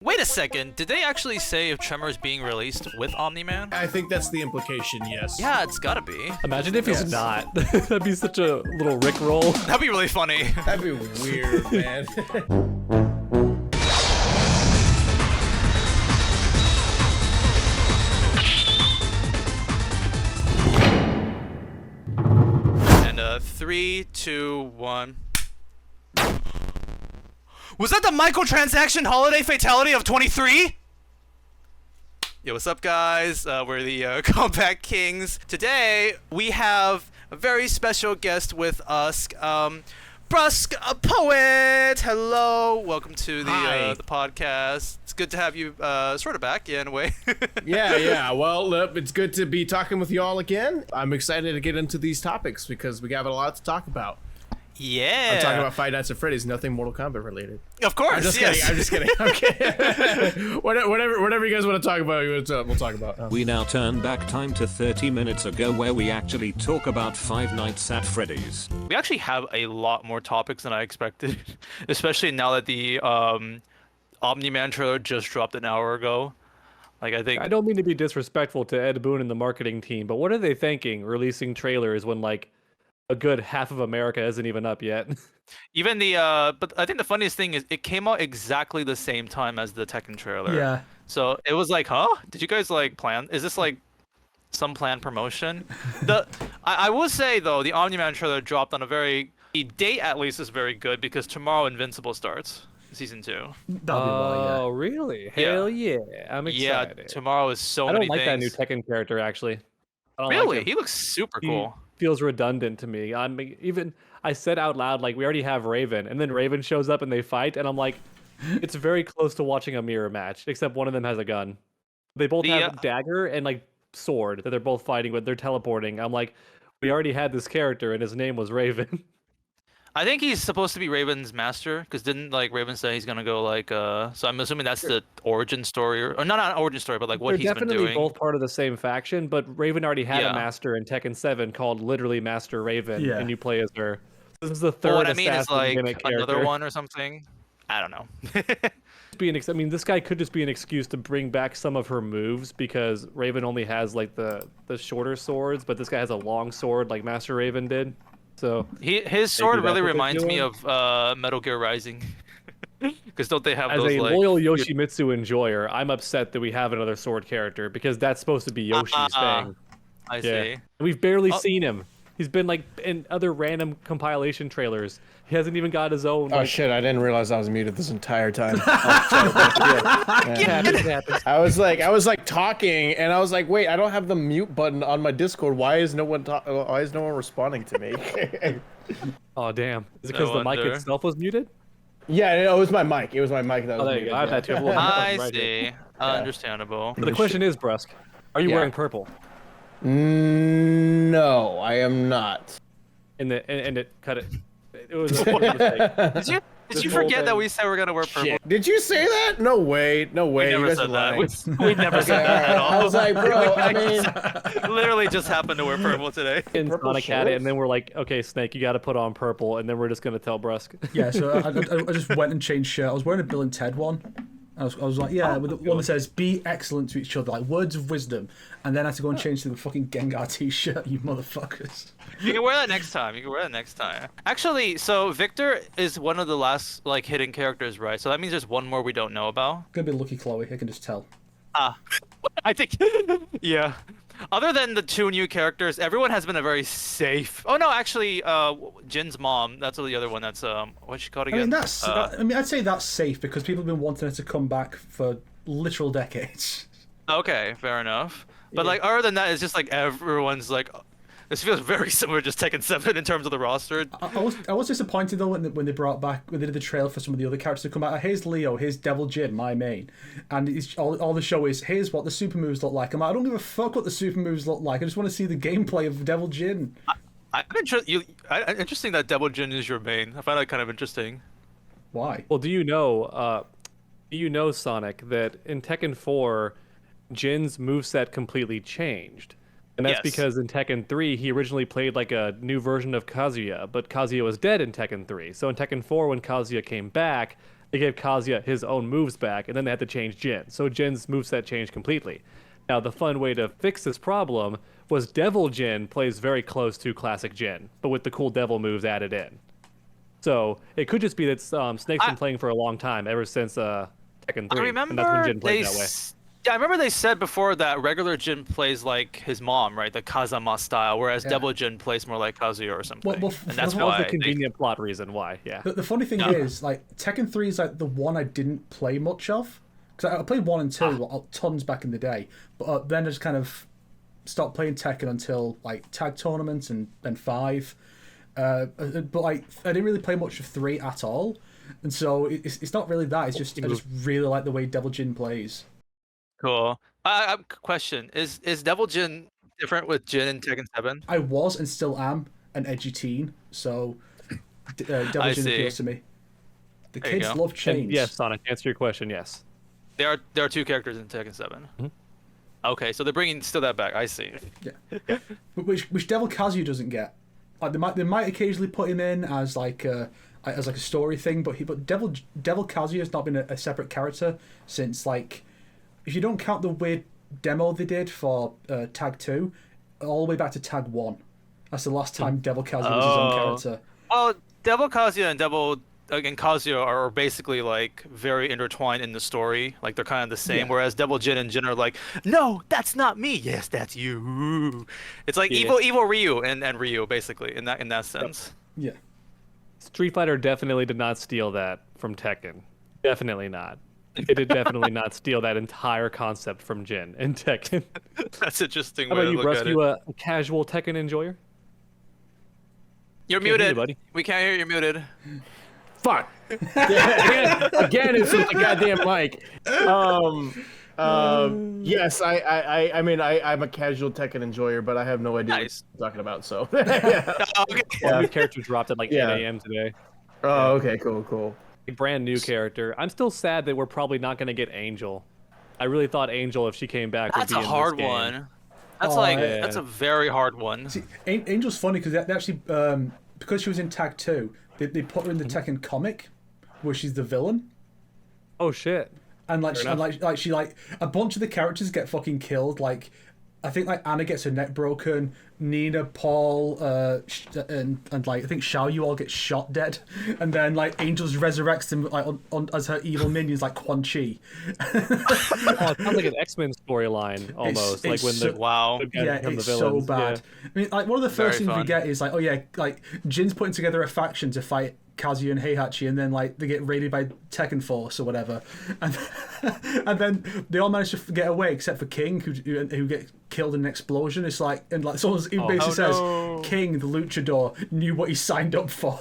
Wait a second, did they actually say if Tremor is being released with Omni-Man? I think that's the implication, yes. Yeah, it's gotta be. Imagine if he's not. That'd be such a little Rickroll. That'd be really funny. That'd be weird, man. And 3, 2, 1. Was that the microtransaction holiday fatality of 23? Yo, what's up, guys? We're the Kombat Kings. Today, we have a very special guest with us, BruskPoet. Hello, welcome to the podcast. It's good to have you sort of back, yeah, in a way. Yeah. Well, it's good to be talking with you all again. I'm excited to get into these topics because we have a lot to talk about. Yeah. I'm talking about Five Nights at Freddy's, nothing Mortal Kombat related. Of course, I'm just yes. kidding. I'm just kidding. Okay. whatever you guys want to talk about, we'll talk about. We now turn back time to 30 minutes ago where we actually talk about Five Nights at Freddy's. We actually have a lot more topics than I expected, especially now that the Omni-Man trailer just dropped an hour ago. Like, I think... I don't mean to be disrespectful to Ed Boon and the marketing team, but what are they thinking releasing trailers when, like, a good half of America isn't even up yet? Even the but I think the funniest thing is it came out exactly the same time as the Tekken trailer. Yeah. So it was like, huh? Did you guys like plan? Is this like some planned promotion? I will say though, the Omni-Man trailer dropped on the date at least is very good because tomorrow Invincible starts season 2. Oh, really? Hell yeah! I'm excited. Yeah, tomorrow is so I many don't like things. that new Tekken character actually. I don't Really? like him. He looks super cool. Feels redundant to me. I said out loud, like, we already have Raven, and then Raven shows up and they fight, and I'm like, it's very close to watching a mirror match, except one of them has a gun. They both have dagger and like sword that they're both fighting with. They're teleporting. I'm like, we already had this character, and his name was Raven. I think he's supposed to be Raven's master, because didn't like Raven say he's gonna go like so I'm assuming that's the origin story or not an origin story, but like what They're he's been doing. definitely both part of the same faction, but Raven already had a master in Tekken 7 called literally Master Raven, and you play as her. This is the third what I mean is like gimmick another character. one or something. I don't know. I mean, this guy could just be an excuse to bring back some of her moves because Raven only has like the shorter swords, but this guy has a long sword like Master Raven did. So his sword really reminds me of Metal Gear Rising. Because don't they have as those a like loyal Yoshimitsu enjoyer, I'm upset that we have another sword character because that's supposed to be Yoshi's thing. I see. We've barely seen him. He's been like in other random compilation trailers. He hasn't even got his own. Oh shit! I didn't realize I was muted this entire time. I was like talking, and I was like, wait, I don't have the mute button on my Discord. Why is no one responding to me? Oh damn! Is it because the mic itself was muted? Yeah, it was my mic. It was my mic that was muted. You go. I have that too. I see. Understandable. But the question is, Brusk, are you wearing purple? No, I am not. And it cut it. It was a mistake. Did you forget that we said we're gonna wear purple? Shit. Did you say that? No way. We never said that. We never said that at all. I was like, bro, I mean... Literally just happened to wear purple today. And Sonic had it, and then we're like, okay, Snake, you got to put on purple, and then we're just gonna tell Brusk. Yeah, so I just went and changed shirt. I was wearing a Bill and Ted one. I was like, with the one that says, be excellent to each other, like words of wisdom. And then I had to go and change to the fucking Gengar t-shirt, you motherfuckers. You can wear that next time. Actually, so Victor is one of the last, like, hidden characters, right? So that means there's one more we don't know about? Gonna be Lucky Chloe, I can just tell. I think, yeah. Other than the 2 new characters, everyone has been a very safe... Oh, no, actually, Jin's mom, that's the other one that's, what's she called again? I mean, I'd say that's safe because people have been wanting her to come back for literal decades. Okay, fair enough. But, like, other than that, it's just, like, everyone's, like... This feels very similar to Tekken 7 in terms of the roster. I was disappointed, though, when they did the trailer for some of the other characters to come out. Here's Leo, here's Devil Jin, my main. And all the show is, here's what the super moves look like. I'm like, I don't give a fuck what the super moves look like. I just want to see the gameplay of Devil Jin. Interesting that Devil Jin is your main. I find that kind of interesting. Why? Well, do you know, Sonic, that in Tekken 4, Jin's moveset completely changed? And that's because in Tekken 3, he originally played like a new version of Kazuya, but Kazuya was dead in Tekken 3. So in Tekken 4, when Kazuya came back, they gave Kazuya his own moves back, and then they had to change Jin. So Jin's moveset changed completely. Now, the fun way to fix this problem was Devil Jin plays very close to classic Jin, but with the cool devil moves added in. So it could just be that Snake's been playing for a long time, ever since Tekken 3. I remember and that's when Jin played that way. Yeah, I remember they said before that regular Jin plays like his mom, right? The Kazama style, whereas Devil Jin plays more like Kazuya or something. And that's why the convenient plot reason why, yeah. The funny thing is, like, Tekken 3 is like the one I didn't play much of. Because I played 1 and 2 tons back in the day. But then I just kind of stopped playing Tekken until, like, tag tournaments and then 5. But, like, I didn't really play much of 3 at all. And so it's not really that. It's just, I just really like the way Devil Jin plays. Cool. Question: Is Devil Jin different with Jin in Tekken 7? I was and still am an edgy teen, so Devil Jin appeals to me. The kids love change. And yes, Sonic. Answer your question. Yes. There are 2 characters in Tekken 7. Mm-hmm. Okay, so they're bringing still that back. I see. Yeah. Which Devil Kazuya doesn't get. Like they might occasionally put him in as like a story thing, but Devil Kazuya has not been a separate character since, like, if you don't count the weird demo they did for Tag 2, all the way back to Tag 1. That's the last time Devil Kazuya was his own character. Well, Devil Kazuya and Kazuya are basically like very intertwined in the story. Like they're kind of the same. Yeah. Whereas Devil Jin and Jin are like, no, that's not me. Yes, that's you. It's like evil Ryu and Ryu basically in that sense. Yeah. Street Fighter definitely did not steal that from Tekken. Definitely not. It did definitely not steal that entire concept from Jin and Tekken. That's interesting. How about you, Brusk? You a casual Tekken enjoyer? You're muted, buddy. We can't hear you. You're muted. Fuck. Again, it's with the goddamn mic. Yes, I mean, I'm a casual Tekken enjoyer, but I have no idea what you're talking about. So, New character dropped at like 8 a.m. today. Oh, okay, cool. A brand new character. I'm still sad that we're probably not going to get Angel. I really thought Angel, if she came back, would be in this game. That's a hard one. That's a very hard one. See, Angel's funny because they actually, because she was in Tag 2, they put her in the Tekken comic, where she's the villain. Oh shit! And she a bunch of the characters get fucking killed. Like, I think like Anna gets her neck broken, Nina, Paul, and like I think Xiao Yu all get shot dead, and then like Angel resurrects them like on as her evil minions like Quan Chi. It sounds like an X-Men storyline almost. It's when so, it's so bad. Yeah. I mean, like one of the first things we get is like, like Jin's putting together a faction to fight Kazuya and Heihachi, and then like they get raided by Tekken Force or whatever, and then they all manage to get away except for King, who get killed in an explosion. It's like, and like someone basically says, King, the luchador, knew what he signed up for.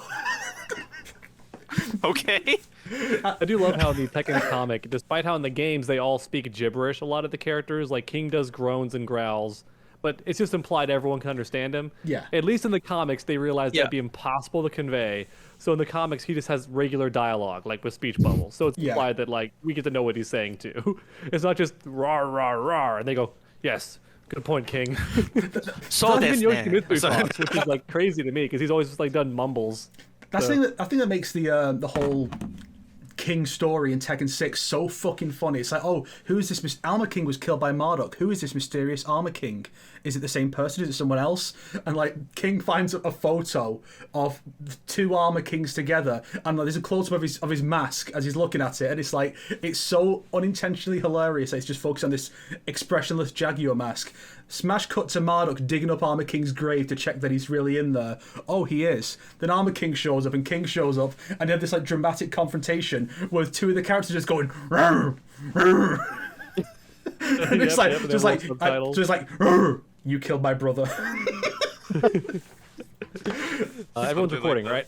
Okay. I do love how in the Tekken comic, despite how in the games they all speak gibberish, a lot of the characters, like King does groans and growls, but it's just implied everyone can understand him. Yeah. At least in the comics, they realized that'd be impossible to convey. So in the comics, he just has regular dialogue, like with speech bubbles. So it's implied that like we get to know what he's saying too. It's not just rawr, rawr, rawr, and they go, yes, good point, King. So even Yoshimitsu talks, which is like crazy to me because he's always just like done mumbles. That's the thing I think that makes the whole King story in Tekken 6 so fucking funny. It's like, oh, who is this? Alma King was killed by Marduk. Who is this mysterious Armor King? Is it the same person? Is it someone else? And like King finds a photo of 2 Armor Kings together, and like, there's a close up of his mask as he's looking at it, and it's like it's so unintentionally hilarious. It's just focused on this expressionless Jaguar mask. Smash cut to Marduk digging up Armor King's grave to check that he's really in there. Oh, he is. Then Armor King shows up, and King shows up, and they have this like dramatic confrontation with 2 of the characters just going, "Rrr, rrr." And it's like, you killed my brother. Everyone's recording, right?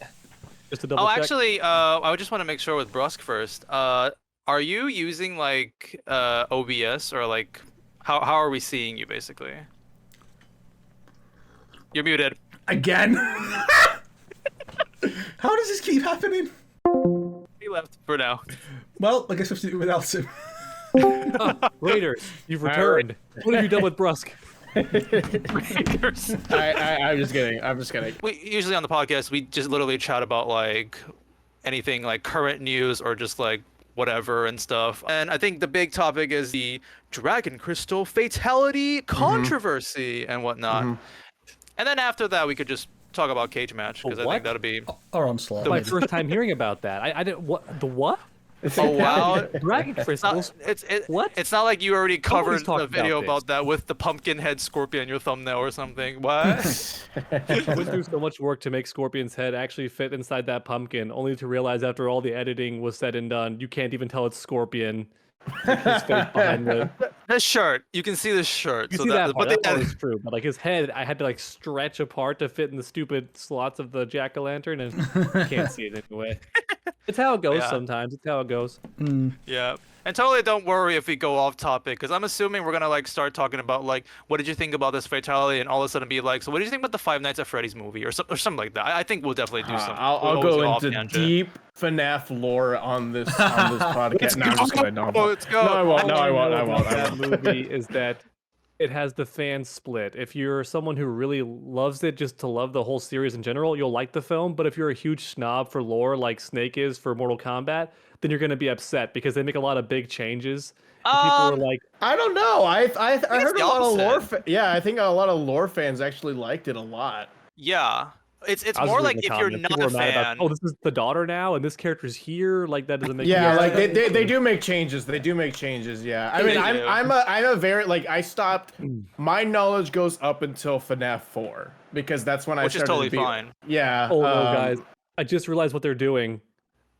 Just to double check. Actually, I just want to make sure with Brusk first. Are you using like OBS or like how are we seeing you basically? You're muted. Again? How does this keep happening? He left for now. Well, I guess I have to do it without him. Raiders, you've returned. What have you done with Brusk? Raiders. I'm just kidding. We usually on the podcast we just literally chat about like anything like current news or just like whatever and stuff. And I think the big topic is the Dragon Crystal Fatality controversy and whatnot. And then after that, we could just talk about Cage Match because I think that'll be or Onslaught. My first time hearing about that. I didn't. What the what? Oh wow! Dragon crystals. What? It's not like you already covered talked a video about about that with the pumpkin head scorpion in your thumbnail or something. What? I went through so much work to make Scorpion's head actually fit inside that pumpkin, only to realize after all the editing was said and done, you can't even tell it's Scorpion. His face behind the shirt. You can see the shirt. You so see that part. But That part is true. But like his head, I had to like stretch apart to fit in the stupid slots of the jack-o'-lantern, and you can't see it anyway. It's how it goes sometimes. It's how it goes. Yeah. And totally don't worry if we go off topic, because I'm assuming we're going to like start talking about like, what did you think about this fatality? And all of a sudden be like, so what did you think about the Five Nights at Freddy's movie or something like that? I think we'll definitely do something. I'll go into deep FNAF lore on this podcast. No, I'm just kidding. No, let's go. No, I won't. No, I won't. I won't. That movie is that it has the fan split. If you're someone who really loves it just to love the whole series in general, you'll like the film. But if you're a huge snob for lore like Snake is for Mortal Kombat, then you're going to be upset because they make a lot of big changes. And people are like, I don't know. I heard a lot of lore. Yeah, I think a lot of lore fans actually liked it a lot. Yeah. It's more like if you're not a fan. Oh, this is the daughter now, and this character's here. Like that doesn't make. Yeah, like they do make changes. They do make changes. Yeah, I mean, I'm a very like I stopped. My knowledge goes up until FNAF 4 because that's when I started. Which is totally fine. Yeah. Oh no, guys! I just realized what they're doing.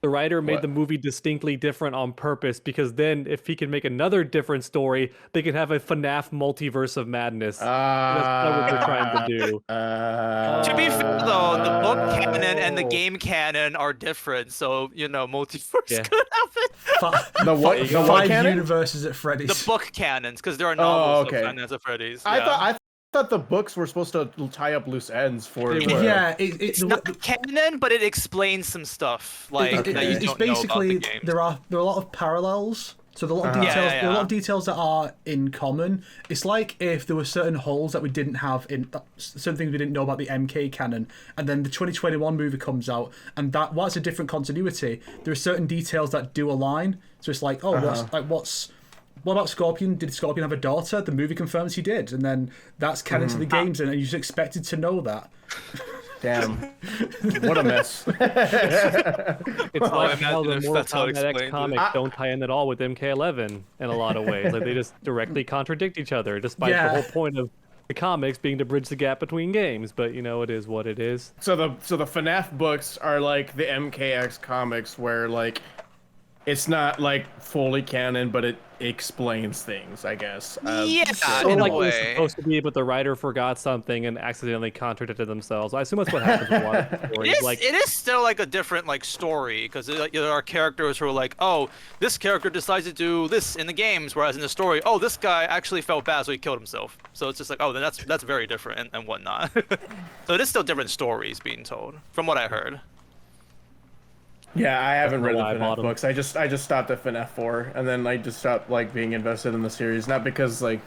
The writer made the movie distinctly different on purpose because then if he can make another different story, they can have a FNAF multiverse of madness. That's not what they're trying to do. To be fair though, the book canon and the game canon are different, so you know multiverse could happen. The what? The what Five canon? universes at Freddy's. The book canons, because there are novels of Five Nights at Freddy's. I thought the books were supposed to tie up loose ends for yeah, it's not canon, but it explains some stuff like that you don't basically know about the game. there are a lot of parallels. So there are a lot of details. There are a lot of details that are in common. It's like if there were certain holes that we didn't have in certain things we didn't know about the MK canon, and then the 2021 movie comes out, and while it's a different continuity, there are certain details that do align. So it's like, what about Scorpion? Did Scorpion have a daughter? The movie confirms he did, and then that's canon to the games, and you just expected to know that. Damn, what a mess! It's like how the Mortal Kombat X comics don't tie in at all with MK11 in a lot of ways. Like they just directly contradict each other, despite the whole point of the comics being to bridge the gap between games. But you know, it is what it is. So the FNAF books are like the MKX comics, where like it's not like fully canon, but it explains things, I guess. So like it was supposed to be, but the writer forgot something and accidentally contradicted themselves. I assume that's what happens with a lot of stories. It is still like a different like story because there are characters who are like, oh, this character decides to do this in the games, whereas in the story, oh, this guy actually felt bad, so he killed himself. So it's just like, oh, then that's very different and whatnot. So it is still different stories being told, from what I heard. Yeah, I haven't read the FNAF books. I just stopped at FNAF 4, and then I just stopped like being invested in the series. Not because like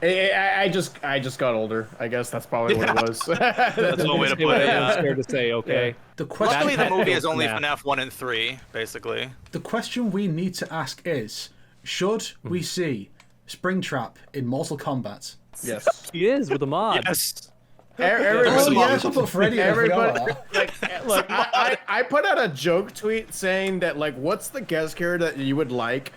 I just got older. I guess that's probably what it was. That's one way to put it. I'm scared to say. Okay. The question, luckily, the movie is only FNAF 1 and 3, basically. The question we need to ask is: should we see Springtrap in Mortal Kombat? Yes, he is with a mod. Yes. Everybody, look, I put out a joke tweet saying that like, what's the guest character that you would like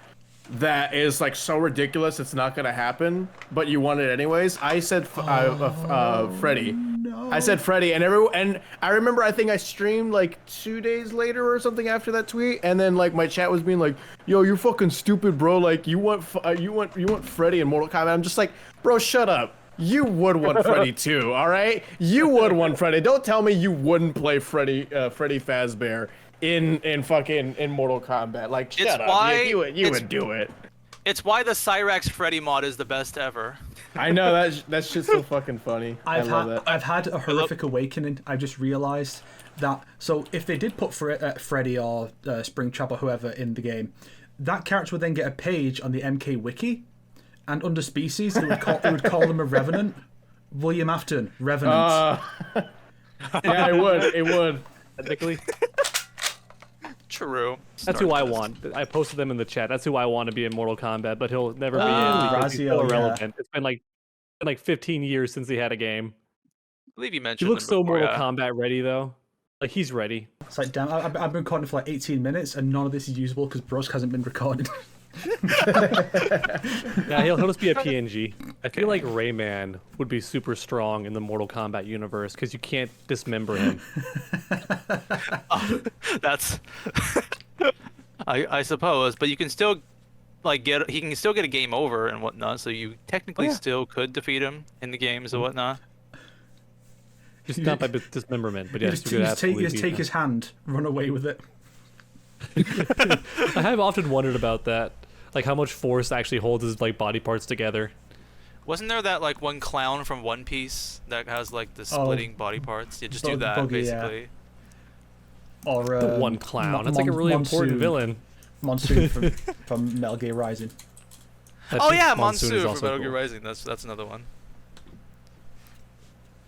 that is like so ridiculous it's not gonna happen, but you want it anyways? I said Freddy. No. I said Freddy, and I remember I think I streamed like 2 days later or something after that tweet, and then like my chat was being like, "Yo, you're fucking stupid, bro. Like you want Freddy in Mortal Kombat." I'm just like, bro, shut up. You would want Freddy too, all right? You would want Freddy. Don't tell me you wouldn't play Freddy Fazbear in Mortal Kombat. Like, shut up. You would do it. It's why the Cyrax Freddy mod is the best ever. I know that's just so fucking funny. I've had a horrific awakening. I just realized that. So if they did put Freddy or Springtrap or whoever in the game, that character would then get a page on the MK wiki. And under species, it would call them a revenant. William Afton, revenant. Yeah, it would. Technically. True. That's who I want. I posted them in the chat. That's who I want to be in Mortal Kombat, but he'll never be in because he's so irrelevant. It's been like 15 years since he had a game. I believe you mentioned. He looks so Mortal Kombat ready though. Like he's ready. It's like, damn, I've been recording for like 18 minutes and none of this is usable because Brusk hasn't been recorded. Yeah, he'll just be a PNG. I feel like Rayman would be super strong in the Mortal Kombat universe because you can't dismember him. That's, I suppose, but you can still like he can still get a game over and whatnot. So you technically still could defeat him in the games and whatnot. Just not by dismemberment, but yes, you just take his hand, run away with it. I have often wondered about that, like how much force actually holds his like body parts together. Wasn't there that like one clown from One Piece that has like the splitting body parts? You just do that basically. Yeah. Or the one clown. That's like a really important villain. Monsoon from Metal Gear Rising. Oh yeah, Monsoon from Metal Gear Rising. That's another one.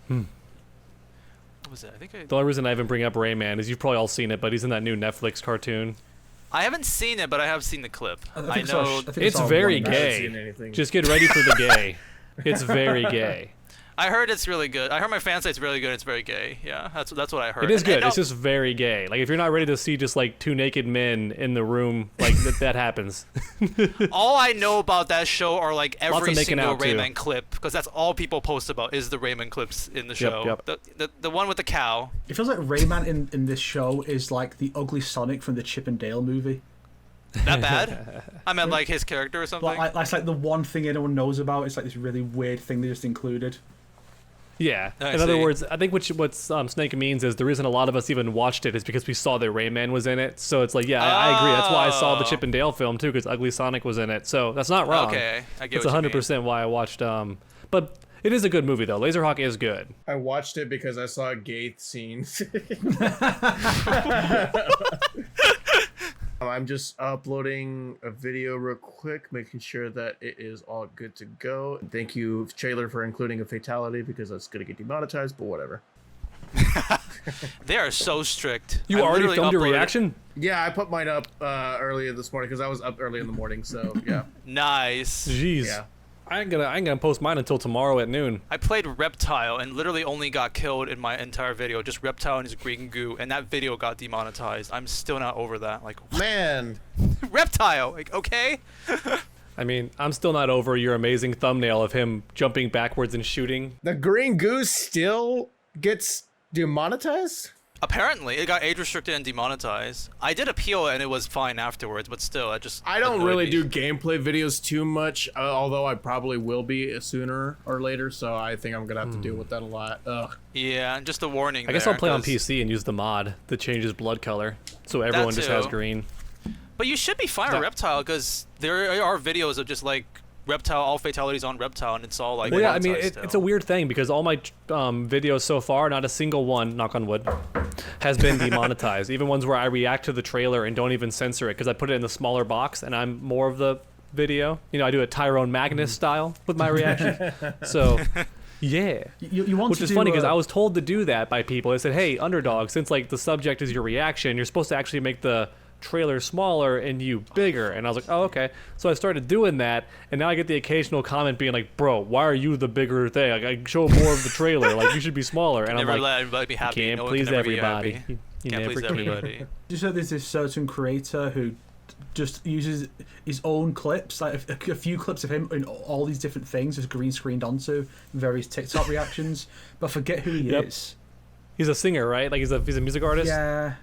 What was it? The only reason I even bring up Rayman is you've probably all seen it, but he's in that new Netflix cartoon. I haven't seen it, but I have seen the clip. I know it's very gay. Just get ready for the gay. It's very gay. I heard it's really good. I heard my fans say it's really good. It's very gay. Yeah, that's what I heard. It is good. It's just very gay. Like if you're not ready to see just like two naked men in the room, like that happens. All I know about that show are like every single Rayman clip, because that's all people post about is the Rayman clips in the show. Yep. The one with the cow. It feels like Rayman in this show is like the ugly Sonic from the Chip and Dale movie. That bad? I meant like his character or something. That's like the one thing anyone knows about. It's like this really weird thing they just included. Yeah. In other words, I think what Snake means is the reason a lot of us even watched it is because we saw that Rayman was in it. So it's like, yeah, I agree. That's why I saw the Chip and Dale film too, because Ugly Sonic was in it. So that's not wrong. Okay, I get It's 100% why I watched. But it is a good movie though. Laserhawk is good. I watched it because I saw gay scenes. I'm just uploading a video real quick, making sure that it is all good to go. Thank you, Trailer, for including a fatality because that's going to get demonetized, but whatever. They are so strict. You already filmed your reaction? Yeah, I put mine up earlier this morning because I was up early in the morning, so yeah. Nice. Jeez. Yeah. I ain't gonna post mine until tomorrow at noon. I played Reptile and literally only got killed in my entire video. Just Reptile and his green goo, and that video got demonetized. I'm still not over that. Like, man, Reptile. Like, okay. I mean, I'm still not over your amazing thumbnail of him jumping backwards and shooting. The green goo still gets demonetized? Apparently, it got age restricted and demonetized. I did appeal and it was fine afterwards, but still, I don't really do gameplay videos too much, although I probably will be sooner or later, so I think I'm gonna have to deal with that a lot. Ugh. Yeah, and just a warning. I guess I'll play on PC and use the mod that changes blood color, so everyone just has green. But you should be fine with Reptile, because there are videos of just like Reptile, all fatalities on Reptile, and it's all like. Well, yeah, I mean, it's a weird thing because all my videos so far, not a single one, knock on wood, has been demonetized. Even ones where I react to the trailer and don't even censor it because I put it in the smaller box and I'm more of the video. You know, I do a Tyrone Magnus style with my reaction. So, yeah. You want Which is funny because I was told to do that by people. They said, hey, Underdog, since like the subject is your reaction, you're supposed to actually make the trailer smaller and you bigger. And I was like, oh, okay. So I started doing that, and now I get the occasional comment being like, bro, why are you the bigger thing? Like, I show more of the trailer. Like, you should be smaller. And I'm like, let everybody be happy. Can't please everybody. You can't never please everybody. You said there's this certain creator who just uses his own clips, like a few clips of him in all these different things, just green screened onto various TikTok reactions, but forget who he is. He's a singer, right? Like he's a music artist? Yeah.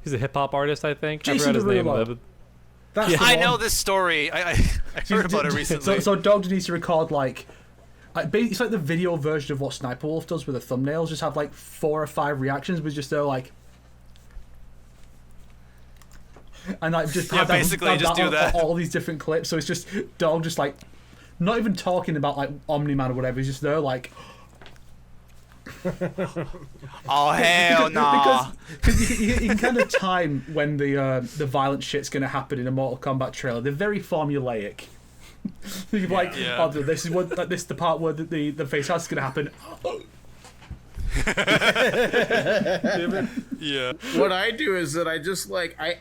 He's a hip-hop artist, I think. Jason I forgot his name. I know this story. I heard about it recently. So Dog needs to record like it's like the video version of what Sniper Wolf does with the thumbnails. Just have like 4 or 5 reactions, but just they're like, and like just basically just do that. All these different clips. So it's just Dog just like not even talking about like Omni-Man or whatever. He's just there like. Oh hell no! Because you can kind of time when the violent shit's going to happen in a Mortal Kombat trailer. They're very formulaic. You're like, oh, this is what this is the part where the face is going to happen. Yeah. What I do is that I just like I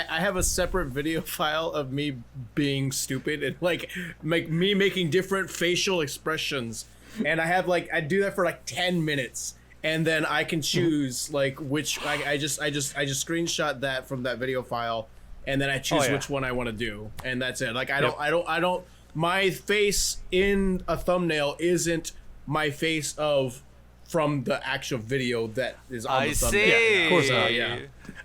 have a separate video file of me being stupid and like me making different facial expressions, and I do that for like 10 minutes, and then I can choose like which I just screenshot that from that video file, and then I choose which one I want to do, and that's it. Like I don't my face in a thumbnail isn't my face from the actual video that is on the thumbnail. See. Of course not. Yeah.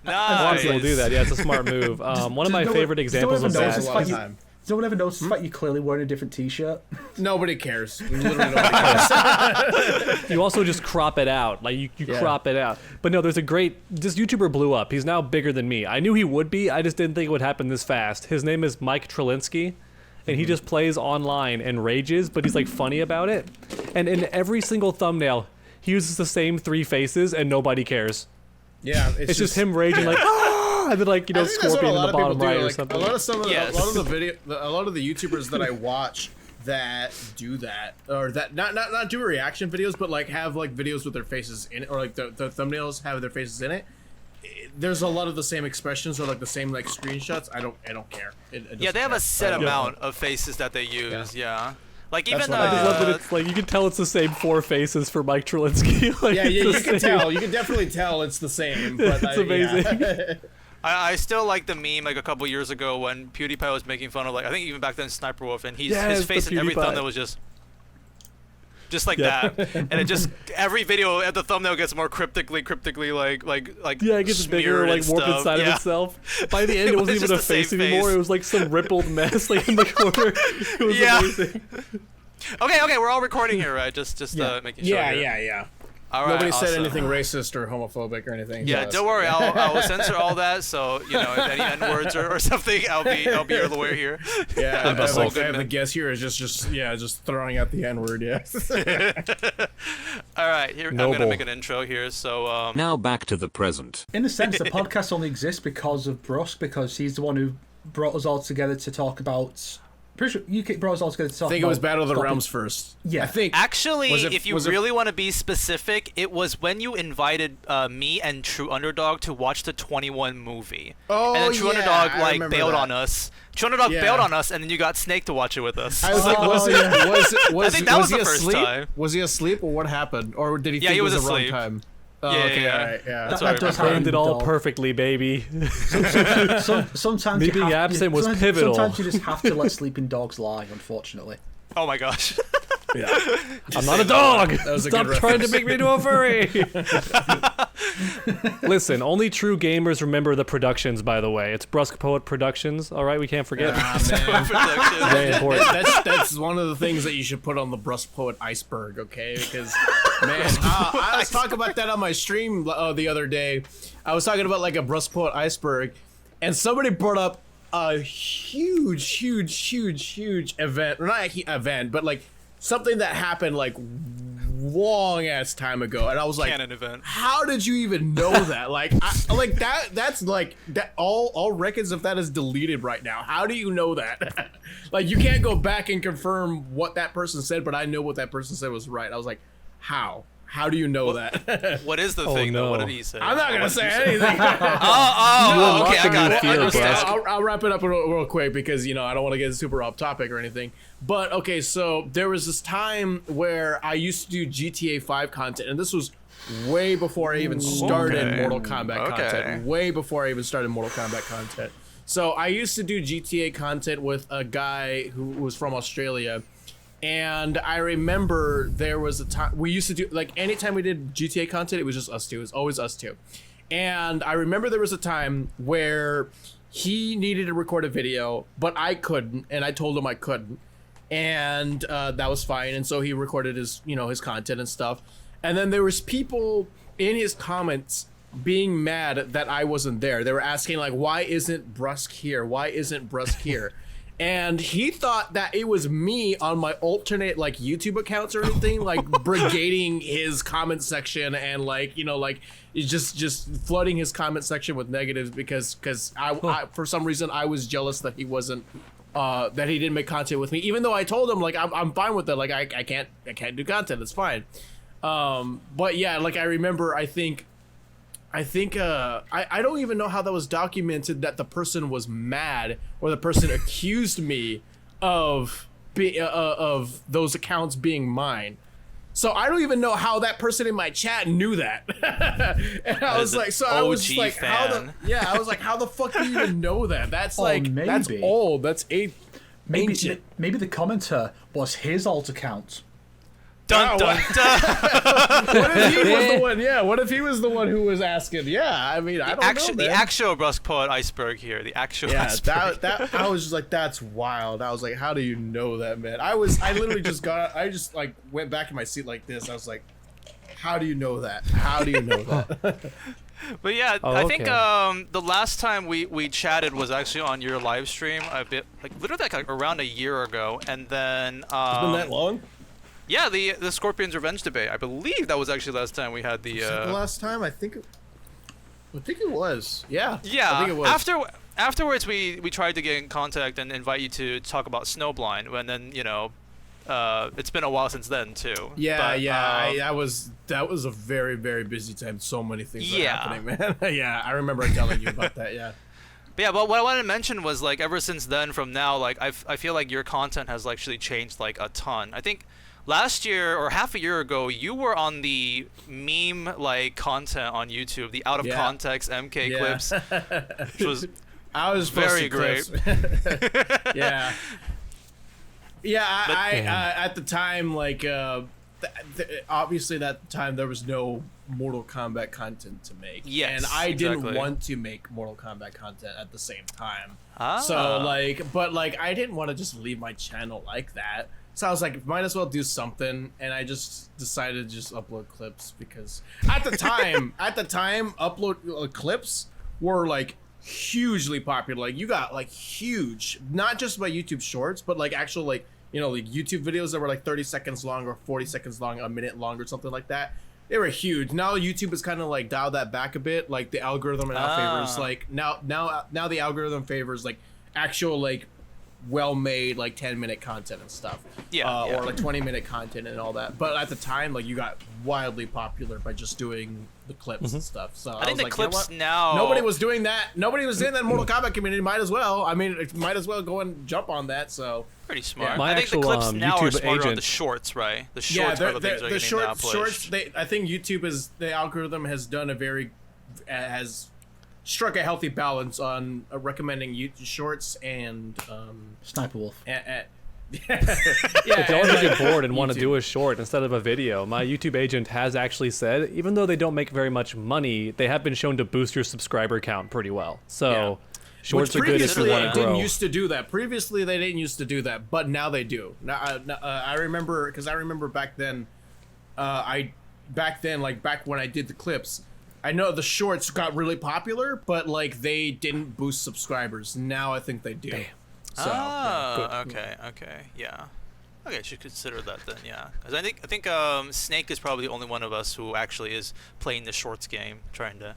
A lot of people do that. Yeah, it's a smart move. One of my favorite examples of that. Does no one ever notice the fact you're clearly wearing a different T-shirt? Nobody cares. Literally nobody cares. You also just crop it out. Like you crop it out. But no, there's this YouTuber blew up. He's now bigger than me. I knew he would be. I just didn't think it would happen this fast. His name is Mike Trelinsky, and he just plays online and rages, but he's like funny about it. And in every single thumbnail, he uses the same 3 faces, and nobody cares. Yeah, it's just him raging like, ah! And then like Scorpion in the bottom right or something. A lot of the YouTubers that I watch that do that, or that not do reaction videos, but like have like videos with their faces in it, or like the thumbnails have their faces in it. There's a lot of the same expressions or like the same like screenshots. I don't care. They have a set amount of faces that they use. Yeah. Like That's even what I I love that it's like you can tell it's the same 4 faces for Mike Trelinsky. Like, you can tell. You can definitely tell it's the same. But it's amazing. Yeah. I still like the meme like a couple years ago when PewDiePie was making fun of like I think even back then Sniper Wolf, and his face in every thumbnail was just like that, and it just every video at the thumbnail gets more cryptically like it gets bigger, like warped inside of itself. By the end, it wasn't even a face anymore. It was like some rippled mess like in the corner. It was amazing. Okay, we're all recording here, right? Just making sure. Yeah. All right, Nobody said anything racist or homophobic or anything. Yeah, don't worry. I will censor all that. So if any N-words or something, I'll be your lawyer here. Yeah, I have a guess here is just throwing out the N-word. Yeah. All right, here Noble. I'm gonna make an intro here. So Now back to the present. In a sense, the podcast only exists because of Brusk, because he's the one who brought us all together to talk about. Pretty sure you brought us all together to talk about. I think it was Battle of the Realms first. Yeah. I think. actually, if you really want to be specific, it was when you invited me and True Underdog to watch the 21 movie. Oh, and then True Underdog I bailed that. on us. True Underdog bailed on us, and then you got Snake to watch it with us. I was like, I think that was he the first asleep? time. Was he asleep, or what happened, or did he think he it was was the wrong asleep. time? Oh, Yeah, okay, yeah. all right, yeah. That's That does Planned it all dog. perfectly, baby. Sometimes Me you being have, absent was sometimes- pivotal. Sometimes you just have to let sleeping dogs lie, unfortunately. Oh my gosh. Yeah. I'm not a dog. That was a Stop good trying to reference. make me into a furry. Listen, only true gamers remember the productions. By the way, it's BruskPoet Productions. All right, we can't forget. Man. Very important. That's one of the things that you should put on the BruskPoet iceberg, okay? Because, man, I was talking about that on my stream the other day. I was talking about like a BruskPoet iceberg, and somebody brought up a huge event, or not event, but like something that happened like long ass time ago, and I was like, Canon event. how did you even know that? That's like that. All records of that is deleted right now. How do you know that? Like, you can't go back and confirm what that person said, but I know what that person said was right. I was like, how? How do you know that? What is the Oh, thing though? no. What did he say? I'm not gonna What did say he say? anything. Oh, okay, I got it. I fear, understand. I'll wrap it up real quick because I don't want to get super off topic or anything. But okay, so there was this time where I used to do GTA 5 content, and this was way before I even started Mortal Kombat content. Way before I even started Mortal Kombat content. So I used to do GTA content with a guy who was from Australia. And I remember there was a time we used to do, like, anytime we did GTA content, it was just us two. It was always us two. And I remember there was a time where he needed to record a video, but I couldn't, and I told him I couldn't. And that was fine. And so he recorded his, his content and stuff. And then there was people in his comments being mad that I wasn't there. They were asking, like, why isn't Brusk here? Why isn't Brusk here? And he thought that it was me on my alternate like YouTube accounts or anything, like brigading his comment section and like just flooding his comment section with negatives because I for some reason I was jealous that he wasn't that he didn't make content with me, even though I told him like I'm fine with it, like I can't do content, it's fine. But yeah, like I remember, I don't even know how that was documented that the person was mad or the person accused me of those accounts being mine. So I don't even know how that person in my chat knew that. And I was like, I was like, fan. how the fuck do you even know that? That's maybe. That's old. That's ancient. Maybe the commenter was his alt account. Dun, dun, dun. What if he was the one? Yeah. What if he was the one who was asking? Yeah. I mean, I don't know. The actual BruskPoet iceberg here. The actual iceberg. that I was just like, that's wild. I was like, how do you know that, man? I literally just like went back in my seat like this. I was like, how do you know that? How do you know that? But yeah, I think the last time we chatted was actually on your live stream. Literally like around a year ago, and then It's been that long? Yeah, the Scorpion's Revenge debate. I believe that was actually the last time we had the. Was that the last time? I think it was. Yeah. Yeah. I think it was. Afterwards, we tried to get in contact and invite you to talk about Snowblind, and then it's been a while since then too. Yeah, that was a very, very busy time. So many things were happening, man. Yeah, I remember telling you about that. Yeah. But what I wanted to mention was like ever since then, from now, like I feel like your content has actually changed like a ton. I think last year or half a year ago, you were on the meme like content on YouTube, the out of context MK clips, which was very great. Yeah. Yeah, I at the time, like, obviously at the time there was no Mortal Kombat content to make. Yes, and I didn't want to make Mortal Kombat content at the same time. So like, but like I didn't want to just leave my channel like that. So I was like, might as well do something, and I just decided to just upload clips because at the time, upload clips were like hugely popular. Like you got like huge, not just by YouTube Shorts, but like actual like like YouTube videos that were like 30 seconds long or 40 seconds long, a minute long or something like that. They were huge. Now YouTube has kind of like dialed that back a bit. Like the algorithm now favors like now the algorithm favors like actual like well-made like 10-minute content and stuff, or like 20-minute content and all that. But at the time, like you got wildly popular by just doing the clips and stuff. So I think the like, clips now, nobody was doing that. Nobody was in that Mortal Kombat community. Might as well. I mean, might as well go and jump on that. So pretty smart. My I think the clips now YouTube are smarter on agent. the shorts, right? The shorts are the things that are getting now pushed. Shorts. I think YouTube is the algorithm has done has struck a healthy balance on recommending YouTube shorts and Sniper Wolf. If y'all get bored and want to do a short instead of a video, my YouTube agent has actually said, even though they don't make very much money, they have been shown to boost your subscriber count pretty well. So shorts are good if you want to grow. Didn't used to do that. Previously, they didn't used to do that, but now they do. Now, I remember back then, like back when I did the clips, I know the shorts got really popular, but like they didn't boost subscribers. Now I think they do. Damn. So, okay, yeah. Okay, I should consider that then, yeah. Because I think Snake is probably the only one of us who actually is playing the shorts game, trying to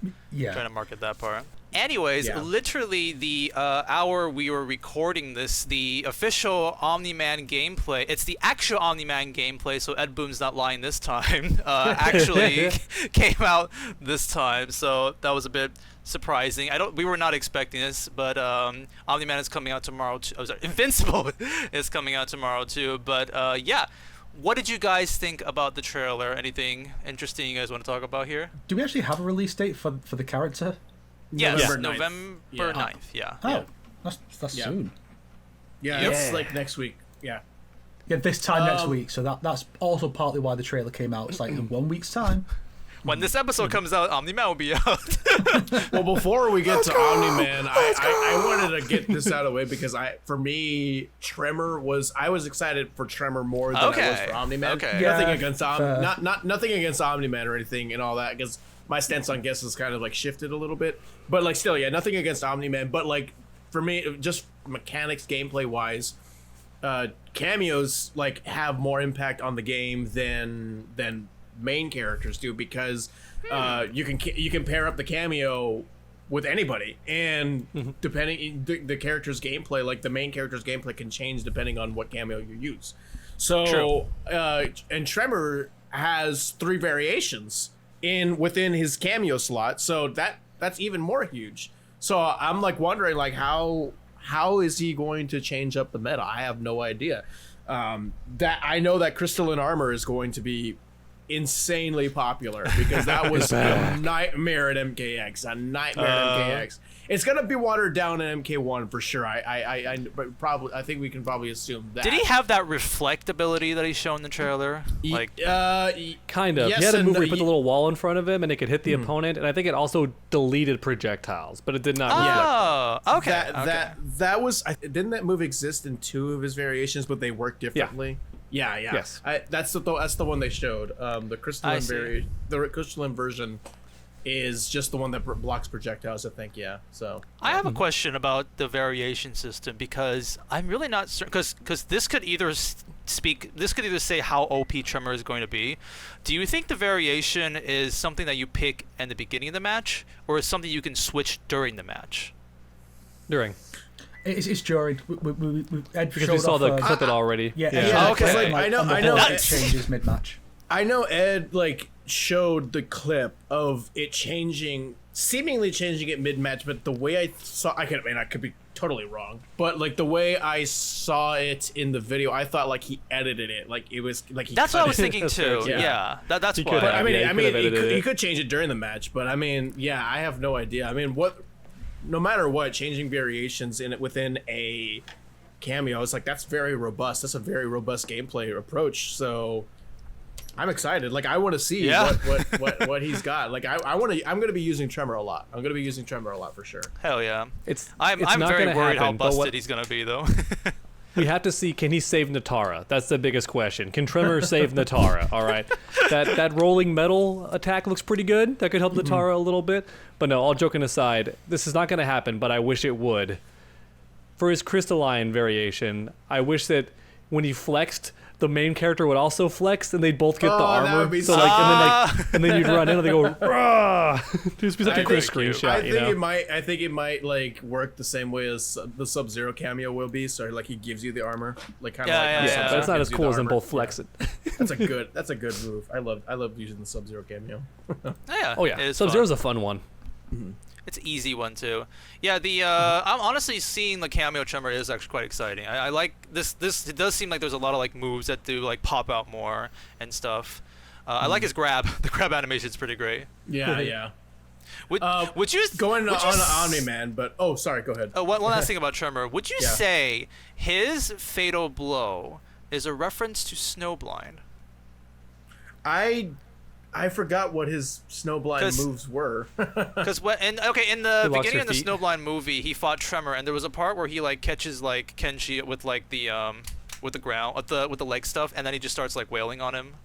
market that part. Anyways, literally the hour we were recording this, the official Omni-Man gameplay, it's the actual Omni-Man gameplay, so Ed Boon's not lying this time, actually came out this time, so that was a bit surprising. We were not expecting this, but Omni-Man is coming out tomorrow too. Oh, sorry, Invincible is coming out tomorrow too, but yeah. What did you guys think about the trailer? Anything interesting you guys want to talk about here? Do we actually have a release date for the character? Yes, November 9th, yeah. Oh, that's soon. Yeah, it's like next week. Yeah. Yeah, this time next week. So that's also partly why the trailer came out. It's like in 1 week's time. When this episode comes out, Omni-Man will be out. Well, before we get to Omni-Man, I wanted to get this out of the way because for me, Tremor I was excited for Tremor more than I was for Omni-Man. Okay. Nothing against nothing against Omni-Man or anything and all that, because my stance on guests has kind of like shifted a little bit. But like still, nothing against Omni-Man. But like for me, just mechanics, gameplay wise, cameos like have more impact on the game than main characters do, because you can pair up the cameo with anybody, and depending the character's gameplay, like the main character's gameplay can change depending on what cameo you use. So and Tremor has 3 variations within his cameo slot, so that's even more huge. So I'm like wondering like how is he going to change up the meta? I have no idea. That I know that crystalline armor is going to be insanely popular because that was a nightmare at MKX. A nightmare at MKX. It's gonna be watered down in MK1 for sure. I think we can probably assume that. Did he have that reflect ability that he showed in the trailer? Like, kind of. Yes, he had a move where he and put the little wall in front of him, and it could hit the opponent. And I think it also deleted projectiles, but it did not. Oh, okay. That was. Didn't that move exist in 2 of his variations, but they work differently? Yeah. Yes. That's the one they showed. The crystalline the crystalline version is just the one that blocks projectiles, I think. Yeah. So I have a question about the variation system because I'm really not certain because this could either say how OP Tremor is going to be. Do you think the variation is something that you pick in the beginning of the match, or is something you can switch during the match? During. It's during. Ed because we saw the clip it already. Yeah. Okay. Like, I know. It changes mid match. I know Ed showed the clip of it seemingly changing it mid-match, but the way I saw, I could be totally wrong, but like the way I saw it in the video, I thought like he edited it, like it was like he. That's what I was thinking too. Yeah, that's why. He could change it during the match, but I mean, yeah, I have no idea. I mean, no matter what, changing variations in it within a cameo, it's like that's very robust. That's a very robust gameplay approach. So I'm excited. Like I want to see what he's got. Like I'm gonna be using Tremor a lot. I'm gonna be using Tremor a lot for sure. Hell yeah. I'm not very worried happen, how busted he's gonna be though. We have to see, can he save Natara? That's the biggest question. Can Tremor save Natara? All right. That rolling metal attack looks pretty good. That could help Natara a little bit. But no, all joking aside, this is not going to happen, but I wish it would. For his crystalline variation, I wish that when he flexed, the main character would also flex, and they'd both get the armor. That would be and then you'd run in, and they go, rah! Just be such a cool screenshot. I think it might like work the same way as the Sub-Zero cameo will be. So like he gives you the armor, like kind of yeah, but it's not as cool as them both flexing. That's a good move. I love using the Sub-Zero cameo. Yeah. Sub-Zero's a fun one. Mm-hmm. It's an easy one too. Yeah, I'm honestly seeing the cameo Tremor is actually quite exciting. I like this. It does seem like there's a lot of like moves that do like pop out more and stuff. I like his grab. The grab animation is pretty great. Yeah. Would you going on Omni-Man? But sorry, go ahead. One last thing about Tremor. Would you say his fatal blow is a reference to Snowblind? I forgot what his Snowblind moves were. Because in the beginning of the Snowblind movie, he fought Tremor, and there was a part where he like catches like Kenshi with like the with the ground with the leg stuff, and then he just starts like wailing on him.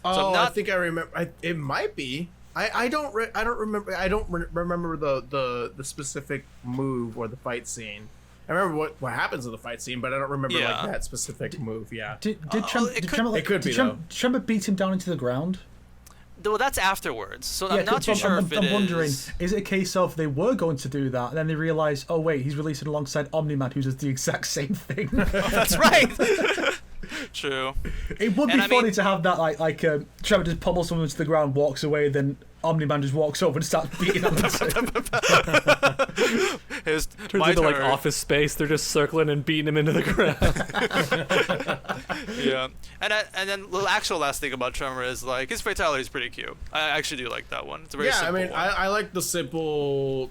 I think I remember. It might be. I don't remember. I don't remember the specific move or the fight scene. I remember what happens in the fight scene, but I don't remember like that specific move. Yeah. Did Tremor beat him down into the ground? Well, that's afterwards, so I'm not too sure if it is. I'm wondering, is it a case of they were going to do that, and then they realised, oh wait, he's releasing alongside Omni-Man, who does the exact same thing. That's right. True. It would be funny to have that, like Trevor just pummels someone to the ground, walks away, then Omni-Man just walks over and starts beating on them. Turns into like Office Space. They're just circling and beating him into the ground. Yeah, and then the actual last thing about Tremor is like his fatality is pretty cute. I actually do like that one. It's a very simple one. I like the simple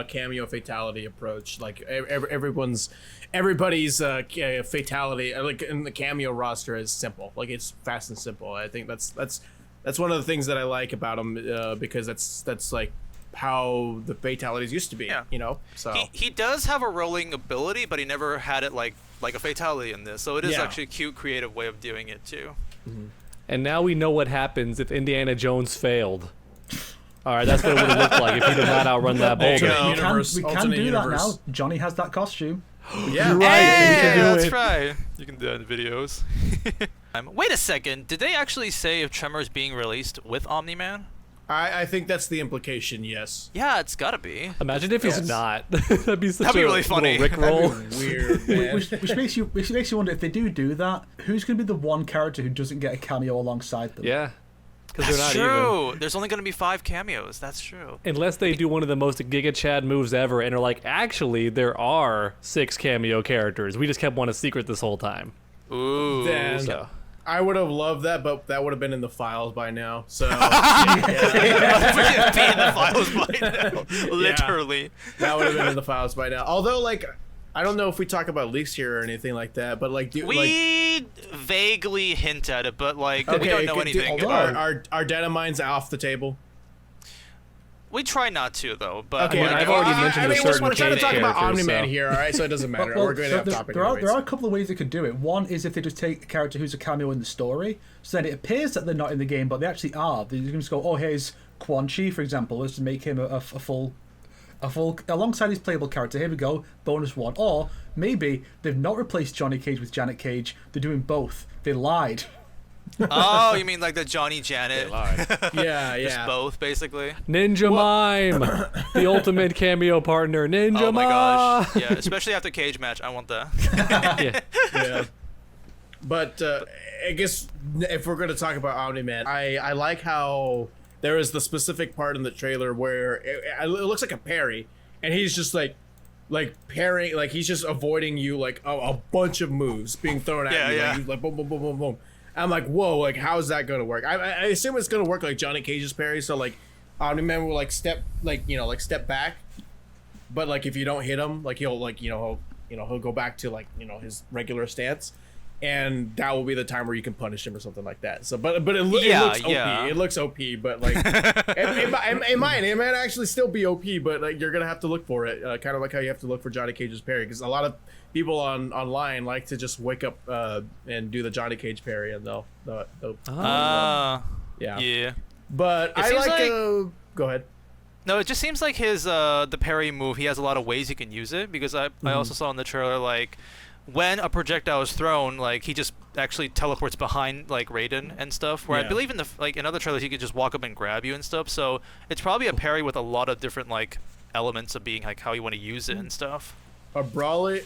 cameo fatality approach. Like everybody's fatality, like in the cameo roster, is simple. Like it's fast and simple. I think that's one of the things that I like about him because that's like how the fatalities used to be. Yeah. You know, so he does have a rolling ability, but he never had it like a fatality in this. So it is actually a cute, creative way of doing it too. Mm-hmm. And now we know what happens if Indiana Jones failed. All right, that's what it would have looked like if he did not outrun that boulder. We can do that now. Johnny has that costume. Yeah, you're right. Hey, that's right. You can do that in the videos. Wait a second. Did they actually say if Tremor is being released with Omni-Man? I think that's the implication. Yes. Yeah, it's gotta be. Imagine if he's not. That'd be such a really funny. Rickroll. Weird, man. Which makes you wonder if they do that, who's going to be the one character who doesn't get a cameo alongside them? Yeah. Because they're not true. even. There's only gonna be 5 cameos. That's true. Unless they do one of the most Giga Chad moves ever and are like, actually, there are 6 cameo characters. We just kept one a secret this whole time. Ooh. Then So. I would have loved that, but that would have been in the files by now. So Be in the files by now. Literally. that would have been in the files by now. Although, like, I don't know if we talk about leaks here or anything like that, but like, We vaguely hint at it, but like we don't know anything. Are Dynamines off the table? We try not to though, but Okay, I've already mentioned a certain we're trying to talk about character, Omni-Man so. here, all right? So it doesn't matter. We're going to have topic. There are a couple of ways they could do it. One is if they just take a character who's a cameo in the story, so then it appears that they're not in the game, but they actually are. They can just go, oh, here's Quan Chi, for example. Let's just make him a full alongside his playable character. Here we go, bonus 1. Or maybe they've not replaced Johnny Cage with Janet Cage. They're doing both. They lied. Oh, you mean like the Johnny Janet? Yeah, Just both, basically. Ninja Mime! The ultimate cameo partner, Ninja Mime! Oh my gosh. Yeah, especially after Cage match, I want that. Yeah. But I guess if we're going to talk about Omni-Man, I like how there is the specific part in the trailer where it looks like a parry, and he's just like parrying, like he's just avoiding you, like a bunch of moves being thrown at you. Like, he's like boom, boom, boom, boom, boom. I'm like, whoa, like how is that going to work? I assume it's going to work like Johnny Cage's parry, so like Omni-Man will like step back, but like if you don't hit him, like he'll he'll go back to like his regular stance. And that will be the time where you can punish him or something like that. So, but it looks OP. It looks OP, but like it might actually still be OP, but like you're gonna have to look for it, kind of like how you have to look for Johnny Cage's parry, because a lot of people online like to just wake up and do the Johnny Cage parry, and they'll Yeah. But I like go ahead. No, it just seems like his the parry move. He has a lot of ways he can use it, because I also saw in the trailer like, when a projectile is thrown, like he just actually teleports behind like Raiden and stuff. Where I believe in in other trailers he could just walk up and grab you and stuff. So it's probably a parry with a lot of different like elements of being like how you want to use it and stuff. A brawler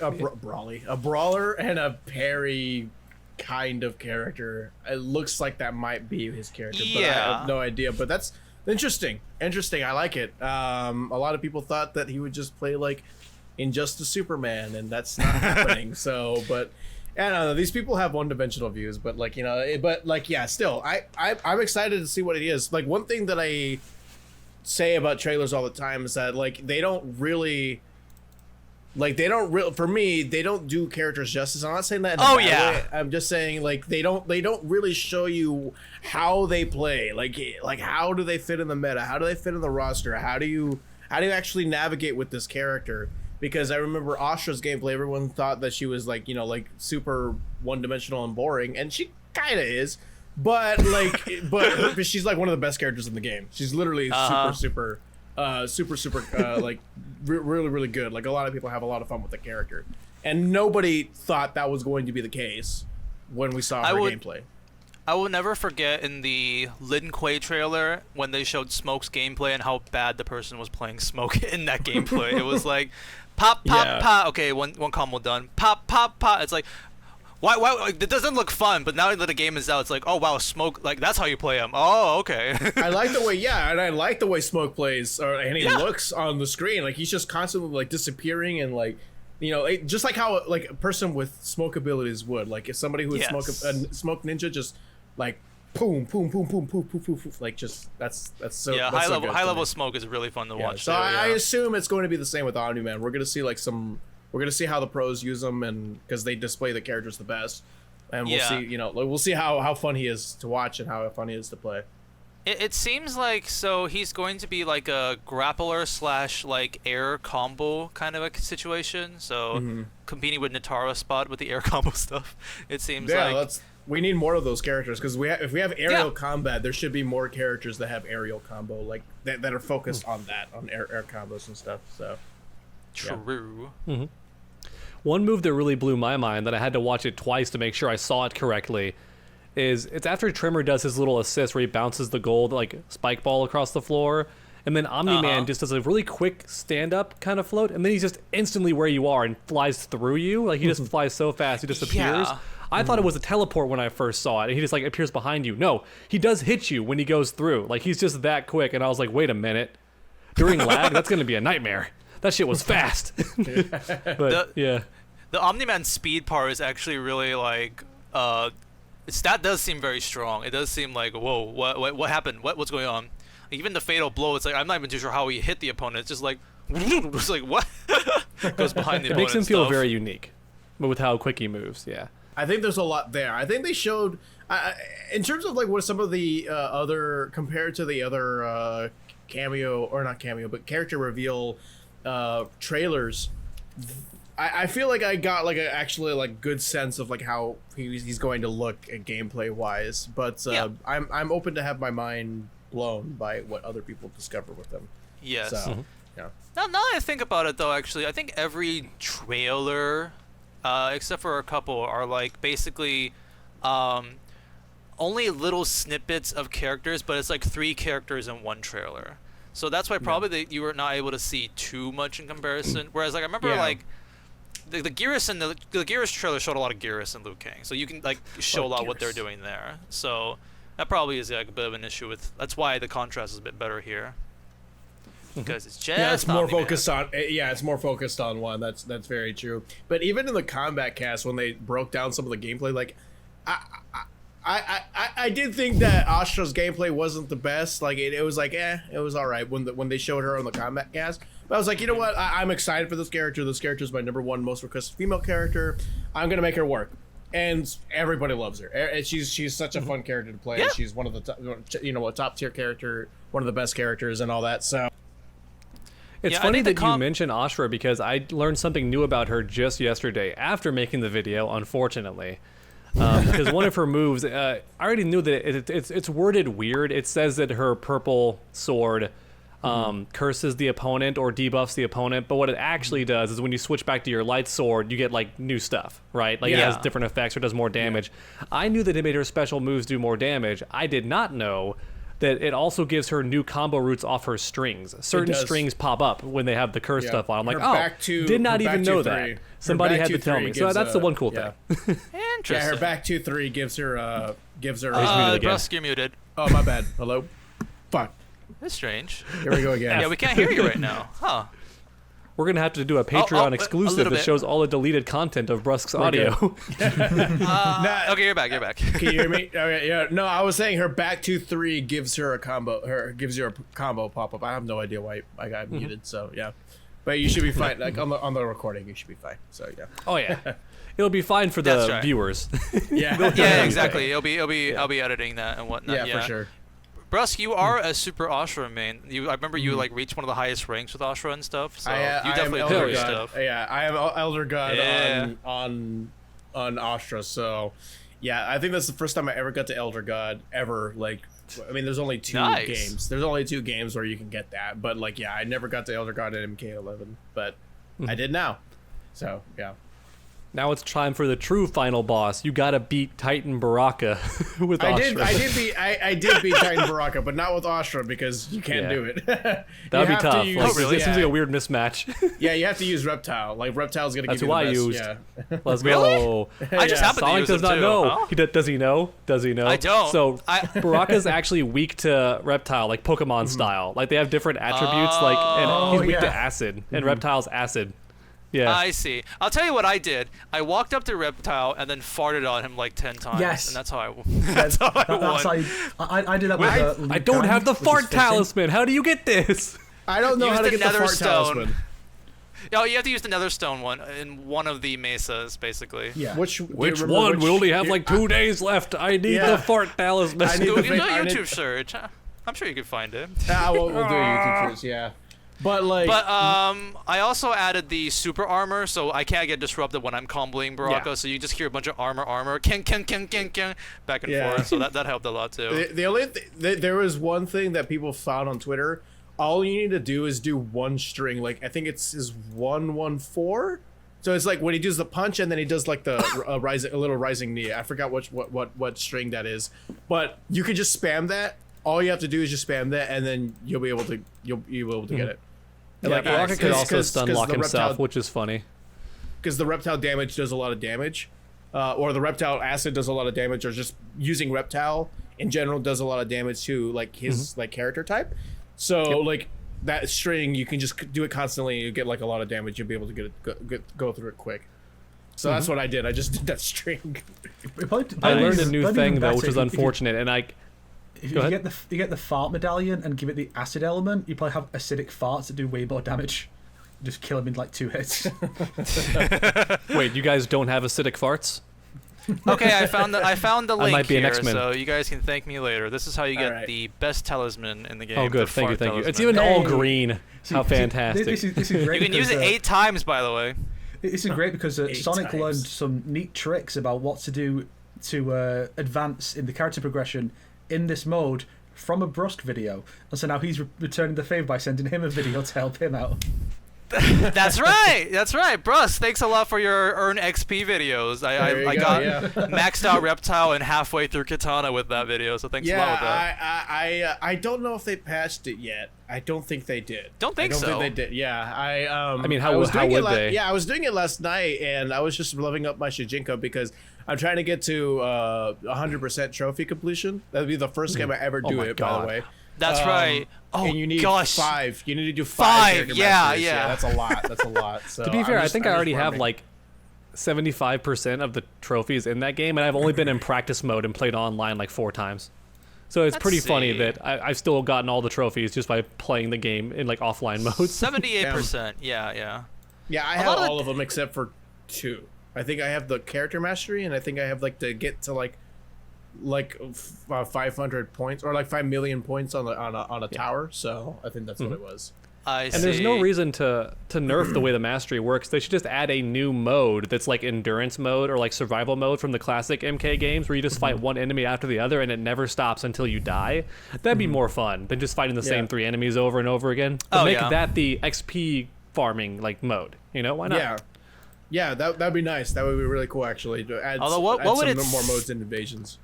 and a parry kind of character. It looks like that might be his character, but I have no idea. But that's interesting. I like it. A lot of people thought that he would just play like Injustice Superman, and that's not happening. So, but I don't know, these people have one-dimensional views, but like still I'm excited to see what it is. Like, one thing that I say about trailers all the time is that like they don't for me, they don't do characters justice. I'm not saying that in a bad way. I'm just saying like they don't really show you how they play, like how do they fit in the meta, how do they fit in the roster, how do you actually navigate with this character. Because I remember Astra's gameplay, everyone thought that she was like, like super one-dimensional and boring, and she kind of is, but like, but she's like one of the best characters in the game. She's literally super like really, really good. Like, a lot of people have a lot of fun with the character, and nobody thought that was going to be the case when we saw her gameplay. I will never forget in the Lin Kuei trailer when they showed Smoke's gameplay and how bad the person was playing Smoke in that gameplay. It was like, pop, pop. Okay, one combo done. Pop, pop, pop. It's like, why? Like, it doesn't look fun. But now that the game is out, it's like, oh wow, Smoke. Like, that's how you play him. Oh, okay. I like the way, and I like the way Smoke plays, and he looks on the screen. Like, he's just constantly like disappearing, and like, just like how like a person with smoke abilities would. Like, if somebody who is smoke ninja just like boom, boom, boom, boom, boom, boom, boom, boom, like just that's so high level Smoke is really fun to watch. So I assume it's going to be the same with Omni-Man. We're gonna see we're gonna see how the pros use them, and because they display the characters the best, and we'll see we'll see how fun he is to watch and how fun he is to play. It seems like he's going to be like a grappler / like air combo kind of a situation. So competing with Natara's spot with the air combo stuff. It seems we need more of those characters, because if we have aerial combat, there should be more characters that have aerial combo, like that are focused on air combos and stuff. So true. One move that really blew my mind that I had to watch it twice to make sure I saw it correctly is it's after Tremor does his little assist where he bounces the gold like spike ball across the floor, and then Omni-Man just does a really quick stand-up kind of float, and then he's just instantly where you are and flies through you. Like he just flies so fast, he disappears. Yeah. I thought it was a teleport when I first saw it, and he just like appears behind you. No, he does hit you when he goes through. Like he's just that quick, and I was like, wait a minute. During lag, that's gonna be a nightmare. That shit was fast. But yeah. The Omni-Man speed part is actually really like that does seem very strong. It does seem like, whoa, what happened? What's going on? Even the fatal blow, it's like I'm not even too sure how he hit the opponent. It's just like it's like what goes behind the opponent. It makes him feel very unique, but with how quick he moves, yeah. I think there's a lot there. I think they showed, in terms of like what some of the other, compared to the other cameo, or not cameo, but character reveal trailers, I feel like I got like actually like good sense of like how he's going to look gameplay wise, but I'm open to have my mind blown by what other people discover with them. Yes. So, yeah. Now that I think about it though, actually, I think every trailer, except for a couple, are like basically only little snippets of characters, but it's like 3 characters in one trailer. So that's why probably you were not able to see too much in comparison. Whereas like I remember like the Geras and the Geras trailer showed a lot of Geras and Liu Kang, so you can like show a lot what they're doing there. So that probably is like a bit of an issue with. That's why the contrast is a bit better here. Because it's just it's more focused on it's more focused on one. That's very true. But even in the combat cast, when they broke down some of the gameplay, like I did think that Astra's gameplay wasn't the best. Like it was like it was all right when they showed her on the combat cast. But I was like, you know what? I'm excited for this character. This character is my _1 most requested female character. I'm gonna make her work, and everybody loves her. And she's such a fun character to play. Yeah. She's one of the top tier character, one of the best characters, and all that. So. It's funny that you mention Astra because I learned something new about her just yesterday after making the video, unfortunately. Because one of her moves, I already knew that it's worded weird. It says that her purple sword curses the opponent or debuffs the opponent, but what it actually does is when you switch back to your light sword, you get like new stuff, right? Like it has different effects or does more damage. I knew that it made her special moves do more damage. I did not know that it also gives her new combo routes off her strings. Certain strings pop up when they have the curse stuff on. I'm like, did not even know that. Somebody had to tell me. So that's the one cool thing. Interesting. Yeah, her back 2-3 gives her Brusk, you're muted. Oh, my bad. Hello? Fuck. That's strange. Here we go again. Yeah, we can't hear you right now. Huh. We're going to have to do a Patreon exclusive that shows all the deleted content of Brusk's audio. Okay, you're back. Can you hear me? Okay, yeah. No, I was saying her back 2-3 gives her a combo. Gives you a combo pop up. I have no idea why I got muted. So yeah, but you should be fine. Like on the recording, you should be fine. So yeah. Oh yeah, it'll be fine for the viewers. Yeah, exactly. I'll be editing that and whatnot. Yeah, for sure. Brusk, you are a super Ashra main. I remember you like reached one of the highest ranks with Ashra and stuff. So you definitely know your stuff. Yeah, I am Elder God on Ashra. So yeah, I think that's the first time I ever got to Elder God ever. Like, I mean, there's only 2 games. There's only 2 games where you can get that. But like, yeah, I never got to Elder God in MK11, but I did now. So yeah. Now it's time for the true final boss. You gotta beat Titan Baraka with Astra. I did beat Titan Baraka, but not with Astra because you can't do it. That'd be tough. It seems like a weird mismatch. Yeah, you have to use Reptile. Like Reptile's gonna give you the best. That's who I used. Let's go. I just happened Sonic to use does not know. Huh? Does he know? Does he know? I don't. So Baraka's actually weak to Reptile, like Pokemon style. Like they have different attributes. And he's weak to Acid, and Reptile's Acid. Yeah. I see. I'll tell you what I did. I walked up to Reptile and then farted on him like 10 times. Yes. And that's how I won. That's how I won. I did that with I don't have the fart talisman. How do you get this? I don't know how to get the fart talisman. Oh, you have to use the Nether Stone one in one of the mesas, basically. Yeah. Which one? We only have like 2 days left. I need the fart talisman. You can do a YouTube search. I'm sure you can find it. We'll do a YouTube search, yeah. But I also added the super armor, so I can't get disrupted when I'm comboing Baraka. So you just hear a bunch of armor, king, back and forth. So that helped a lot too. The only there was one thing that people found on Twitter. All you need to do is do 1 string. Like I think it's 114 So it's like when he does the punch and then he does like the a little rising knee. I forgot what string that is, but you can just spam that. All you have to do is just spam that, and then you'll be able to get it. And Yeah, like, Rocket could also stun lock himself, which is funny. Because the reptile damage does a lot of damage, or the reptile acid does a lot of damage, or just using reptile in general does a lot of damage to like his like character type. So like that string, you can just do it constantly. You get like a lot of damage. You'll be able to go through it quick. So that's what I did. I just did that string. I learned a new thing though, which was unfortunate, and if you get the fart medallion and give it the acid element, you probably have acidic farts that do way more damage. Just kill him in like 2 hits. Wait, you guys don't have acidic farts? Okay, I found the link might be an here, X-Men. so you guys can thank me later. This is how you get the best talisman in the game. Oh, good. the Thank you. fart Thank you. talisman. It's even all green. How fantastic. This is great. You can use it 8 times, by the way. This is great because Sonic times. learned some neat tricks about what to do to advance in the character progression in this mode from a Brusk video. And so now he's returning the favor by sending him a video to help him out. That's right. That's right. Brusk, thanks a lot for your earn XP videos. I got maxed out Reptile and halfway through Kitana with that video, so thanks a lot with that. I don't know if they patched it yet. I don't think they did. Don't think so. I don't think they did. Yeah, I mean, how would they? Yeah, I was doing it last night, and I was just leveling up my Shijinko because I'm trying to get to 100% trophy completion. That'd be the first game I ever do it, by the way. That's right. Oh, and you need gosh. 5. You need to do 5. Yeah. That's a lot. That's a lot. So To be fair, I think I already have like 75% of the trophies in that game, and I've only been in practice mode and played online like 4 times. So it's pretty funny that I've still gotten all the trophies just by playing the game in like offline mode. 78%. Yeah. Yeah, I have all of them except for 2. I think I have the character mastery, and I think I have like to get to like 500 points or like 5 million points on a tower. So I think that's what it was. I see. And there's no reason to nerf the way the mastery works. They should just add a new mode that's like endurance mode or like survival mode from the classic MK games where you just fight one enemy after the other and it never stops until you die. That'd be more fun than just fighting the same 3 enemies over and over again. But make that the XP farming like mode. You know, why not? Yeah, that'd be nice. That would be really cool actually. To add, what would some more modes and invasions.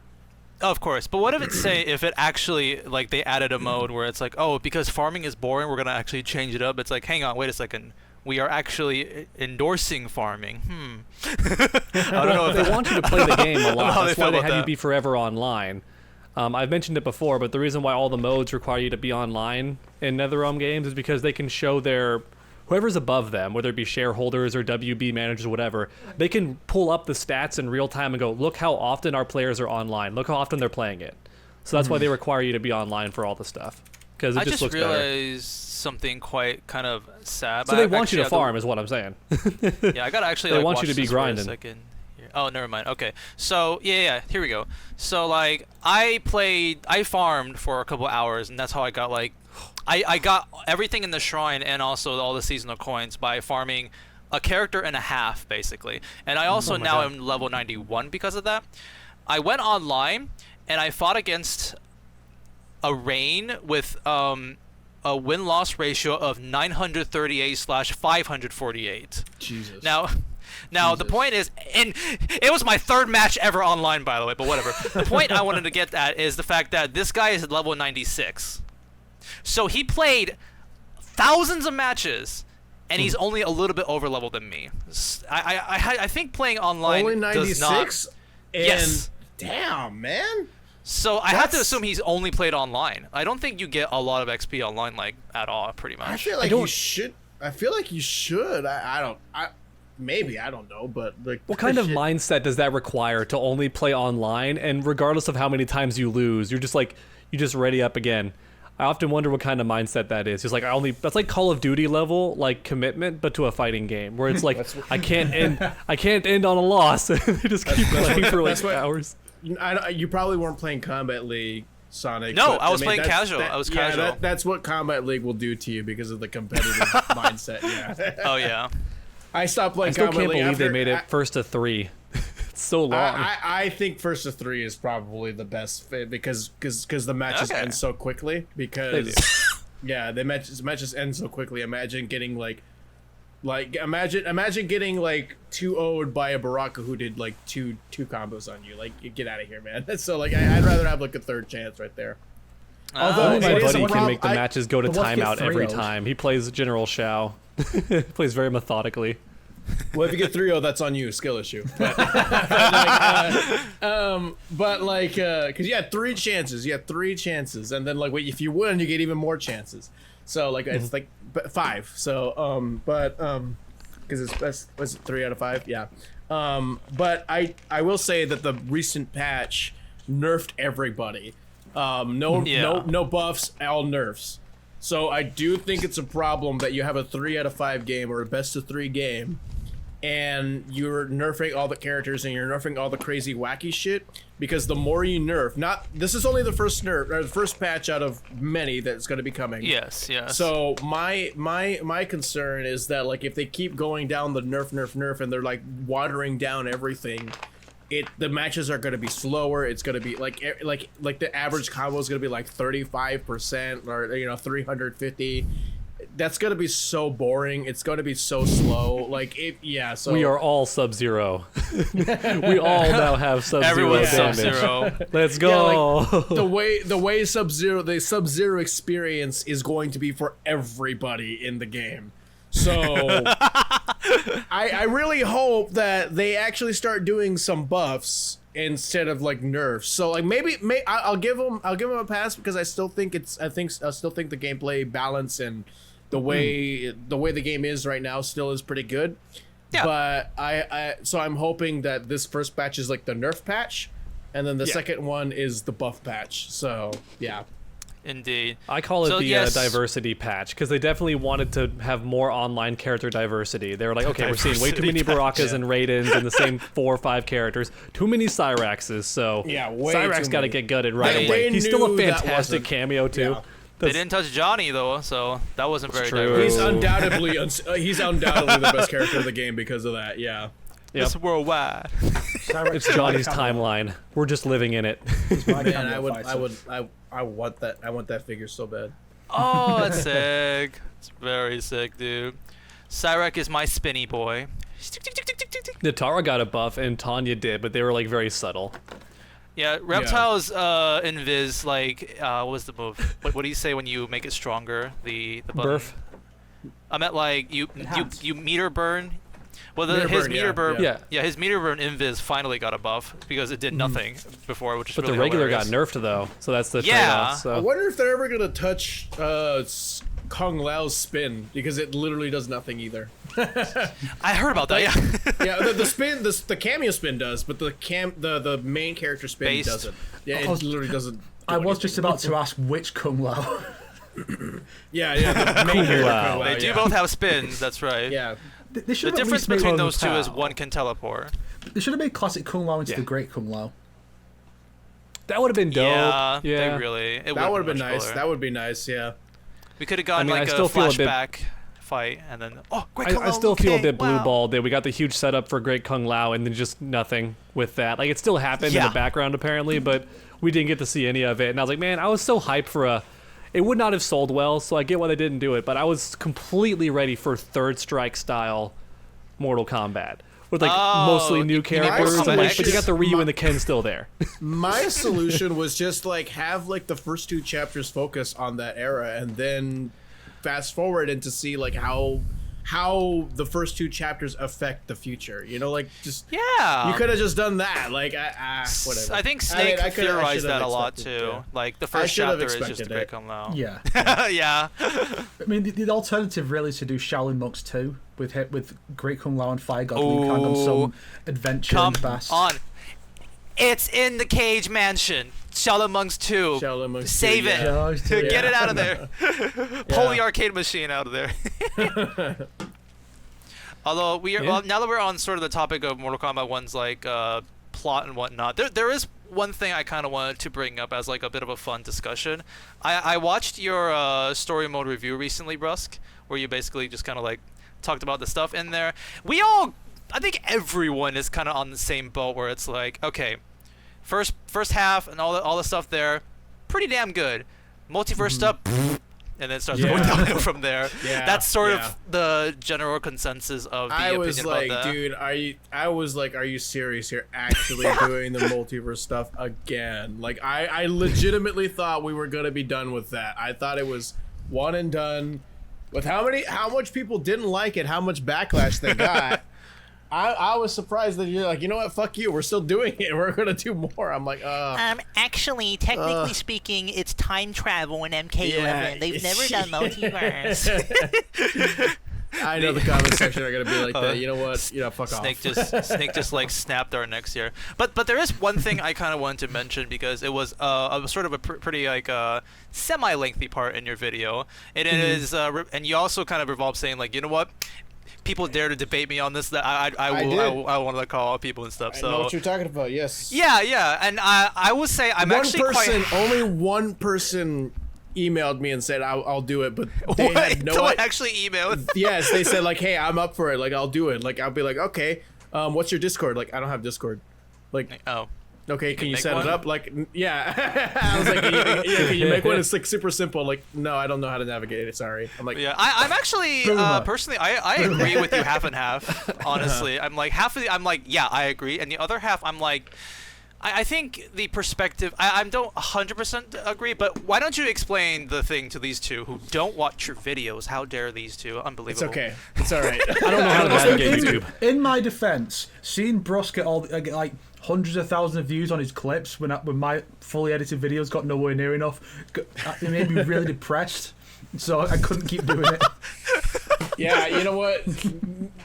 Of course, but what if it actually like they added a mode where it's like, oh, because farming is boring, we're gonna actually change it up. It's like, hang on, wait a second, we are actually endorsing farming. I don't know if they want you to play the game a lot. That's why they have you that. be forever online. I've mentioned it before, but the reason why all the modes require you to be online in NetherRealm games is because they can show whoever's above them, whether it be shareholders or WB managers or whatever, they can pull up the stats in real time and go, look how often our players are online. Look how often they're playing it. So that's why they require you to be online for all the stuff. Because it just looks better. I just realized something quite kind of sad. So they want you to farm is what I'm saying. Yeah, I gotta actually they want you to be grinding. Oh, never mind. Okay. So, yeah, here we go. So, like, I farmed for a couple hours, and that's how I got, like, I got everything in the shrine and also all the seasonal coins by farming a character and a half, basically. And I also now am level 91 because of that. I went online, and I fought against a Rain with a win-loss ratio of 938/548. Jesus. Now the point is, and it was my 3rd match ever online, by the way, but whatever. The point I wanted to get at is the fact that this guy is at level 96. So he played thousands of matches, and he's only a little bit over level than me. I think playing online only 96? Yes. Damn, man. So I have to assume he's only played online. I don't think you get a lot of XP online, like, at all, pretty much. I feel like you should. Maybe, I don't know, but like, what kind of mindset does that require to only play online, and regardless of how many times you lose, you just ready up again? I often wonder what kind of mindset that is. Just like that's like Call of Duty level like commitment, but to a fighting game where it's like I can't end on a loss. They just keep playing for like hours. You probably weren't playing Combat League, Sonic. No, I was playing casual. I was casual. That's what Combat League will do to you because of the competitive mindset. Yeah. Oh yeah. I stopped playing I still Combat can't League believe they made it first to 3. It's so long. I think first to 3 is probably the best fit because the matches end so quickly. Because the matches end so quickly. Imagine getting like Like imagine getting like 2-0'd by a Baraka who did like two combos on you. Like, you get out of here, man. So like I'd rather have like a third chance right there. Although my it is buddy a can make the problem. matches go to But let's get timeout every 3-0'd. time. He plays General Shao. Plays very methodically. Well, if you get 3-0, that's on you, skill issue. But because you had 3 chances, and then like if you win, you get even more chances. So like it's like 5. So because it's 3 out of 5, yeah. But I will say that the recent patch nerfed everybody. No buffs, all nerfs. So I do think it's a problem that you have a 3 out of 5 game or a best of 3 game, and you're nerfing all the characters and you're nerfing all the crazy wacky shit, because the more you nerf, this is only the first nerf or the first patch out of many that's going to be coming. Yes. So my concern is that like if they keep going down the nerf and they're like watering down everything, the matches are going to be slower. It's going to be like the average combo is going to be like 35% or 350. That's going to be so boring. It's going to be so slow. So We are all Sub-Zero. We all now have Sub-Zero Everyone's damage. Sub-Zero. Let's go. the way Sub-Zero experience is going to be for everybody in the game. So I really hope that they actually start doing some buffs instead of like nerfs. So like maybe I'll give them a pass, because I still think the gameplay balance and the way the game is right now still is pretty good. Yeah. But so I'm hoping that this first patch is like the nerf patch, and then the second one is the buff patch. So yeah. Indeed. I call it the diversity patch, because they definitely wanted to have more online character diversity. They were like, okay, we're seeing way too many Barakas and Raidens and the same 4 or 5 characters. Too many Cyraxes, so Cyrax got to get gutted right away. He's still a fantastic cameo too. Yeah. They didn't touch Johnny though, so that wasn't very true. diverse. He's undoubtedly the best character of the game because of that. Yeah. Yep. It's worldwide. It's Johnny's timeline. We're just living in it. Man, I want that figure so bad. Oh, that's sick. It's very sick, dude. Cyrax is my spinny boy. Natara got a buff and Tanya did, but they were like very subtle. Yeah, Reptile's invis, like, what was the move? What do you say when you make it stronger? The button? Burf. I meant like you meter burn. Well, his meter burn, his meter burn invis finally got a buff because it did nothing before, which is But really the regular hilarious. got nerfed though, so that's the trade-off. So. I wonder if they're ever gonna touch Kung Lao's spin, because it literally does nothing either. I heard about that. Yeah. Yeah, the spin, the cameo spin does, but the main character spin doesn't. Yeah, it literally doesn't. I was just about to ask which Kung Lao. Yeah, the main character Kung Lao. They do both have spins. That's right. Yeah. They The should have difference at least made between those two is one can teleport. They should have made classic Kung Lao into the Great Kung Lao. That would have been dope. Yeah, they really. That would have been nice. That would be nice. Yeah. We could have gotten I like still a feel flashback fight, and then Great Kung Lao. I still feel a bit wow. blue-balled that we got the huge setup for Great Kung Lao and then just nothing with that. Like, it still happened in the background apparently, but we didn't get to see any of it. And I was like, man, I was so hyped for it would not have sold well, so I get why they didn't do it, but I was completely ready for Third Strike style Mortal Kombat. With like mostly new characters, but you got the Ryu and the Ken still there. My solution was just like have like the first 2 chapters focus on that era, and then fast forward and to see like how the first 2 chapters affect the future. You know, like just you could have just done that. Like whatever. I think Snake theorized that a lot too. Yeah. Like the first chapter is just Great Kung Lao. Yeah. Yeah. I mean, the alternative really is to do Shaolin Monks 2 with Great Kung Lao and Fire God Liu Kang on some adventure Come and bass. on. It's in the Cage Mansion. Shaolin Monks 2. Shaolin Monks 2, Save it. Yeah. Get it out of there. Pull the arcade machine out of there. Although we are now that we're on sort of the topic of Mortal Kombat 1's like plot and whatnot, there is one thing I kind of wanted to bring up as like a bit of a fun discussion. I watched your story mode review recently, Brusk, where you basically just kind of like talked about the stuff in there. I think everyone is kind of on the same boat where it's like, okay, first half and all the stuff there, pretty damn good. Multiverse stuff, and then it starts going downhill from there. Yeah, That's sort of the general consensus of the opinion was like, about that. dude, are you serious? You're actually doing the multiverse stuff again? Like, I legitimately thought we were gonna be done with that. I thought it was one and done. With how much people didn't like it, how much backlash they got. I was surprised that you're like, you know what, fuck you, we're still doing it, we're gonna do more. I'm like, actually, technically speaking, it's time travel in MK11. They've never done multiverse. I know the comment section are gonna be like that. You know what? Fuck Snake off. Snake just like snapped our necks here. But there is one thing I kind of wanted to mention because it was sort of a pretty like semi-lengthy part in your video. It is and you also kind of revolved saying like, you know what? People dare to debate me on this. That I wanted to call out people and stuff. So I know what you're talking about. Yes. Yeah, and I will say only one person emailed me and said I'll do it, but they had no. Someone actually emailed. Yes, they said like, hey, I'm up for it. Like, I'll do it. Like, I'll be like, okay, what's your Discord? Like, I don't have Discord. Like, oh. Okay, can you set it up? Like, yeah. I was like, can you make one? It's like super simple. Like, no, I don't know how to navigate it. Sorry. I'm like, yeah. I'm actually personally, I agree with you half and half. Honestly, I'm like I'm like, yeah, I agree, and the other half, I'm like, I think the perspective, I don't 100% agree, but why don't you explain the thing to these two who don't watch your videos? How dare these two? Unbelievable. It's okay. It's all right. I don't know how to navigate YouTube. In my defense, seeing Brusk get all like hundreds of thousands of views on his clips when my fully edited videos got nowhere near enough, it made me really depressed. So I couldn't keep doing it. Yeah, you know what?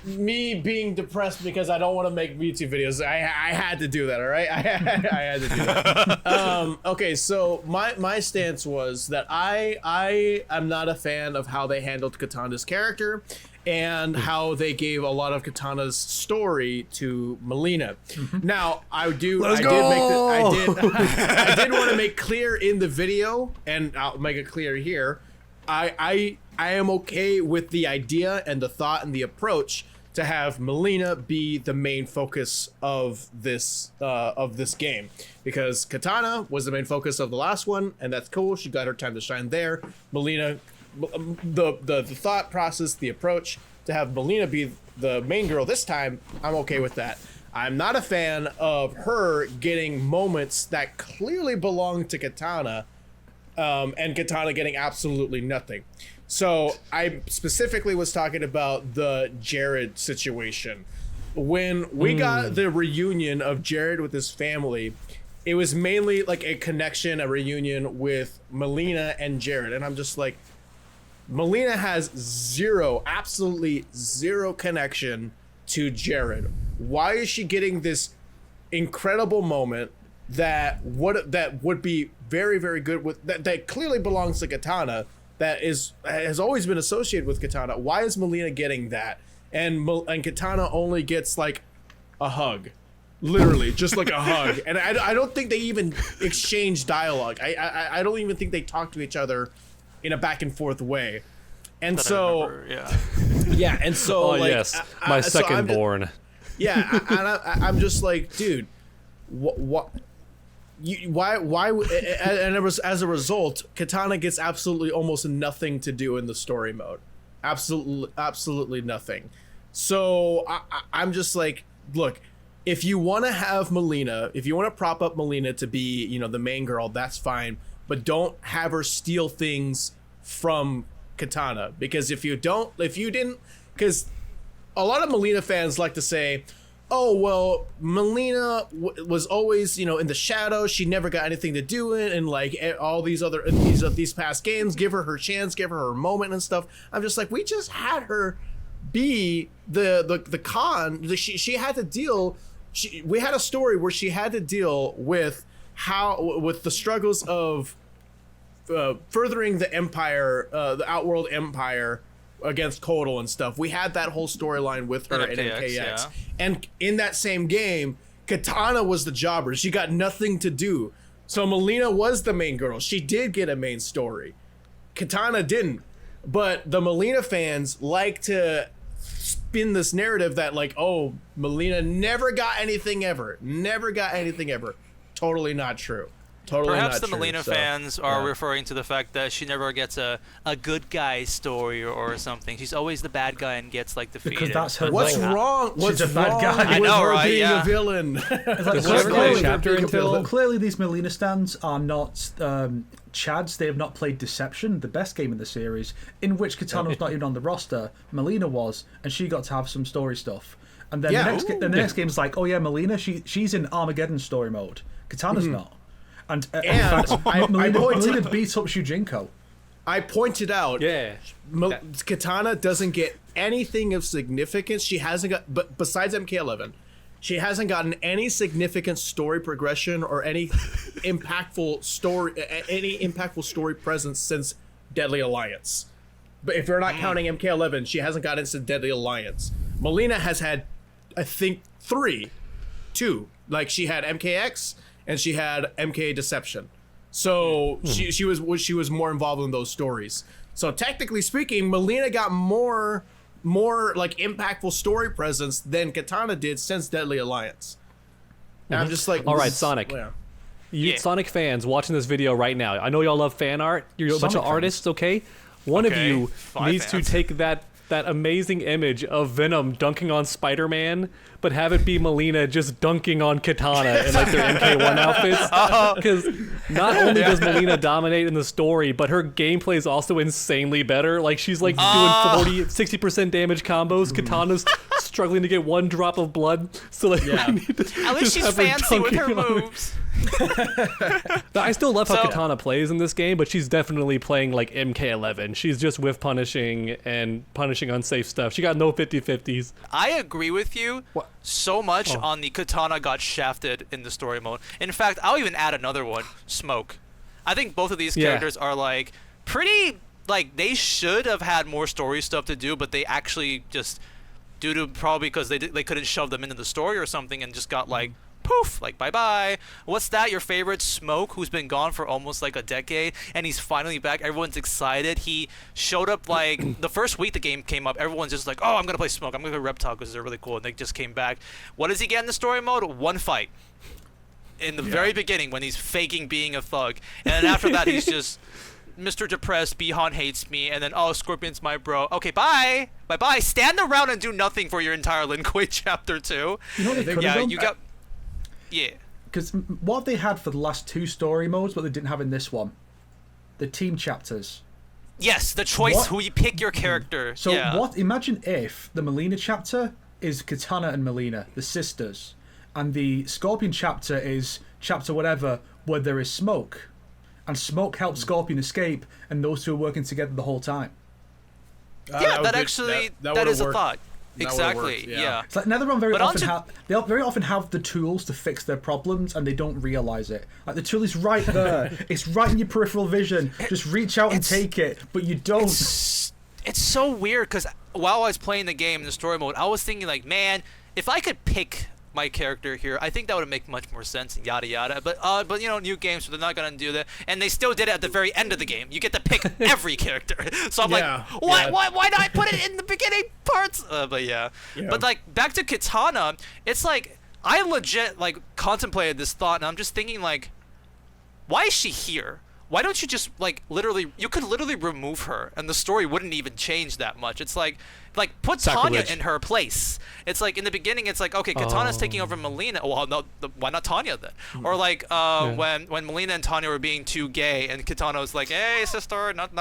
Me being depressed because I don't want to make YouTube videos. I had to do that. All right, I had to do that. Okay, so my stance was that I am not a fan of how they handled Kitana's character and how they gave a lot of Kitana's story to Mileena. Now, I did want to make clear in the video, and I'll make it clear here. I am okay with the idea and the thought and the approach to have Mileena be the main focus of this game, because Kitana was the main focus of the last one, and that's cool. She got her time to shine there. Mileena, the thought process, the approach to have Mileena be the main girl this time, I'm okay with that. I'm not a fan of her getting moments that clearly belong to Kitana. And Kitana getting absolutely nothing. So I specifically was talking about the Jared situation. When we got the reunion of Jared with his family, it was mainly like a connection, a reunion with Mileena and Jared. And I'm just like, Mileena has absolutely zero connection to Jared. Why is she getting this incredible moment that would be very, very good with that clearly belongs to Kitana, that has always been associated with Kitana? Why is Mileena getting that? And Kitana only gets like a hug, literally just like a hug. And I don't think they even exchange dialogue. I don't even think they talk to each other in a back and forth way. And so yeah, and so like, yes, my second born. Yeah, I'm just like, dude, what? Why? And it was, as a result, Kitana gets absolutely almost nothing to do in the story mode, absolutely nothing. So I'm just like, look, if you want to have Mileena, if you want to prop up Mileena to be, the main girl, that's fine, but don't have her steal things from Kitana, because if you didn't, because a lot of Mileena fans like to say, oh, well, Mileena was always, in the shadows. She never got anything to do in, and like all these past games. Give her her chance, give her her moment and stuff. I'm just like, we just had her be the con. She had to deal. We had a story where she had to deal with with the struggles of furthering the empire, the Outworld Empire, against Kotal and stuff. We had that whole storyline with her in MKX. Yeah. And in that same game, Kitana was the jobber. She got nothing to do. So Mileena was the main girl. She did get a main story. Kitana didn't. But the Mileena fans like to spin this narrative that like, oh, Mileena never got anything ever. Never got anything ever. Totally not true. Totally Perhaps not the true, Mileena so, fans are yeah. referring to the fact that she never gets a good guy story or something. She's always the bad guy and gets like defeated. Because that's her. What's role. wrong? What's She's a bad wrong guy. with I know, her right? being Yeah. a villain? Like, she ever get a chapter being a until- villain? Clearly, these Mileena stands are not Chads. They have not played Deception, the best game in the series, in which Kitana was not even on the roster. Mileena was, and she got to have some story stuff. And then Yeah. the next game is like, oh yeah, Mileena, she's in Armageddon story mode. Katana's not. And in fact, Mileena beats up Shujinko. I pointed out, Yeah. Kitana doesn't get anything of significance. She hasn't got, but besides MK11, she hasn't gotten any significant story progression or any impactful story presence since Deadly Alliance. But if you're not counting MK11, she hasn't gotten into Deadly Alliance. Mileena has had, I think, two. Like she had MKX and she had MK Deception. So she was more involved in those stories. So technically speaking, Mileena got more like impactful story presence than Kitana did since Deadly Alliance. And I'm just like, All right, Sonic. Yeah. You Sonic fans watching this video right now, I know y'all love fan art. You're a bunch of Sonic artists, okay? One of Okay, you 5 needs fans. to take that amazing image of Venom dunking on Spider-Man, but have it be Mileena just dunking on Kitana in like their MK1 outfits. Because not only does Mileena dominate in the story, but her gameplay is also insanely better. Like she's like doing 60% damage combos. Kitana's struggling to get one drop of blood. So like, At least she's fancy with her moves. I still love how So- Kitana plays in this game, but she's definitely playing like MK11. She's just whiff punishing and punishing unsafe stuff. She got no 50-50s. I agree with you so much on the Kitana got shafted in the story mode. In fact, I'll even add another one, Smoke. I think both of these characters are like pretty, like they should have had more story stuff to do, but they actually just, due to probably because they couldn't shove them into the story or something and just got like, poof, like bye-bye. What's that? Your favorite Smoke, who's been gone for almost like a decade, and he's finally back. Everyone's excited. He showed up like the first week the game came up. Everyone's just like, oh, I'm gonna play Smoke. I'm gonna play Reptile because they're really cool. And they just came back. What does he get in the story mode? One fight. In the very beginning when he's faking being a thug. And then after that he's just Mr. Depressed, Bihan hates me, and then, oh, Scorpion's my bro. Okay, bye. Bye-bye. Stand around and do nothing for your entire Lin Kuei chapter 2. You know what they could have Yeah, done? you got... Yeah. Because what have they had for the last 2 story modes, but they didn't have in this one? The team chapters. Yes, the choice What? who you pick your character. So yeah. what? Imagine if the Mileena chapter is Kitana and Mileena, the sisters, and the Scorpion chapter is chapter whatever, where there is Smoke, and Smoke helps Scorpion escape, and those two are working together the whole time. Yeah, that actually, that is a thought. Exactly, worked, yeah. It's like NetherRealm very But often onto- they very often have the tools to fix their problems, and they don't realize it. Like the tool is right there, it's right in your peripheral vision. Just reach out and take it, but you don't. It's so weird because while I was playing the game in the story mode, I was thinking like, man, if I could pick my character here, I think that would make much more sense and yada yada. But you know, new games, so they're not gonna do that. And they still did it at the very end of the game. You get to pick every character. So I'm like, why not put it in the beginning parts? But yeah. But like back to Kitana, it's like I legit like contemplated this thought, and I'm just thinking like, why is she here? Why don't you just like literally? You could literally remove her, and the story wouldn't even change that much. It's like put Tanya in her place. It's like in the beginning, it's like, okay, Kitana's taking over Mileena. Well, no, why not Tanya then? Or like when Mileena and Tanya were being too gay, and Kitana was like, hey sister, not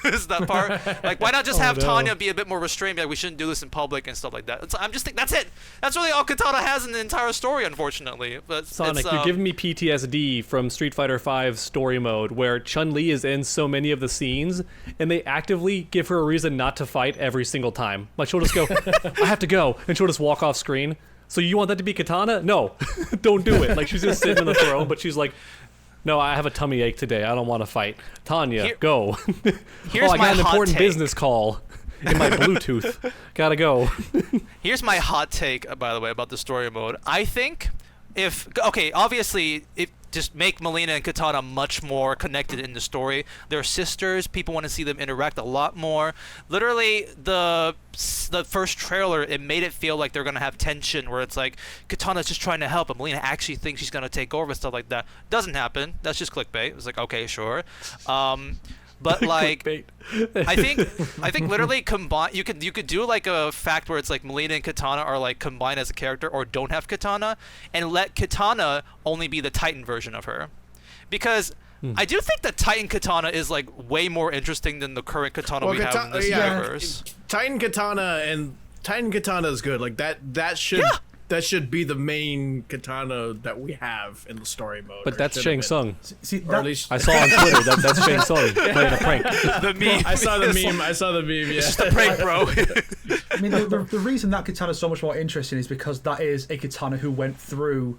is that part? Like why not just have Tanya be a bit more restrained? Like we shouldn't do this in public and stuff like that. I'm just thinking that's it. That's really all Kitana has in the entire story, unfortunately. But Sonic, you're giving me PTSD from Street Fighter V story mode, where Chun-Li is in so many of the scenes, and they actively give her a reason not to fight every single time. Like she'll just go, I have to go, and she'll just walk off screen. So you want that to be Kitana? No, don't do it. Like she's just sitting on the throne, but she's like, no, I have a tummy ache today. I don't want to fight. Tanya, go. Here's I my got an hot important take. business call in my Bluetooth. Gotta go. Here's my hot take, by the way, about the story mode. I think obviously, just make Mileena and Kitana much more connected in the story. They're sisters. People want to see them interact a lot more. Literally, the first trailer, it made it feel like they're gonna have tension, where it's like Kitana's just trying to help, and Mileena actually thinks she's gonna take over and stuff like that. Doesn't happen. That's just clickbait. It was like, okay, sure. But like, I think literally combine. You could do like a fact where it's like Mileena and Kitana are like combined as a character, or don't have Kitana, and let Kitana only be the Titan version of her, because I do think that Titan Kitana is like way more interesting than the current Kitana we have in this universe. Titan Kitana is good. Like that should. Yeah. That should be the main Kitana that we have in the story mode. But that's Shang Tsung. See, or at least I saw on Twitter that's Shang Tsung playing a prank. The meme. I saw the meme. Yeah. It's just a prank, bro. I mean, the reason that Kitana is so much more interesting is because that is a Kitana who went through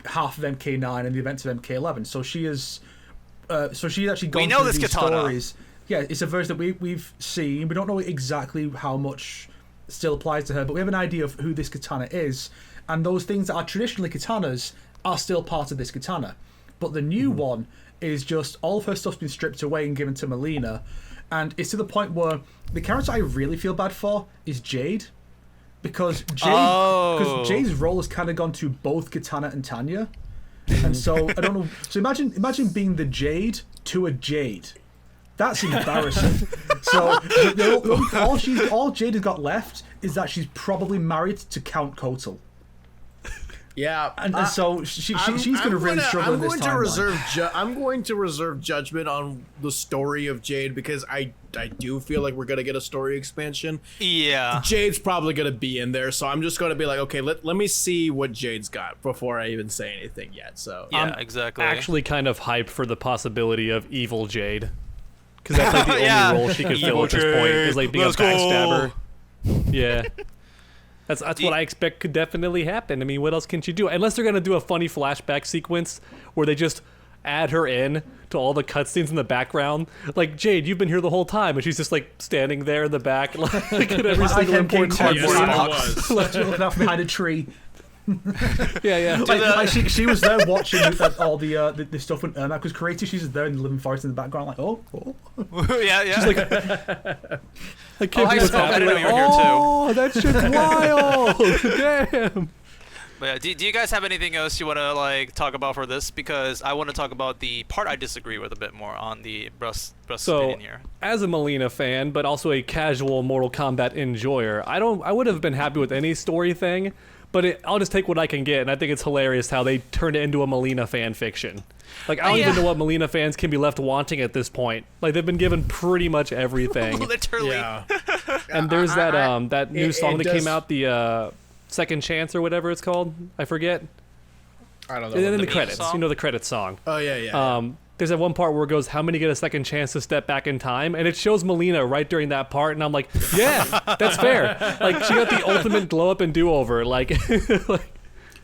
half of MK9 and the events of MK11. So she is. So she's actually gone through these stories. Yeah, it's a version that we've seen. We don't know exactly how much still applies to her, but we have an idea of who this Kitana is, and those things that are traditionally Kitanas are still part of this Kitana. But the new one is just all of her stuff's been stripped away and given to Mileena, and it's to the point where the character I really feel bad for is Jade, because Jade's role has kind of gone to both Kitana and Tanya, and so I don't know. So imagine being the Jade to a Jade. That's embarrassing. So all Jade has got left is that she's probably married to Count Kotal. Yeah, and so she's going to really struggle in this timeline. I'm going to reserve judgment on the story of Jade, because I do feel like we're going to get a story expansion. Yeah. Jade's probably going to be in there, so I'm just going to be like, okay, let me see what Jade's got before I even say anything yet. So yeah, exactly. Actually kind of hyped for the possibility of evil Jade. Because that's like the only role she could fill at this point, is like being a backstabber. Yeah. That's what I expect could definitely happen. I mean, what else can she do? Unless they're going to do a funny flashback sequence where they just add her in to all the cutscenes in the background. Like, Jade, you've been here the whole time, and she's just like standing there in the back, like at every single important part. Looking out behind a tree. Yeah. Like she was there watching all the stuff when Ermac was created. She's just there in the living forest in the background, like, oh. yeah. She's like, I can't believe what's happening. Oh, that shit's wild. Damn. But yeah, do you guys have anything else you want to like talk about for this? Because I want to talk about the part I disagree with a bit more on the Brus opinion here. As a Mileena fan, but also a casual Mortal Kombat enjoyer, I would have been happy with any story thing. But I'll just take what I can get, and I think it's hilarious how they turned it into a Mileena fan fiction. Like, I don't even know what Mileena fans can be left wanting at this point. Like, they've been given pretty much everything. Literally. Yeah. And there's that new song that came out, the Second Chance or whatever it's called. I forget. I don't know. And then the credits. Song? You know the credits song. Oh, yeah. There's that one part where it goes, how many get a second chance to step back in time? And it shows Mileena right during that part, and I'm like, yeah, that's fair. Like, she got the ultimate glow up and do-over. Like,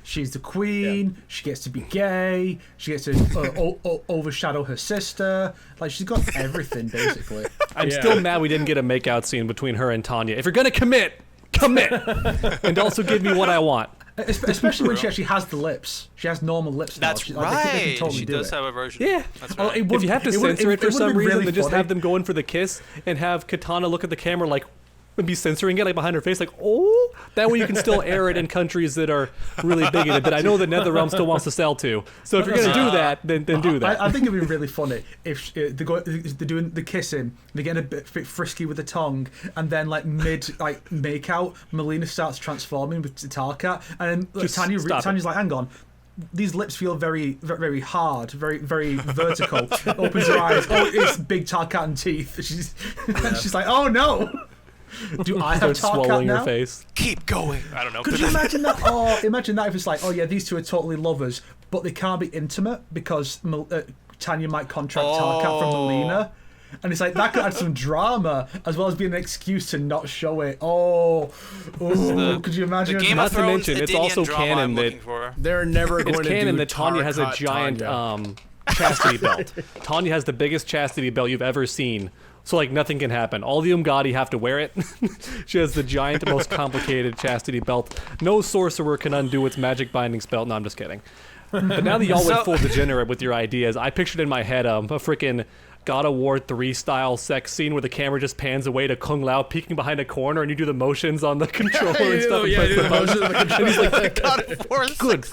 she's the queen, she gets to be gay, she gets to overshadow her sister. Like, she's got everything, basically. I'm still mad we didn't get a makeout scene between her and Tanya. If you're going to commit! And also give me what I want. Especially when she actually has the lips. She has normal lips now. That's right. She does have a version. Yeah. That's right. If you have to censor it for some reason, then just have them go in for the kiss and have Kitana look at the camera like, and be censoring it like behind her face, like, oh, that way you can still air it in countries that are really bigoted that I know the NetherRealm still wants to sell to. So if you're gonna do that, then do that. I think it'd be really funny if they're doing the kissing, they're getting a bit frisky with the tongue, and then like mid like make out, Mileena starts transforming with Tarkat, and then Tanya's like, hang on. These lips feel very, very hard, very, very vertical. Opens her eyes. Oh, it's big Tarkatan teeth. She's like, oh no. Do I have swallowing now? Your face? Keep going. I don't know. Could you imagine that? Oh, imagine that if it's like, oh yeah, these two are totally lovers, but they can't be intimate because Tanya might contract Tarkat from Mileena. And it's like, that could add some drama, as well as being an excuse to not show it. Could you imagine? The Game not of Thrones, to mention, it's also canon that they're never going to do canon that Tanya has a giant chastity belt. Tanya has the biggest chastity belt you've ever seen. So, like, nothing can happen. All the Umgadi have to wear it. She has the giant, most complicated chastity belt. No sorcerer can undo its magic binding spell. No, I'm just kidding. But now that y'all went full degenerate with your ideas, I pictured in my head a freaking God of War 3 style sex scene where the camera just pans away to Kung Lao peeking behind a corner and you do the motions on the controller and stuff. Yeah, do the motions on the controller. And he's like, God of War good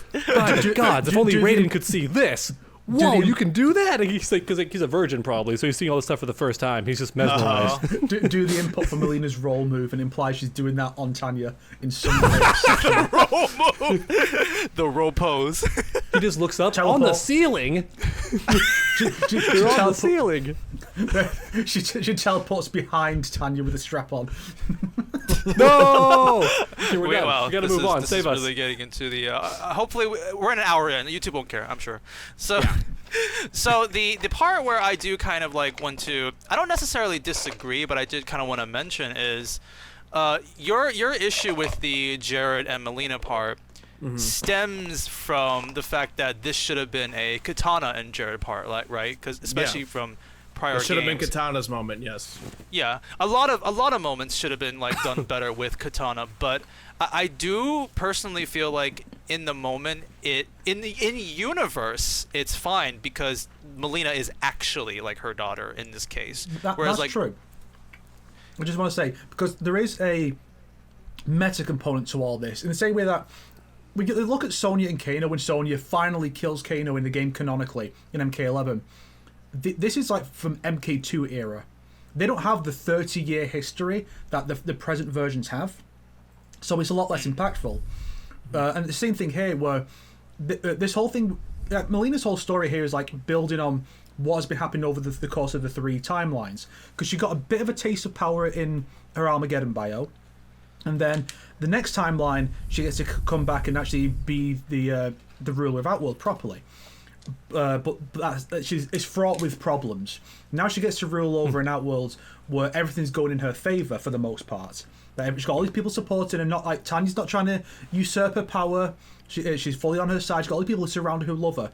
God, if only Raiden could see this. Whoa, you can do that? And he's like, because he's a virgin probably, so he's seeing all this stuff for the first time. He's just mesmerized. Do the input for Mileena's roll move and imply she's doing that on Tanya in some way. The roll pose. He just looks up Teleport. on the ceiling. They're on the ceiling. She teleports behind Tanya with a strap on. No! Okay, we're Wait, done. wow, We gotta this move is, on. This Save is us. really getting into the. Hopefully, we're in an hour in. YouTube won't care, I'm sure. So, so the part where I do kind of like want to, I don't necessarily disagree, but I did kind of want to mention is, your issue with the Jared and Mileena part stems from the fact that this should have been a Kitana and Jared part, like right? Because especially from prior It games. should have been Kitana's moment, yes. Yeah, a lot of moments should have been like done better with Kitana, but I do personally feel like in the moment, in universe, it's fine because Mileena is actually like her daughter in this case. That's like, true. I just want to say, because there is a meta component to all this, in the same way that we look at Sonya and Kano when Sonya finally kills Kano in the game canonically in MK11. This is like from MK2 era. They don't have the 30-year history that the present versions have, so it's a lot less impactful. And the same thing here, where this whole thing, Mileena's whole story here is like building on what has been happening over the course of the 3 timelines, because she got a bit of a taste of power in her Armageddon bio, and then the next timeline she gets to come back and actually be the ruler of Outworld properly. But it's fraught with problems. Now she gets to rule over an Outworld where everything's going in her favour for the most part. She's got all these people supporting her, not like Tanya's not trying to usurp her power. She's fully on her side. She's got all these people who surround her who love her.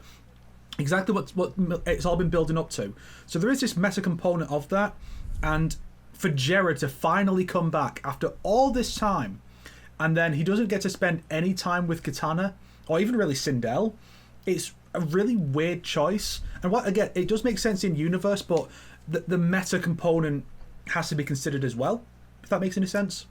Exactly what it's all been building up to. So there is this meta component of that, and for Jared to finally come back after all this time, and then he doesn't get to spend any time with Kitana or even really Sindel, it's a really weird choice. And what again, it does make sense in universe, but the meta component has to be considered as well, if that makes any sense.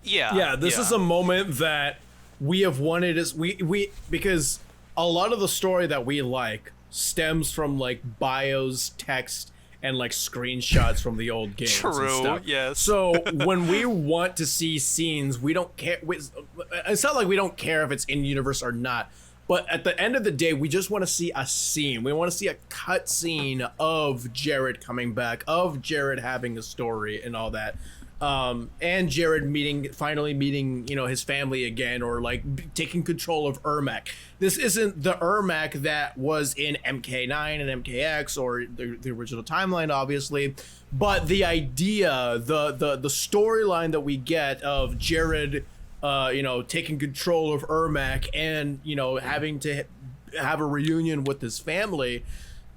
Yeah, this is a moment that we have wanted as we because a lot of the story that we like stems from like bios, text, and like screenshots from the old games. True, and stuff. yes. So when we want to see scenes, we don't care. It's not like we don't care if it's in universe or not. But at the end of the day, we just want to see a scene. We want to see a cut scene of Jared coming back, of Jared having a story and all that. And Jared finally meeting, his family again, or like taking control of Ermac. This isn't the Ermac that was in MK9 and MKX or the original timeline, obviously. But the idea, the storyline that we get of Jared, taking control of Ermac and, having to have a reunion with his family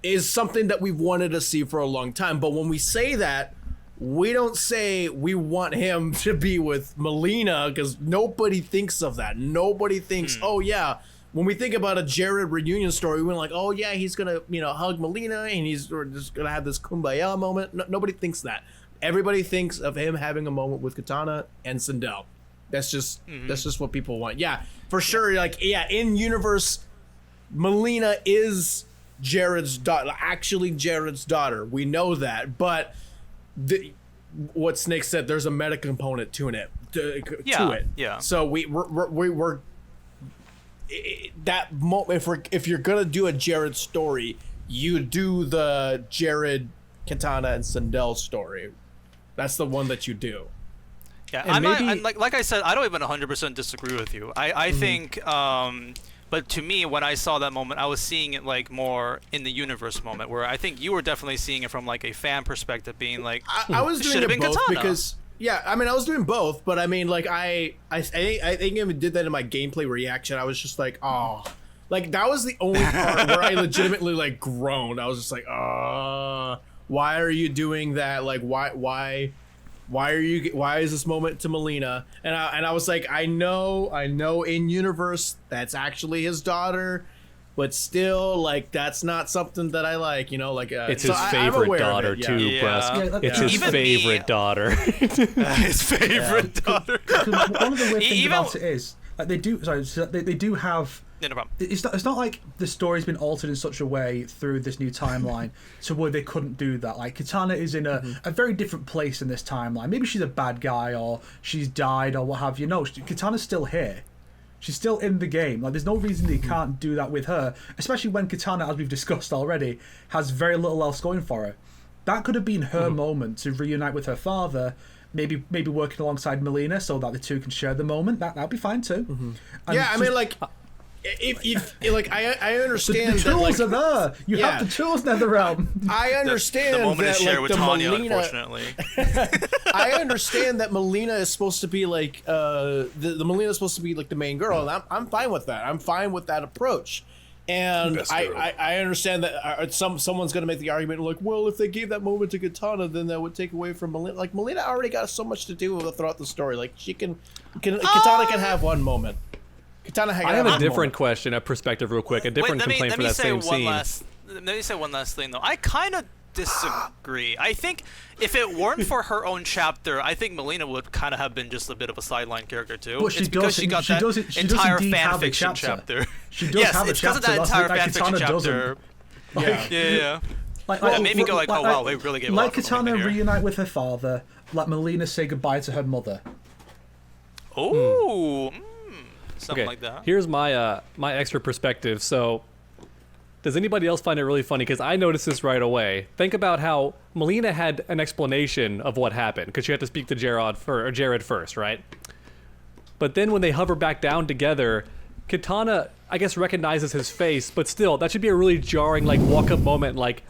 is something that we've wanted to see for a long time. But when we say that, we don't say we want him to be with Mileena, because nobody thinks of that. Nobody thinks, oh yeah, when we think about a Jared reunion story, we're like, oh yeah, he's gonna, hug Mileena and he's just gonna have this kumbaya moment. Nobody thinks that. Everybody thinks of him having a moment with Kitana and Sindel. That's just what people want. Yeah, for sure. Like, yeah, in universe, Mileena is Jared's daughter, actually Jared's daughter. We know that, but what Snake said, there's a meta component to it. Yeah. So we're that moment. If you're gonna do a Jared story, you do the Jared, Kitana, and Sindel story. That's the one that you do. Yeah, And like I said, I don't even 100% disagree with you. I think, but to me, when I saw that moment, I was seeing it like more in the universe moment, where I think you were definitely seeing it from like a fan perspective, being like, I was doing it both Kitana. because, yeah, I mean, I was doing both, but I mean, like, I think I even did that in my gameplay reaction. I was just like, oh, like that was the only part where I legitimately like groaned. I was just like, why are you doing that? Like, why is this moment to Mileena? And I was like, I know in universe that's actually his daughter, but still, like, that's not something that I like, you know, like, it's his favorite daughter too, Brusk. It's his favorite daughter. His favorite daughter. One of the weird things about it is, like, they do have. No problem. It's not like the story's been altered in such a way through this new timeline to where they couldn't do that. Like, Kitana is in a very different place in this timeline. Maybe she's a bad guy or she's died or what have you. No, Kitana's still here. She's still in the game. Like, there's no reason they can't do that with her, especially when Kitana, as we've discussed already, has very little else going for her. That could have been her moment to reunite with her father, maybe working alongside Mileena so that the two can share the moment. That'd be fine too. Yeah, I mean, like, if like, I understand the tools are there. You have the tools, NetherRealm. I understand the moment that, is shared like, with Tanya, Mileena, unfortunately. I understand that Mileena is supposed to be like the Mileena is supposed to be like the main girl, and I'm fine with that. I'm fine with that approach. And I understand that someone's going to make the argument like, well, if they gave that moment to Kitana, then that would take away from Mileena. Like, Mileena already got so much to do throughout the story. Like, Kitana can have one moment. Kitana I have a different question, a perspective real quick, a different complaint for that same scene. Let me say one last thing, though. I kind of disagree. I think if it weren't for her own chapter, I think Mileena would kind of have been just a bit of a sideline character, too. But because she got that entire fanfiction chapter. She does have a chapter. Because of that entire fanfiction chapter. Yeah. That made me go like, oh, wow, they really gave a lot. Like Kitana reunite with her father, like Mileena say goodbye to her mother. Oh, something like that. Here's my my extra perspective. So, does anybody else find it really funny? Because I noticed this right away. Think about how Mileena had an explanation of what happened, because she had to speak to Jared first, right? But then when they hover back down together, Kitana, I guess, recognizes his face, but still, that should be a really jarring, like, walk-up moment, like,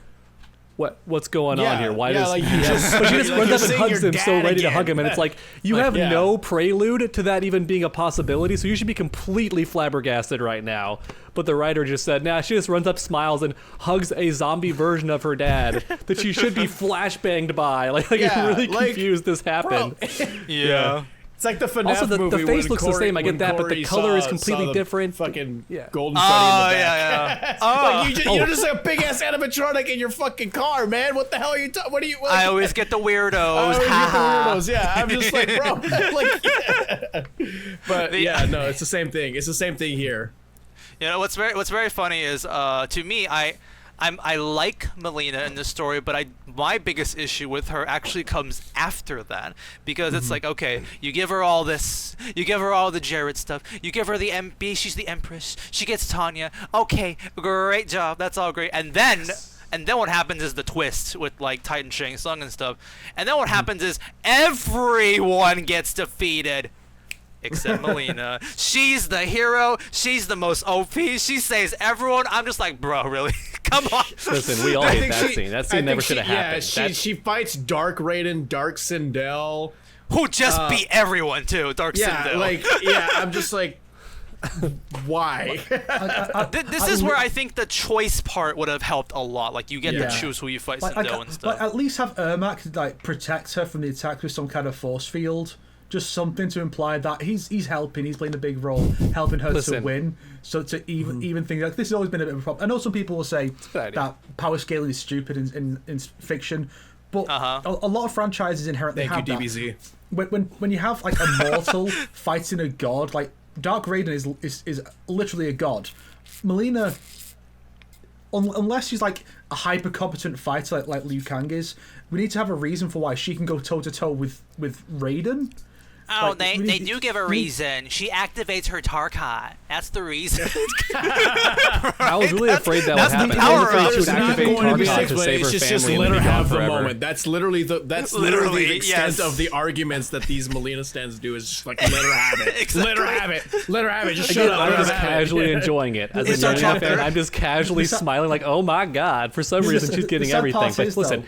what's going on here? Why does like, but she just runs up and hugs him, so ready to hug him, and it's like, you have no prelude to that even being a possibility, so you should be completely flabbergasted right now. But the writer just said, nah, she just runs up, smiles, and hugs a zombie version of her dad that she should be flashbanged by. Like you're really confused this happened. Yeah. It's like the FNAF also, movie. The face looks the same, I get that, but the color is completely different. Fucking golden Freddy in the back. Like, you're just like a big ass animatronic in your fucking car, man. What the hell are you talking? What are you? I always get the weirdos. Yeah, I'm just like, bro. But yeah, no, it's the same thing. It's the same thing here. You know what's very funny is to me I like Mileena in this story, but my biggest issue with her actually comes after that, because it's like, okay, you give her all this, you give her all the Jared stuff, you give her the MP, she's the Empress, she gets Tanya, okay, great job, that's all great, and then what happens is the twist with like Titan Shang Tsung and stuff, and then what happens is everyone gets defeated. Except Mileena. She's the hero. She's the most OP. She saves everyone. I'm just like, bro, really? Come on. Listen, we all hate that scene. That scene never should have happened. Yeah, she fights Dark Raiden, Dark Sindel. Who just beat everyone, too. Dark Sindel. I'm just like, why? This is where I think the choice part would have helped a lot. Like, you get to choose who you fight Sindel and stuff. At least have Ermac like protect her from the attack with some kind of force field. Just something to imply that he's helping, he's playing a big role, helping her to win. So to even think like this has always been a bit of a problem. I know some people will say that power scaling is stupid in fiction, but a lot of franchises inherently have that. Thank you, DBZ. When you have like a mortal fighting a god, like Dark Raiden is literally a god. Mileena, unless she's like a hyper competent fighter like Liu Kang is, we need to have a reason for why she can go toe to toe with Raiden. Oh, they do give a reason. She activates her Tarkat. That's the reason. I was really afraid that would happen. I was afraid she would activate Tarkat to save her family and then be gone forever. Moment. That's literally the extent of the arguments that these Mileena stands do, is just like, let her have it. Let her have it. Let her have it. Just shut up. I'm just casually enjoying it. As a Mileena fan, I'm just casually smiling like, oh my god, for some reason she's getting everything. But listen.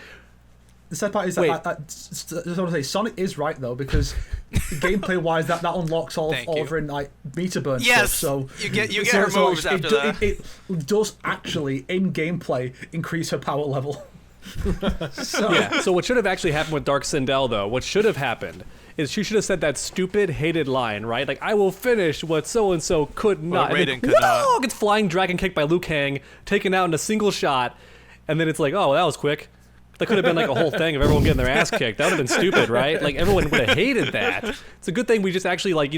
The sad part is that I just want to say Sonic is right though, because gameplay-wise, that unlocks all of her in like meter burn stuff. So you get her moves after that. It does actually in gameplay increase her power level. So what should have actually happened with Dark Sindel though? What should have happened is she should have said that stupid hated line, right? Like, I will finish what so and so could not. Raiden And then, could not. gets flying dragon kick by Liu Kang, taken out in a single shot, and then it's like, oh, well, that was quick. That could have been like a whole thing of everyone getting their ass kicked. That would have been stupid, right? Like, everyone would have hated that. It's a good thing we just actually, like,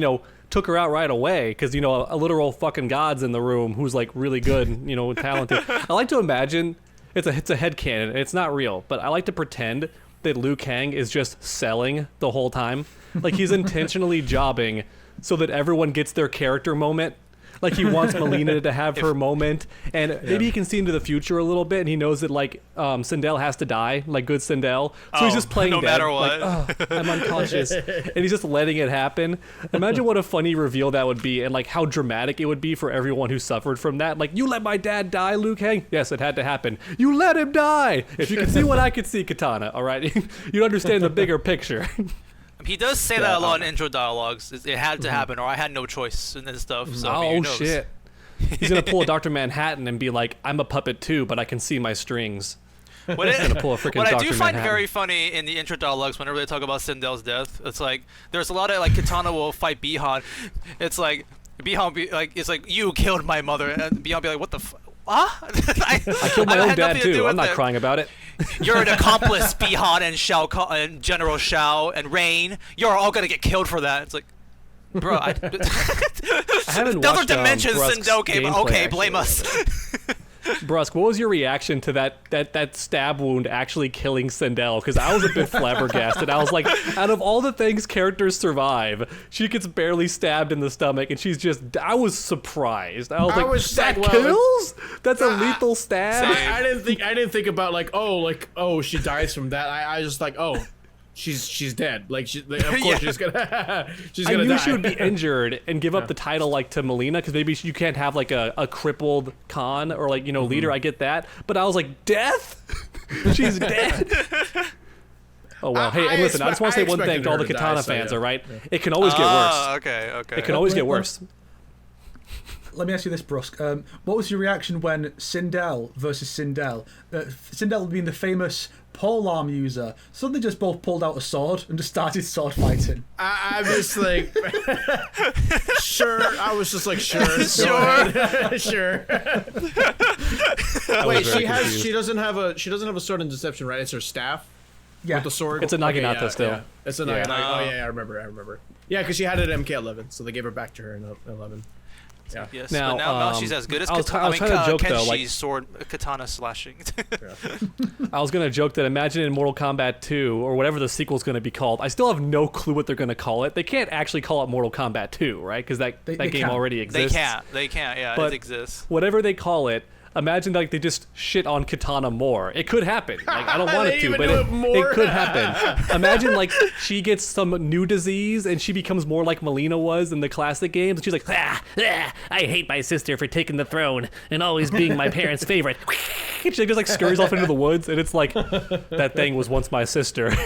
took her out right away, because, a literal fucking god's in the room who's, like, really good, and talented. I like to imagine, it's a headcanon, it's not real, but I like to pretend that Liu Kang is just selling the whole time. Like, he's intentionally jobbing so that everyone gets their character moment. Like, he wants Mileena to have her moment, and maybe he can see into the future a little bit, and he knows that, like, Sindel has to die, like good Sindel. So he's just playing no dead, matter what. like, oh, I'm unconscious. And he's just letting it happen. Imagine what a funny reveal that would be, and, like, how dramatic it would be for everyone who suffered from that. Like, you let my dad die, Liu Kang? Yes, it had to happen. You let him die! If you can see what I could see, Kitana, all right? You understand the bigger picture. He does say that a lot in intro dialogues. It had to happen, or I had no choice and stuff. So Oh, who knows? shit. He's going to pull a Dr. Manhattan and be like, I'm a puppet too, but I can see my strings. What He's going to pull a freaking what I Dr. do find Manhattan. very funny in the intro dialogues whenever they talk about Sindel's death, it's like there's a lot of like Kitana will fight Bihan. It's like Bihan be like, it's like, you killed my mother, and Bihan be like, what the f? I killed my own dad too. I'm not crying about it. You're an accomplice, Bihan and General Shao and Rain. You're all gonna get killed for that. It's like, bro, I haven't Another watched dimension Brusk's Sindel came. gameplay, Okay, actually. blame us. Brusk, what was your reaction to that stab wound actually killing Sindel? Because I was a bit flabbergasted. I was like, out of all the things characters survive, she gets barely stabbed in the stomach, and she's just. I was surprised. I was like, that kills? That's a lethal stab. I didn't think about like, oh, she dies from that. I just like, oh, she's dead. Like, of course she's gonna die. I knew she would be injured and give up the title like to Mileena, because maybe you can't have like a crippled Khan or like leader. I get that, but I was like, death. She's dead. Oh well. Hey, and listen, I just want to say one thing to all the Kitana fans. All right, it can always get worse. Okay. It can always get worse. Let me ask you this, Brusk. What was your reaction when Sindel versus Sindel, Sindel being the famous polearm user, suddenly just both pulled out a sword and just started sword fighting? I'm just like, sure. I was just like, sure. Sure. Wait, she doesn't have a sword in Deception, right? It's her staff. Yeah. With the sword. It's a Naginata still. Yeah. It's a Naginata. Oh yeah, I remember. Yeah, because she had it at MK11, so they gave her back to her in 11. Yeah. Yes, Now, but now she's as good as I was trying to joke, though, like- sword katana slashing. I was gonna joke that imagine in Mortal Kombat 2 or whatever the sequel's gonna be called. I still have no clue what they're gonna call it. They can't actually call it Mortal Kombat 2, right? Because that game can't. already exists. They can't. Yeah, But it exists. whatever they call it, imagine like they just shit on Kitana more. It could happen. Like, I don't want it to, but it could happen. Imagine like she gets some new disease and she becomes more like Mileena was in the classic games. And she's like, I hate my sister for taking the throne and always being my parents' favorite. She just like scurries off into the woods, and it's like, that thing was once my sister. And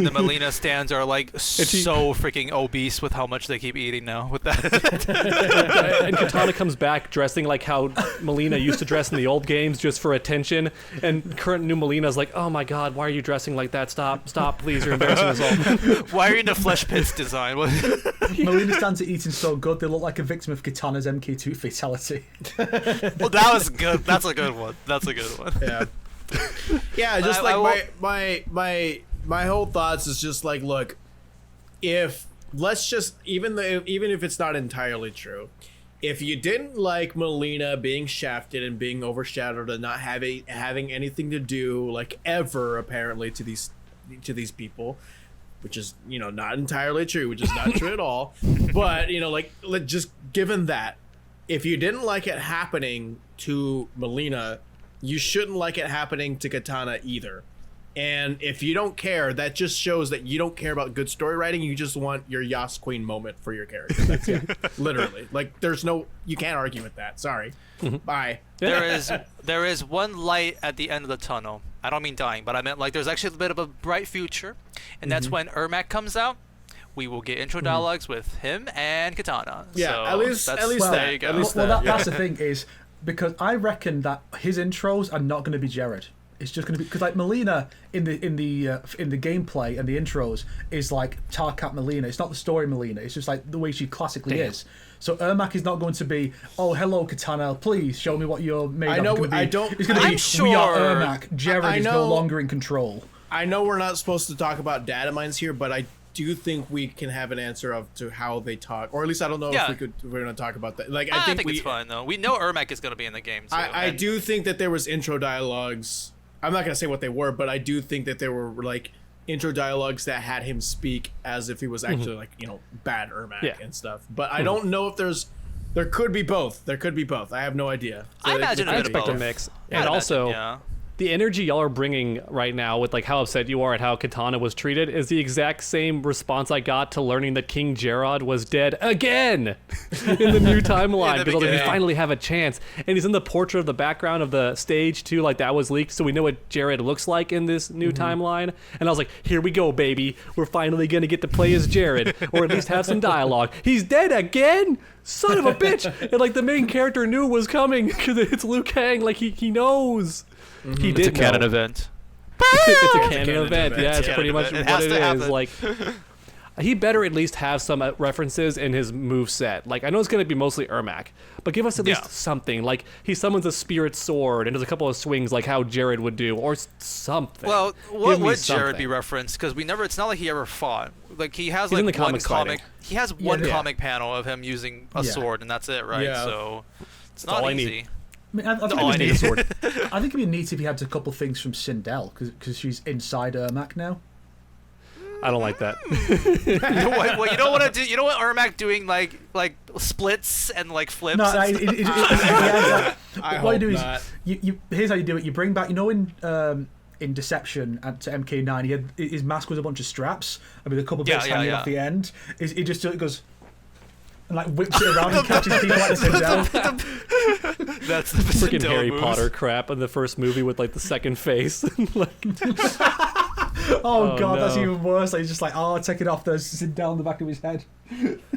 the Mileena stands are like so freaking obese with how much they keep eating now with that. And Kitana comes back dressing like how Mileena used to dress in the old games, just for attention. And current new Milena's like, oh my god, why are you dressing like that? Stop, please, you're embarrassing us all. Why are you in the Flesh Pits design? Melina stands at eating so good, they look like a victim of Kitana's MK2 fatality. Well, that was good. That's a good one. Yeah. Yeah, just my whole thoughts is just like, look, let's just even if it's not entirely true, if you didn't like Mileena being shafted and being overshadowed and not having anything to do like ever apparently to these people, which is not entirely true, which is not true at all, but just given that, if you didn't like it happening to Mileena, you shouldn't like it happening to Kitana either. And if you don't care, that just shows that you don't care about good story writing. You just want your Yas Queen moment for your character. That's it. Literally. Like, you can't argue with that. Sorry. Bye. There is one light at the end of the tunnel. I don't mean dying, but I meant like there's actually a bit of a bright future, and that's when Ermac comes out. We will get intro dialogues with him and Kitana. Yeah, so at least there you go. That's the thing is, because I reckon that his intros are not going to be Jared. It's just going to be because like Mileena in the gameplay and the intros is like Tarkat Mileena. It's not the story Mileena. It's just like the way she classically is. So Ermac is not going to be, oh hello Kitana, please show me what you're made of. I know. I don't. It's going to be sure. we are Ermac. Jared is no longer in control. I know we're not supposed to talk about data mines here, but I do think we can have an answer to how they talk, or at least I don't know if we're going to talk about that. Like I think it's fine though. We know Ermac is going to be in the game too. I do think that there was intro dialogues. I'm not going to say what they were, but I do think that there were like intro dialogues that had him speak as if he was actually like, you know, bad Ermac and stuff. But I don't know if there could be both. There could be both. I have no idea. So I imagine I a bit of expect a both. mix. Yeah, And I'd also, imagine, the energy y'all are bringing right now with like how upset you are at how Kitana was treated is the exact same response I got to learning that King Gerard was dead again in the new timeline. Because we finally have a chance. And he's in the portrait of the background of the stage too, like that was leaked, so we know what Jared looks like in this new timeline. And I was like, here we go, baby. We're finally gonna get to play as Jared, or at least have some dialogue. He's dead again? Son of a bitch! And like the main character knew was coming because it's Liu Kang. Like he knows. He did It's a canon event. It's a canon event. Yeah, it's pretty much It what has it to is. happen. Like, he better at least have some references in his move set. Like, I know it's going to be mostly Ermac, but give us at least something. Like, he summons a spirit sword and does a couple of swings like how Jared would do, or something. Well, what Give me would Jared something. be referenced? Because we never. It's not like he ever fought. Like he has He's in like the one comics comic. fighting. He has one comic panel of him using a sword, and that's it, right? Yeah. So it's all not I need. easy. I mean, I think all I it'd be need. neat. I think it'd be neat if he had a couple things from Sindel because she's inside Ermac now. I don't like that. You know what you don't want to do? You know what Ermac doing like splits and like flips? No, and stuff? what you do is you here's how you do it. You bring back, you know, in Deception to MK9, he had his mask was a bunch of straps and with a couple of bits hanging off the end. He just goes and like whips it around and catches people like Sindel. That's the Freaking Sindel Harry moves. Potter crap in the first movie with like the second face. Like, Oh god, that's no. even worse. Like, he's just like, oh, take it off. There's Sindel in the back of his head.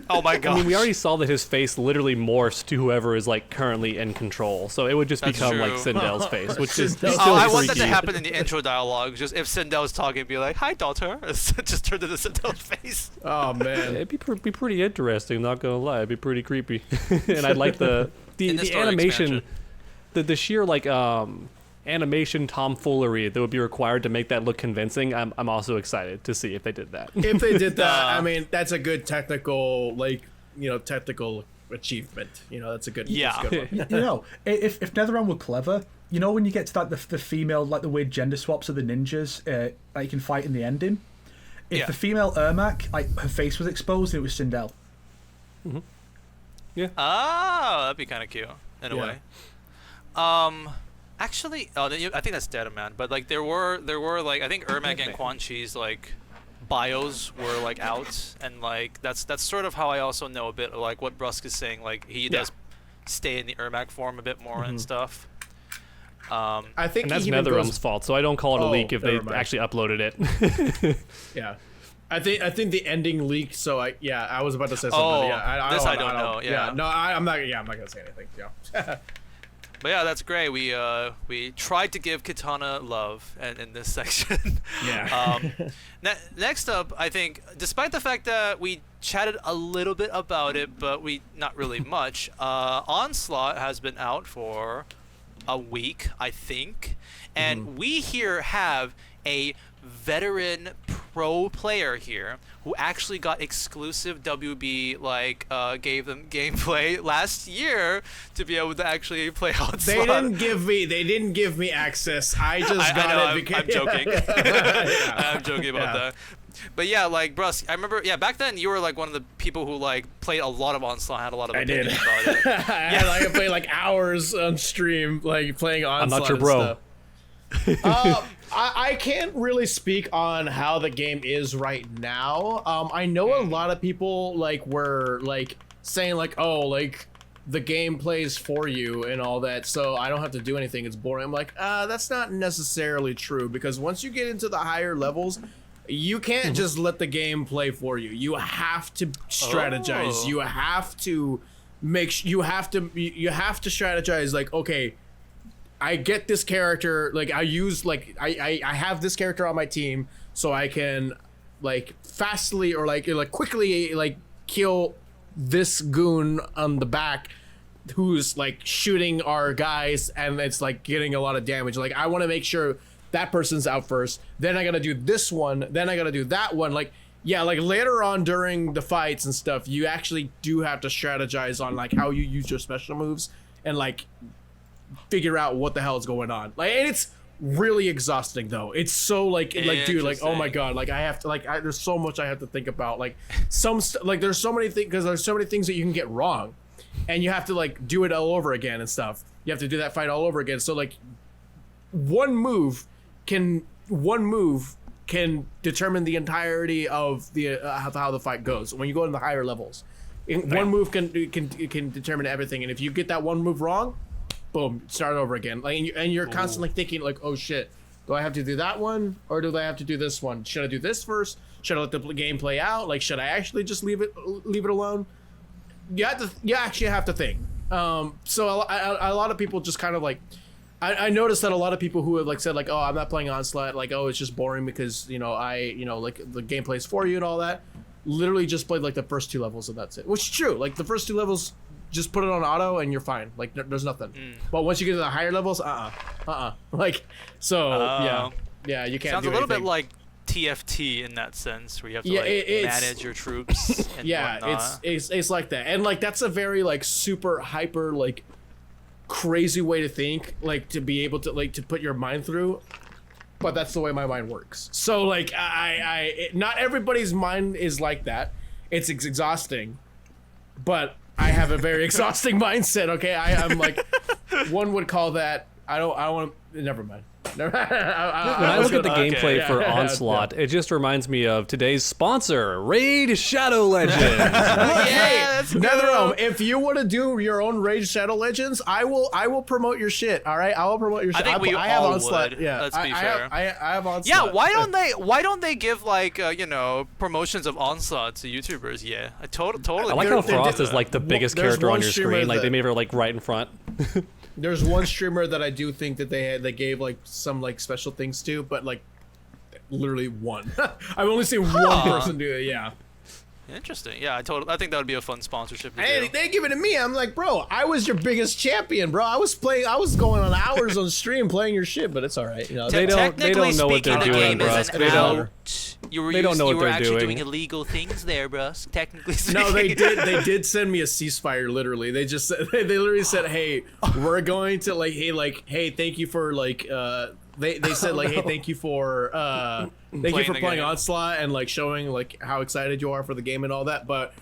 Oh my god! I mean, we already saw that his face literally morphs to whoever is like currently in control, so it would just That's become true. like Sindel's face, which is Sindel's still I want that to freaky. happen in the intro dialogue. Just if Sindel's talking, be like, "Hi, daughter." Just turn to the Sindel's face. Oh man. It'd be pretty interesting, not gonna lie. It'd be pretty creepy, and I'd like the story animation, expansion. the sheer like animation tomfoolery that would be required to make that look convincing. I'm also excited to see if they did that. If they did that, I mean, that's a good technical, like, you know, technical achievement. You know, that's a good. Yeah. That's a good one. You know, if NetherRealm were clever, you know, when you get to that the female, like the weird gender swaps of the ninjas that you can fight in the ending. If the female Ermac, like her face was exposed, it was Sindel. Oh, that'd be kind of cute in a way. Actually, I think that's Data Man. But like, there were like, I think Ermac and Quan Chi's like bios were like out, and like that's sort of how I also know a bit of, like what Brusk is saying. Like he does stay in the Ermac form a bit more and stuff. I think And that's he even NetherRealm's goes- fault, so I don't call it a leak if they never mind. actually uploaded it. Yeah. I think the ending leaked, so I was about to say something. Oh, yeah, this I don't know, yeah. No, I'm not gonna say anything. Yeah. But yeah, that's great. We tried to give Kitana love in this section. Yeah. Next up, I think, despite the fact that we chatted a little bit about it, but we not really much. Onslaught has been out for a week, I think, and we here have a veteran pro player here who actually got exclusive WB, like gave them gameplay last year to be able to actually play Onslaught. They didn't give me access. I just I got know, it because I'm joking. I'm joking about that. But yeah, like Brusk, I remember, back then you were like one of the people who like played a lot of Onslaught, had a lot of opinions about it. I played like hours on stream, like playing Onslaught. I'm not your and bro. stuff. I can't really speak on how the game is right now. I know a lot of people like were like saying like, oh, like the game plays for you and all that, so I don't have to do anything. It's boring. I'm like, that's not necessarily true, because once you get into the higher levels, you can't just let the game play for you. You have to strategize. Oh. You have to you have to strategize. Like, okay, I get this character, like I use like I have this character on my team so I can like fastly or like quickly like kill this goon on the back who's like shooting our guys and it's like getting a lot of damage. Like I want to make sure that person's out first, then I gotta do this one, then I gotta do that one. Like yeah, like later on during the fights and stuff, you actually do have to strategize on like how you use your special moves and like figure out what the hell is going on. Like, and it's really exhausting though. It's so like dude, like oh my god, like I have to like there's so much I have to think about. Like like there's so many things because there's so many things that you can get wrong, and you have to like do it all over again and stuff. You have to do that fight all over again. So like one move can determine the entirety of the how the fight goes. When you go in the higher levels, one move can determine everything. And if you get that one move wrong, boom, start over again. Like and you're constantly thinking like, oh shit, do I have to do that one or do I have to do this one? Should I do this first? Should I let the game play out? Like should I actually just leave it alone? You actually have to think. So a lot of people just kind of like. I noticed that a lot of people who have like said like, oh, I'm not playing Onslaught, like, oh, it's just boring because like the gameplay's for you and all that, literally just played like the first 2 levels and that's it. Which is true. Like the first 2 levels, just put it on auto and you're fine. Like there's nothing. But once you get to the higher levels, like so yeah, you can't. Sounds do a little anything. bit like TFT in that sense, where you have to manage your troops. And whatnot. it's like that, and like that's a very like super hyper like crazy way to think, like to be able to like to put your mind through, but that's the way my mind works. So like not everybody's mind is like that. It's exhausting, but I have a very exhausting mindset. Okay, I'm like one would call that. I don't want to. Never mind. When I look at the gameplay for Onslaught, it just reminds me of today's sponsor, Raid Shadow Legends. Hey, NetherRealm, if you want to do your own Raid Shadow Legends, I will promote your shit. All right, I will promote your shit. I think have all Onslaught. would. Yeah, Let's be fair. I have Onslaught. Yeah, why don't they give like promotions of Onslaught to YouTubers? Yeah, I totally. I like how Frost is like the biggest character on your screen. Like they made her like right in front. There's one streamer that I do think that they gave like some like special things to, but like literally one. I've only seen one person do it. Yeah. Interesting. Yeah, I think that would be a fun sponsorship. Hey, they give it to me. I'm like, bro, I was your biggest champion, bro. I was going on hours on stream playing your shit, but it's all right. You know, they don't know what they're doing, Brusk. They don't know what they're actually doing illegal things there, Brusk. Technically speaking. No, they did send me a ceasefire. Literally, they just said, they literally said, hey, we're going to hey, thank you for like They said like, hey, thank you for playing Onslaught and like showing like how excited you are for the game and all that, but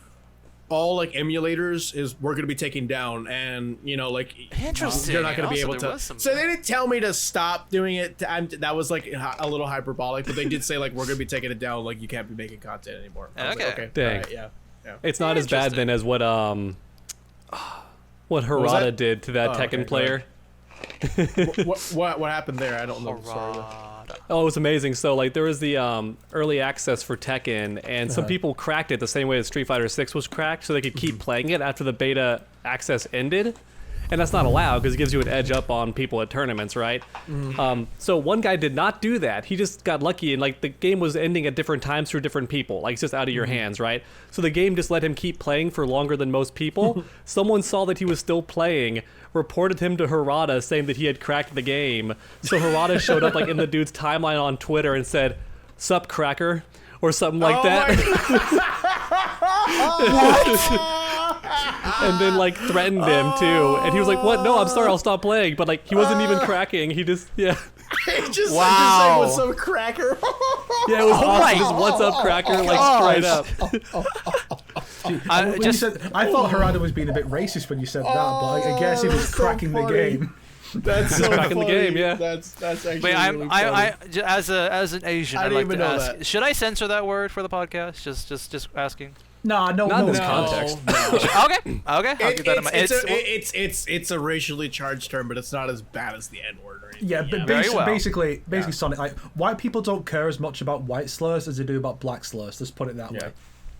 all like emulators we're gonna be taking down, and like interesting. They're not gonna be able to. So they didn't tell me to stop doing it. That was like a little hyperbolic, but they did say like we're gonna be taking it down. Like you can't be making content anymore. Okay. Like, okay. Dang. Right, yeah. It's not as bad then as what Harada did to that Tekken player. What happened there? I don't know. Sorry. Oh, it was amazing. So like there was the early access for Tekken, and some people cracked it the same way that Street Fighter 6 was cracked, so they could keep playing it after the beta access ended. And that's not allowed because it gives you an edge up on people at tournaments, right? So one guy did not do that. He just got lucky, and like the game was ending at different times for different people. Like it's just out of your hands, right? So the game just let him keep playing for longer than most people. Someone saw that he was still playing, reported him to Harada saying that he had cracked the game. So Harada showed up like in the dude's timeline on Twitter and said, "Sup, cracker," or something like that. And then like threatened him too, and he was like, "What? No, I'm sorry, I'll stop playing." But like he wasn't even cracking. He just just like, what's up, cracker? Yeah, it was awesome. Just what's up, cracker, like straight up. I thought Harada was being a bit racist when you said that, but I guess he was cracking the game. That's so cracking funny. the game, yeah. That's actually. Wait, really I as an Asian, I'd like to ask: that. should I censor that word for the podcast? Just asking. No, not in this context. Okay. I'll keep that in mind. It's a racially charged term, but it's not as bad as the N-word or anything. Yeah, but basically, Sonic, like white people don't care as much about white slurs as they do about black slurs. Let's put it that way.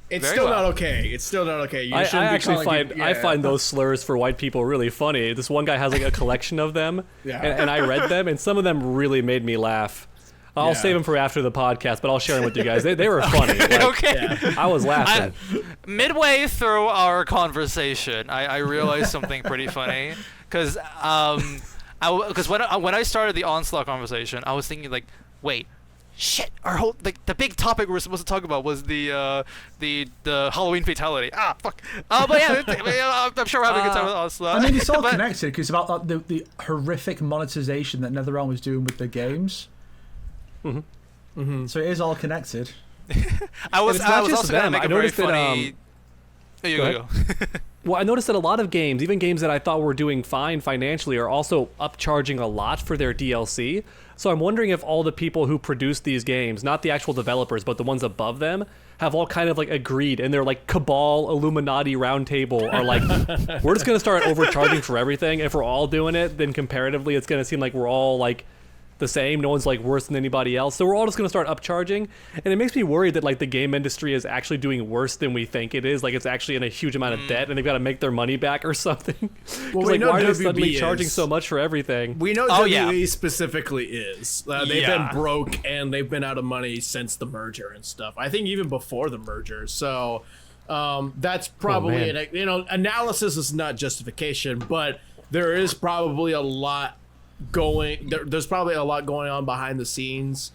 It's Very still well. not okay. It's still not okay. You I shouldn't be actually calling find I find those slurs for white people really funny. This one guy has like a collection of them, Yeah. and I read them, and some of them really made me laugh. I'll Yeah. save them for after the podcast, but I'll share them with you guys. They were funny. Like, Okay. I was laughing. Midway through our conversation, I realized something pretty funny because when I started the Onslaught conversation, I was thinking like, wait, shit, our whole like the big topic we were supposed to talk about was the Halloween fatality. Ah, fuck. But yeah, I'm sure we're having a good time with Onslaught. I mean, it's all But- connected because about like, the horrific monetization that NetherRealm was doing with the games. So it is all connected. I was it's not just also gonna them. make I a very noticed that, funny. Oh, you go go. Well, I noticed that a lot of games, even games that I thought were doing fine financially, are also upcharging a lot for their DLC. So I'm wondering if all the people who produce these games, not the actual developers, but the ones above them, have all kind of like agreed, and they're like cabal, Illuminati roundtable are like, we're just gonna start overcharging for everything. If we're all doing it, then comparatively, it's gonna seem like we're all like the same. No one's like worse than anybody else. So we're all just gonna start upcharging, and it makes me worried that like the game industry is actually doing worse than we think it is. Like it's actually in a huge amount of debt, and they've got to make their money back or something. Well, like, we know why are they WB suddenly charging is. so much for everything? We know Oh, WWE yeah. specifically is. They've Yeah. been broke and they've been out of money since the merger and stuff. I think even before the merger. So that's probably man. analysis is not justification, but there is probably a lot there's probably a lot going on behind the scenes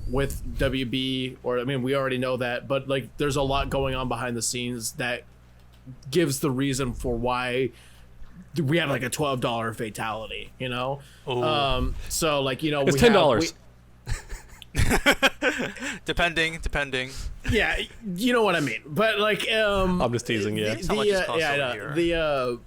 with WB, or I mean we already know that, but like there's a lot going on behind the scenes that gives the reason for why we have like a $12 fatality, so like It's we $10. Depending. Yeah, you know what I mean. But like I'm just teasing. Yeah. How much it costs over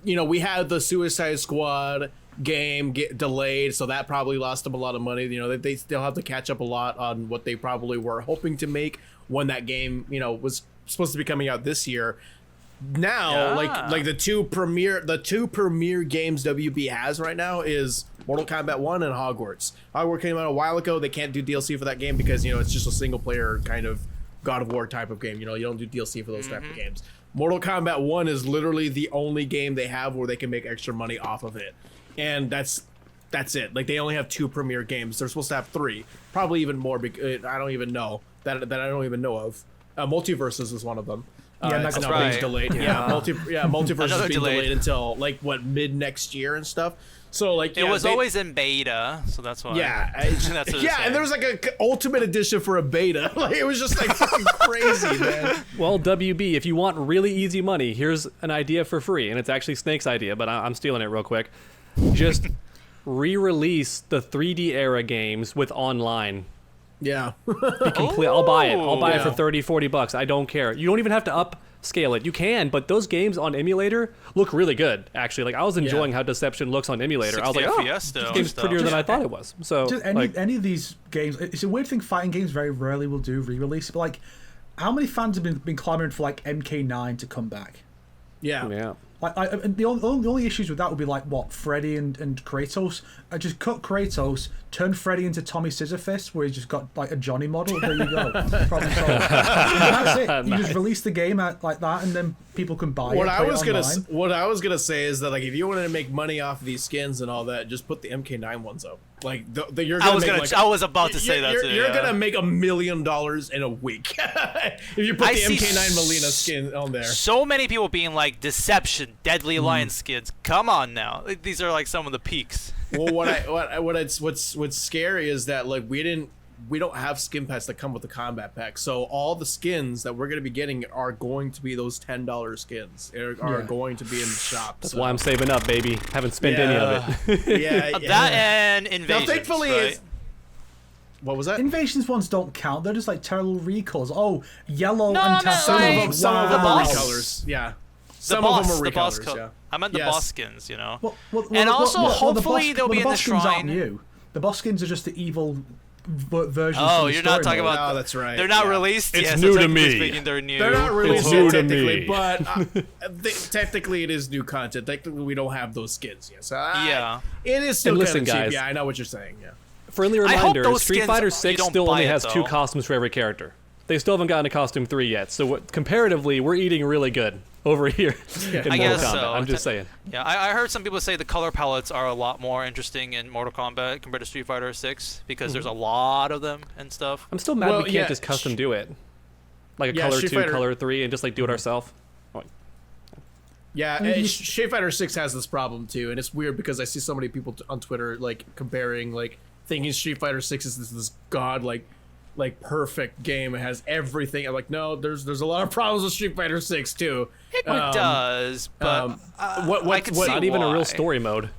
here. We had the Suicide Squad game get delayed, so that probably lost them a lot of money. They still have to catch up a lot on what they probably were hoping to make when that game was supposed to be coming out this year. Now Yeah. like the two premier games WB has right now is Mortal Kombat 1 and Hogwarts. Hogwarts came out a while ago. They can't do DLC for that game because it's just a single player kind of God of War type of game. You don't do DLC for those type of games. Mortal Kombat 1 is literally the only game they have where they can make extra money off of it. And that's it. Like they only have 2 premier games. They're supposed to have 3, probably even more. Because I don't even know that I don't even know of. Multiverses is one of them. Yeah, it's that's now right. being delayed. Yeah, Multiverse is Another being delayed. delayed until like mid next year and stuff. So like It was always in beta, so that's why. yeah, That's what it's yeah, and there was like a ultimate edition for a beta. Like it was just like fucking crazy, man. Well, WB, if you want really easy money, here's an idea for free, and it's actually Snake's idea, but I'm stealing it real quick. Just re-release the 3D era games with online. Yeah. Complete. I'll buy it. I'll buy it for Yeah. 30, 40 bucks. I don't care. You don't even have to upscale it. You can, but those games on emulator look really good, actually. Like I was enjoying how Deception looks on emulator. I was 60 like, oh, FPS this still game's and stuff. prettier than I thought it was. So Just like, any of these games, it's a weird thing. Fighting games very rarely will do re-release. But like, how many fans have been clamoring for like MK9 to come back? Yeah. yeah. Like, and the only issues with that would be like what Freddy and Kratos. I just cut Kratos, turn Freddy into Tommy Scissorfist, where he's just got like a Johnny model. There you go, problem solved. And that's it. You just release the game like that, and then people can buy it. What I play was it gonna online. what I was gonna say is that like if you wanted to make money off these skins and all that, just put the MK9 ones up. Like you're gonna I was about to say that you're, too. You're yeah. gonna make $1 million in a week if you put I the see MK9 Mileena skin on there. So many people being like Deception, Deadly Alliance skins. Come on now, these are like some of the peaks. Well, what's scary is that like we don't have skin packs that come with the combat pack. So all the skins that we're gonna be getting are going to be those $10 skins. Are going to be in the shop. That's why I'm saving up, baby. Haven't spent any of it. Yeah, That and Now, Invasions. thankfully, right? what was that? Invasions ones don't count. They're just like terrible recalls. Oh, yellow No, and no, Tatooine. Some of them Wow. are recolors. Yeah. Some boss, of them are the boss recolors. Yeah. I meant the Yes. boss skins, Well, And also, the hopefully, they'll be the in the boss skins aren't shrine. new. The boss skins are just the evil versions. Oh, from the you're not story talking mode. about. Oh, that's right. They're not yeah. released It's yet. new so to technically me. speaking, they're new. They're not released new yet, to technically, me. but technically it is new content. Technically, we don't have those skins yet. So Yeah. it is still And kind listen, of cheap. guys. Yeah, I know what you're saying. Yeah. Friendly I hope reminder: those Street skins Fighter you 6 don't still buy only it, has 2 though. costumes for every character. They still haven't gotten to Costume 3 yet, so comparatively, we're eating really good over here in Mortal Kombat. So. I'm just saying. Yeah, I heard some people say the color palettes are a lot more interesting in Mortal Kombat compared to Street Fighter 6 because there's a lot of them and stuff. I'm still mad we can't just custom do it. Like a color 2, color 3, and just like do it ourselves. Yeah, Street Fighter 6 has this problem too, and it's weird because I see so many people on Twitter like comparing, like thinking Street Fighter 6 is this god like perfect game. It has everything. I'm like, no, there's a lot of problems with Street Fighter 6 too. It does, but what's not even a real story mode.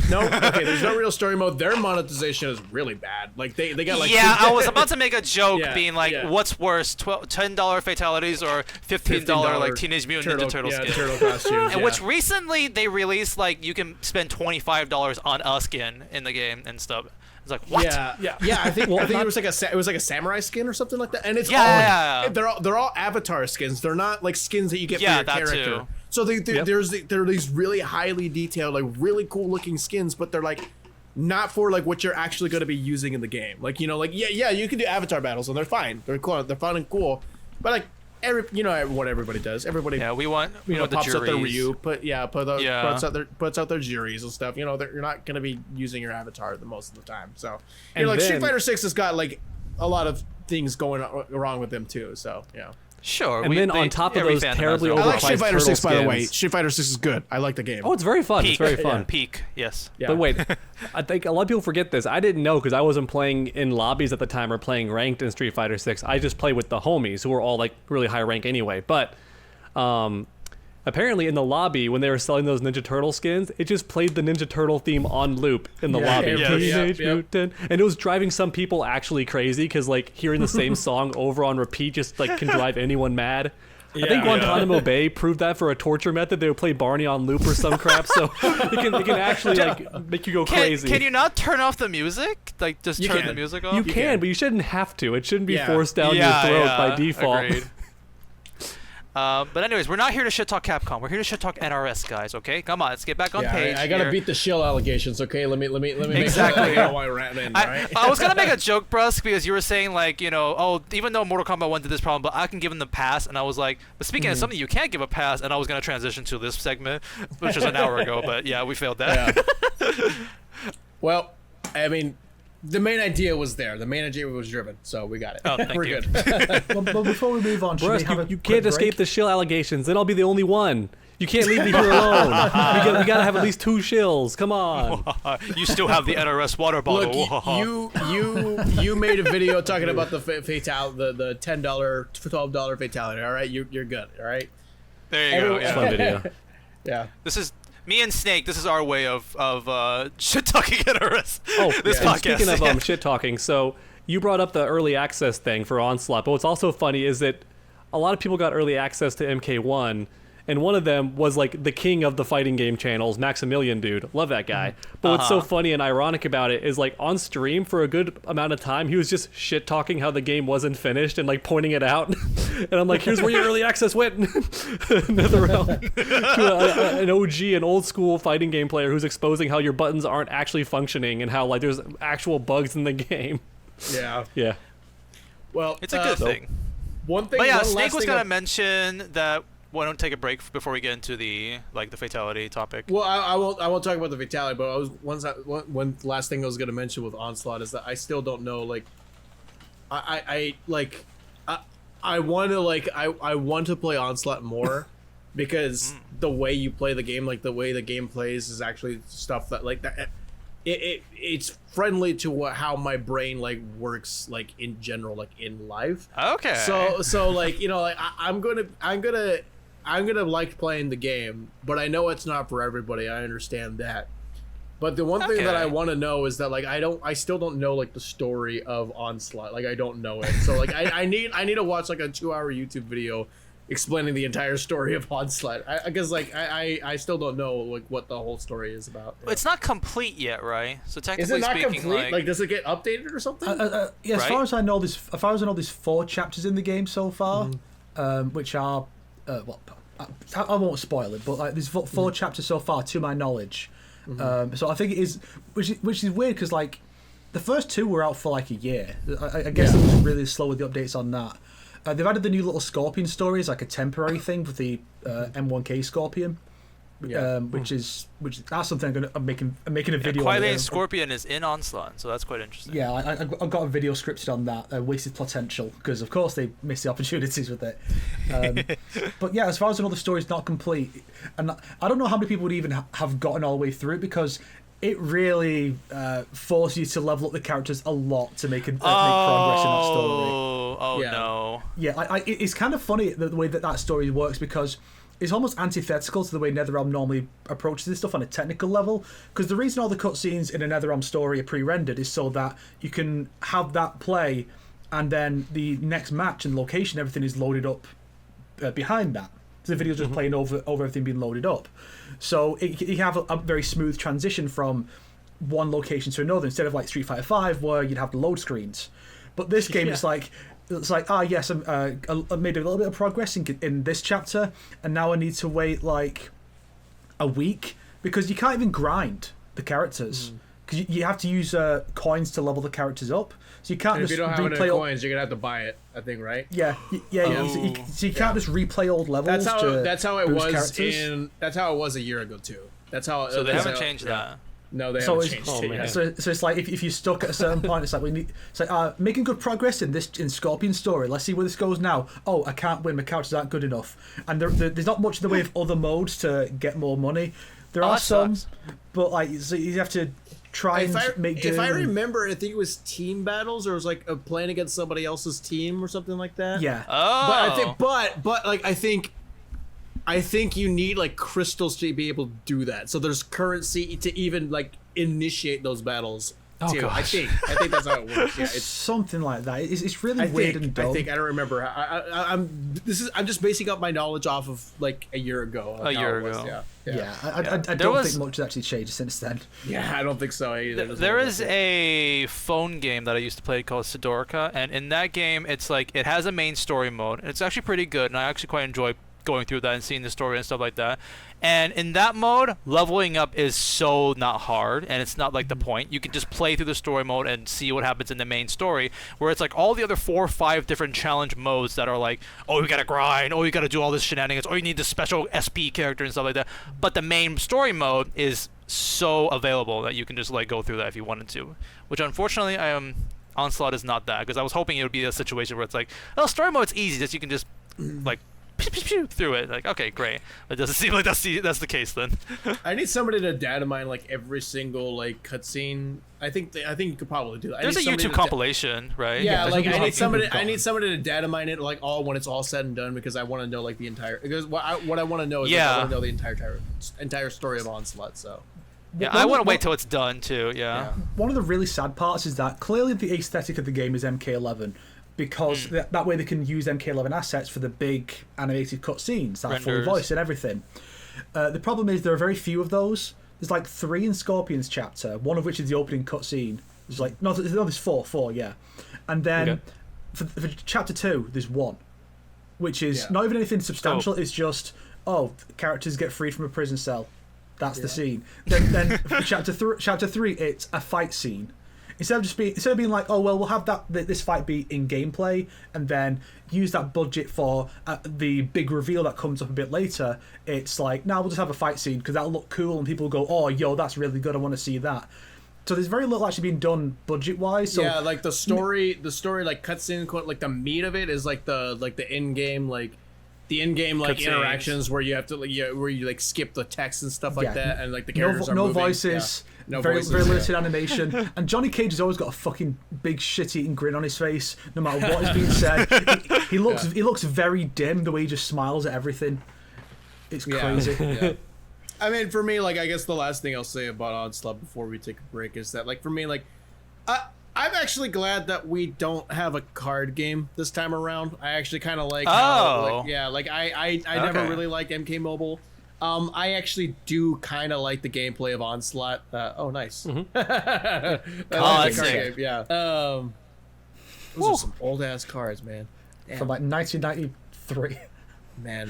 No, okay, there's no real story mode. Their monetization is really bad. Like they got like I was about to make a joke being like, what's worse, $10 fatalities or $15 like Teenage Mutant Ninja Turtle skins? Turtle costumes. And which recently they released like you can spend $25 on a skin in the game and stuff. It's like what? Yeah. I think it was like a samurai skin or something like that. And it's they're all avatar skins. They're not like skins that you get for your character. Too. So there are these really highly detailed, like really cool looking skins, but they're like not for like what you're actually going to be using in the game. Like, you know, like you can do avatar battles and they're fine. They're cool. They're fun and cool. But like what everybody does. Everybody we want the pops juries. out their Ryu, puts out their juries and stuff. You know, you're not going to be using your avatar the most of the time. So Street Fighter 6 has got like a lot of things going wrong with them too. So yeah. Sure. And then on top of those terribly overpriced I like Street Fighter 6, by the way. skins. Street Fighter 6 is good. I like the game. Oh, it's very fun. It's very fun. Peak, yes. Yeah. But wait, I think a lot of people forget this. I didn't know because I wasn't playing in lobbies at the time or playing ranked in Street Fighter 6. I just played with the homies who were all like really high rank anyway. But apparently in the lobby when they were selling those Ninja Turtle skins, it just played the Ninja Turtle theme on loop in the lobby. Teenage Mutant. And it was driving some people actually crazy because like hearing the same song over on repeat just like can drive anyone mad. I think Guantanamo Bay proved that for a torture method. They would play Barney on loop or some crap, so it can actually like make you go crazy. Can you not turn off the music? Like just turn the music off? You can, but you shouldn't have to. It shouldn't be forced down your throat by default. Agreed. But anyways, we're not here to shit talk Capcom. We're here to shit talk NRS, guys. Okay, come on, let's get back on page. I gotta beat the shill allegations. Okay, let me exactly. Make sure why we're in. Right? I was gonna make a joke, Brusk, because you were saying like, you know, oh, even though Mortal Kombat 1 did this problem, but I can give them the pass, and I was like, but speaking of something you can't give a pass, and I was gonna transition to this segment, which was an hour ago, but yeah, we failed that. Yeah. Well, I mean, the main idea was there. The main idea was driven, so we got it. Oh, thank We're you. good. But before we move on, you can't escape the shill allegations. Then I'll be the only one. You can't leave me here alone. We gotta have at least 2 shills. Come on. You still have the NRS water bottle. Look, you made a video talking about the fatality, the $10, $12 fatality. All right, you're good. All right. There you go. Yeah. Fun video. Yeah. This is me and Snake. This is our way of shit talking NRS. This podcast. Speaking of shit talking, so you brought up the early access thing for Onslaught, but what's also funny is that a lot of people got early access to MK1. And one of them was like the king of the fighting game channels, Maximilian dude. Love that guy. But what's so funny and ironic about it is like on stream for a good amount of time, he was just shit talking how the game wasn't finished and like pointing it out. And I'm like, here's where your early access went. Another round. To an OG, an old school fighting game player who's exposing how your buttons aren't actually functioning and how like there's actual bugs in the game. Yeah. Yeah. Well, it's a good thing. One thing. But yeah, Snake was gonna mention that. Why don't take a break before we get into the fatality topic? Well, I won't talk about the fatality, but one last thing I was gonna mention with Onslaught is that I still don't know, like, I want to play Onslaught more because the way you play the game, like the way the game plays, is actually stuff that like that. It's friendly to how my brain like works, like in general, like in life. Okay. So like, you know, like I'm gonna like playing the game, but I know it's not for everybody. I understand that. But the one thing that I want to know is that like I still don't know like the story of Onslaught. Like I don't know it. So like I need to watch like a 2-hour YouTube video explaining the entire story of Onslaught. Because like I still don't know like what the whole story is about. It's not complete yet, right? So technically is it not speaking, complete? Like does it get updated or something? Yeah, as far as I know, there's 4 chapters in the game so far, which are I won't spoil it, but like there's 4 chapters so far to my knowledge. So I think it is, which is weird because like the first 2 were out for like a year. I guess it was really slow with the updates on that. They've added the new little Scorpion stories, like a temporary thing with the M1K Scorpion. Which that's something I'm making a video. Quite Lane Scorpion is in Onslaught, so that's quite interesting. Yeah, I've got a video scripted on that. Wasted potential, because of course they miss the opportunities with it. But yeah, as far as another story's not complete, and I don't know how many people would even have gotten all the way through it, because it really forces you to level up the characters a lot to make progress in that story. No. Yeah, it's kind of funny the way that story works, because it's almost antithetical to the way NetherRealm normally approaches this stuff on a technical level. Because the reason all the cutscenes in a NetherRealm story are pre-rendered is so that you can have that play, and then the next match and location, everything is loaded up behind that. So the video's just playing over everything being loaded up. So you have a very smooth transition from one location to another, instead of like Street Fighter V, where you'd have the load screens. But this game is like, yes, I made a little bit of progress in this chapter, and now I need to wait like a week, because you can't even grind the characters, because you have to use coins to level the characters up. So you can't and just if you don't have replay any coins, you're gonna have to buy it, I think, right? Yeah. So you can't just replay old levels. That's how it was characters. That's how it was a year ago too. That's how. So they haven't changed that. No, they haven't changed it. Man. So it's like if you're stuck at a certain point, it's like making good progress in Scorpion story. Let's see where this goes now. Oh, I can't win. My characters aren't good enough, and there's not much in the way of other modes to get more money. There are some, but like so you have to try make do. If I remember, I think it was team battles, or it was like playing against somebody else's team or something like that. Yeah. Oh. But I think you need like crystals to be able to do that. So there's currency to even like initiate those battles. Oh, too. gosh. I think that's how it works. Yeah, it's something like that. It's really weird and dumb. I don't remember. I'm just basing up my knowledge off of like a year ago. A year ago. Yeah. I don't think much has actually changed since then. Yeah, I don't think so either. There is a phone game that I used to play called Sidorica, and in that game, it's like it has a main story mode, and it's actually pretty good, and I actually quite enjoy going through that and seeing the story and stuff like that. And in that mode, leveling up is so not hard, and it's not like the point. You can just play through the story mode and see what happens in the main story, where it's like all the other 4 or 5 different challenge modes that are like, oh, you gotta grind, oh, you gotta do all this shenanigans, oh, you need this special SP character and stuff like that. But the main story mode is so available that you can just like go through that if you wanted to, which unfortunately Onslaught is not that, because I was hoping it would be a situation where it's like, oh, story mode's easy, just you can just like through it, like, okay, great. It doesn't seem like that's the case then. I need somebody to data mine like every single like cutscene. I think you could probably do that. There's a YouTube compilation, right? Yeah, like I need somebody to data mine it like all when it's all said and done, because I want to know like the entire, because what I want to know is like, I want to know the entire story of Onslaught. So yeah, I want to wait till it's done too. Yeah. One of the really sad parts is that clearly the aesthetic of the game is MK11. Because that way they can use MK11 assets for the big animated cutscenes that are fully voiced and everything. The problem is there are very few of those. There's like 3 in Scorpion's chapter, one of which is the opening cutscene. There's like there's 4, yeah. And then for chapter 2, there's 1, which is not even anything substantial. It's just characters get freed from a prison cell. That's the scene. Then for chapter 3, it's a fight scene. Instead of being like, oh well, we'll have this fight be in gameplay, and then use that budget for the big reveal that comes up a bit later. It's like, now we'll just have a fight scene because that'll look cool, and people will go, oh yo, that's really good, I want to see that. So there's very little actually being done budget wise. So yeah, like the story like cutscene, like the meat of it is like the in game like. The in-game like interactions where you have to where you like skip the text and stuff like that, and like the characters are moving. Voices, very limited animation, and Johnny Cage has always got a fucking big shit-eating grin on his face, no matter what is being said. he looks very dim the way he just smiles at everything. It's crazy. Yeah. I mean, for me, like I guess the last thing I'll say about Onslaught before we take a break is that like for me, like I'm actually glad that we don't have a card game this time around. I actually kind of like how, I never really liked MK Mobile. I actually do kind of like the gameplay of Onslaught. Nice. That's sick. Yeah. Those are some old ass cards, man. Damn. From like 1993. Man,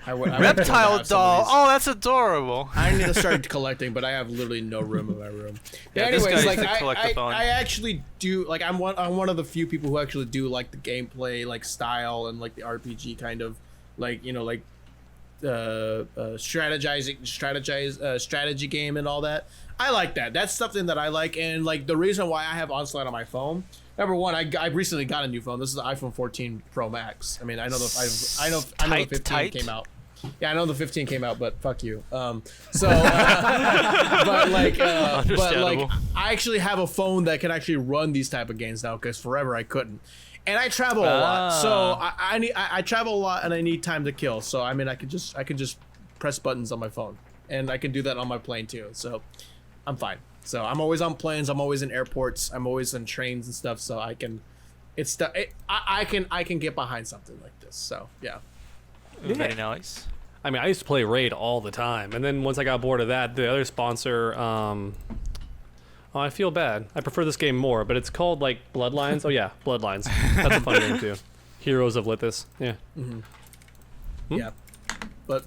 Reptile doll. Oh, that's adorable. I need to start collecting, but I have literally no room in my room. Yeah, anyways, this guy like used to collect the phone. I actually do like I'm one of the few people who actually do like the gameplay like style and like the RPG kind of like like strategy game and all that. I like that. That's something that I like, and like the reason why I have Onslaught on my phone. Number one, I recently got a new phone. This is the iPhone 14 Pro Max. I mean, I know the 15 came out. Yeah, I know the 15 came out, but fuck you. But like I actually have a phone that can actually run these type of games now because forever I couldn't. And I travel a lot, so I travel a lot, and I need time to kill. So I mean, I could just press buttons on my phone, and I can do that on my plane too. So I'm fine. So I'm always on planes. I'm always in airports. I'm always on trains and stuff. So I can get behind something like this. So yeah. Very nice. I mean, I used to play Raid all the time, and then once I got bored of that, the other sponsor, I feel bad. I prefer this game more, but it's called like Bloodlines. Oh yeah, Bloodlines. That's a fun game too. Heroes of Lithis. Yeah. Yeah, but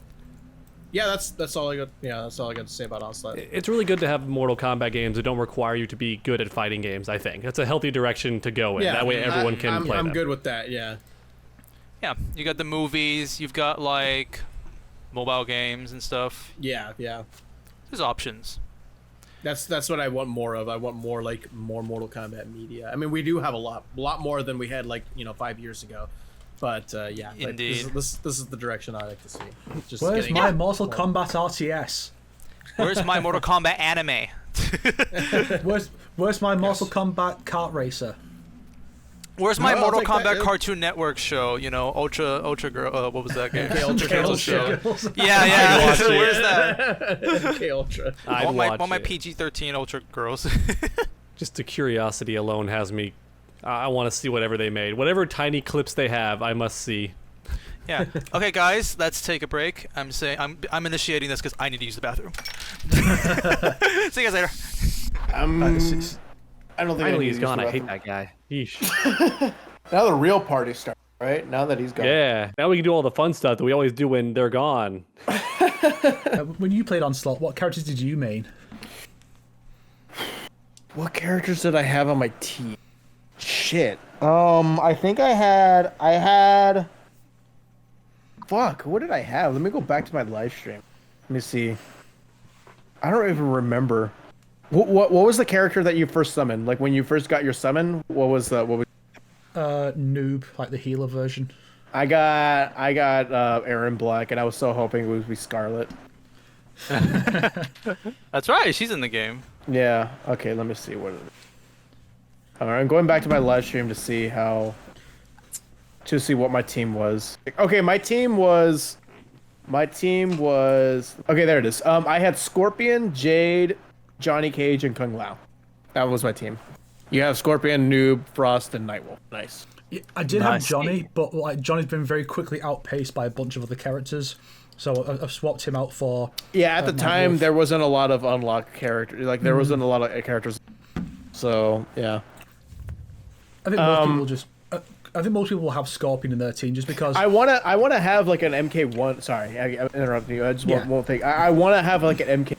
yeah, that's all I got. Yeah, that's all I got to say about Onslaught. It's really good to have Mortal Kombat games that don't require you to be good at fighting games. I think that's a healthy direction to go in. Yeah, that way everyone can play. I'm good with that. Yeah. Yeah, you got the movies. You've got like mobile games and stuff. Yeah. There's options. That's what I want more of. I want more Mortal Kombat media. I mean, we do have a lot more than we had 5 years ago. But yeah, indeed. This is the direction I like to see. Just Where's my Mortal Kombat RTS? Where's my Mortal Kombat anime? Where's my Mortal Kombat kart racer? Where's my Mortal Kombat Cartoon Network show? Ultra Girl. What was that game? Ultra Girls show. Yeah. Where's that? MK Ultra. I want my PG-13 Ultra Girls. Just the curiosity alone has me. I want to see whatever they made. Whatever tiny clips they have, I must see. Yeah. Okay, guys, let's take a break. I'm initiating this because I need to use the bathroom. See you guys later. I don't think Finally he's gone. I hate that guy. Yeesh. Now the real party starts, right? Now that he's gone. Yeah. Now we can do all the fun stuff that we always do when they're gone. When you played Onslaught, what characters did you main? What characters did I have on my team? Shit. I think I had. Fuck. What did I have? Let me go back to my live stream. Let me see. I don't even remember. What was the character that you first summoned? Like when you first got your summon, what was Noob, like the healer version. I got Aaron Black, and I was so hoping it would be Scarlet. That's right. She's in the game. Yeah. Okay. Let me see what. All right. I'm going back to my live stream to see what my team was. Okay. My team was. Okay. There it is. I had Scorpion, Jade, Johnny Cage, and Kung Lao. That was my team. You have Scorpion, Noob, Frost, and Nightwolf. Nice. Yeah, I did have Johnny, but Johnny's been very quickly outpaced by a bunch of other characters. So I've swapped him out for. Yeah, at the time there wasn't a lot of unlocked characters. Like there wasn't a lot of characters. So yeah. I think most people just. I think most people will have Scorpion in their team just because. I wanna have like an MK1. Sorry, I interrupted you. I just won't think. I want to have like an MK.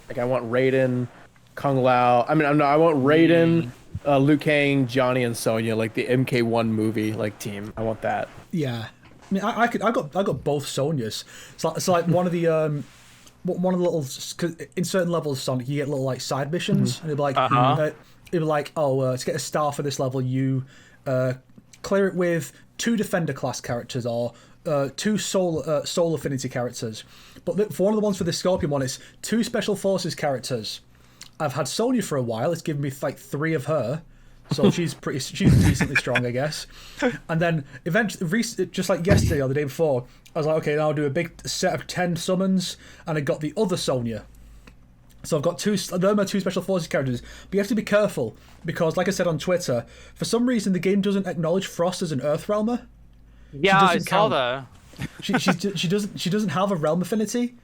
Like I want Raiden, Kung Lao. I want Raiden, Liu Kang, Johnny, and Sonya. Like the MK1 movie like team. I want that. Yeah. I mean, I got both Sonyas. It's like one of the little, cause in certain levels of Sonic you get little like side missions, and it'd be like, to get a star for this level, you clear it with 2 Defender class characters or 2 Soul Affinity characters. But for one of the ones for the Scorpion one, it's 2 Special Forces characters. I've had Sonya for a while. It's given me like 3 of her. So she's decently strong, I guess. And then eventually, just like yesterday or the day before, I was like, okay, now I'll do a big set of 10 summons, and I got the other Sonya. So I've got they're my 2 Special Forces characters. But you have to be careful, because like I said on Twitter, for some reason the game doesn't acknowledge Frost as an Earth Realmer. Yeah, I saw that. She doesn't have a realm affinity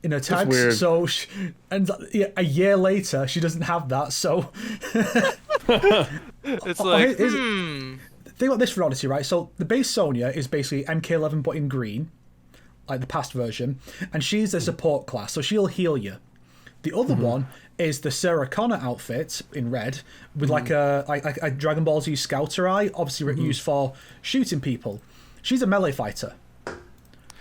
in her tags. Weird. So a year later she doesn't have that. So it's like think about this for Odyssey, right? So the base Sonya is basically MK11 but in green. like the past version, and she's a support class, so she'll heal you. The other one is the Sarah Connor outfit in red with like a Dragon Ball Z Scouter eye, obviously used for shooting people. She's a melee fighter.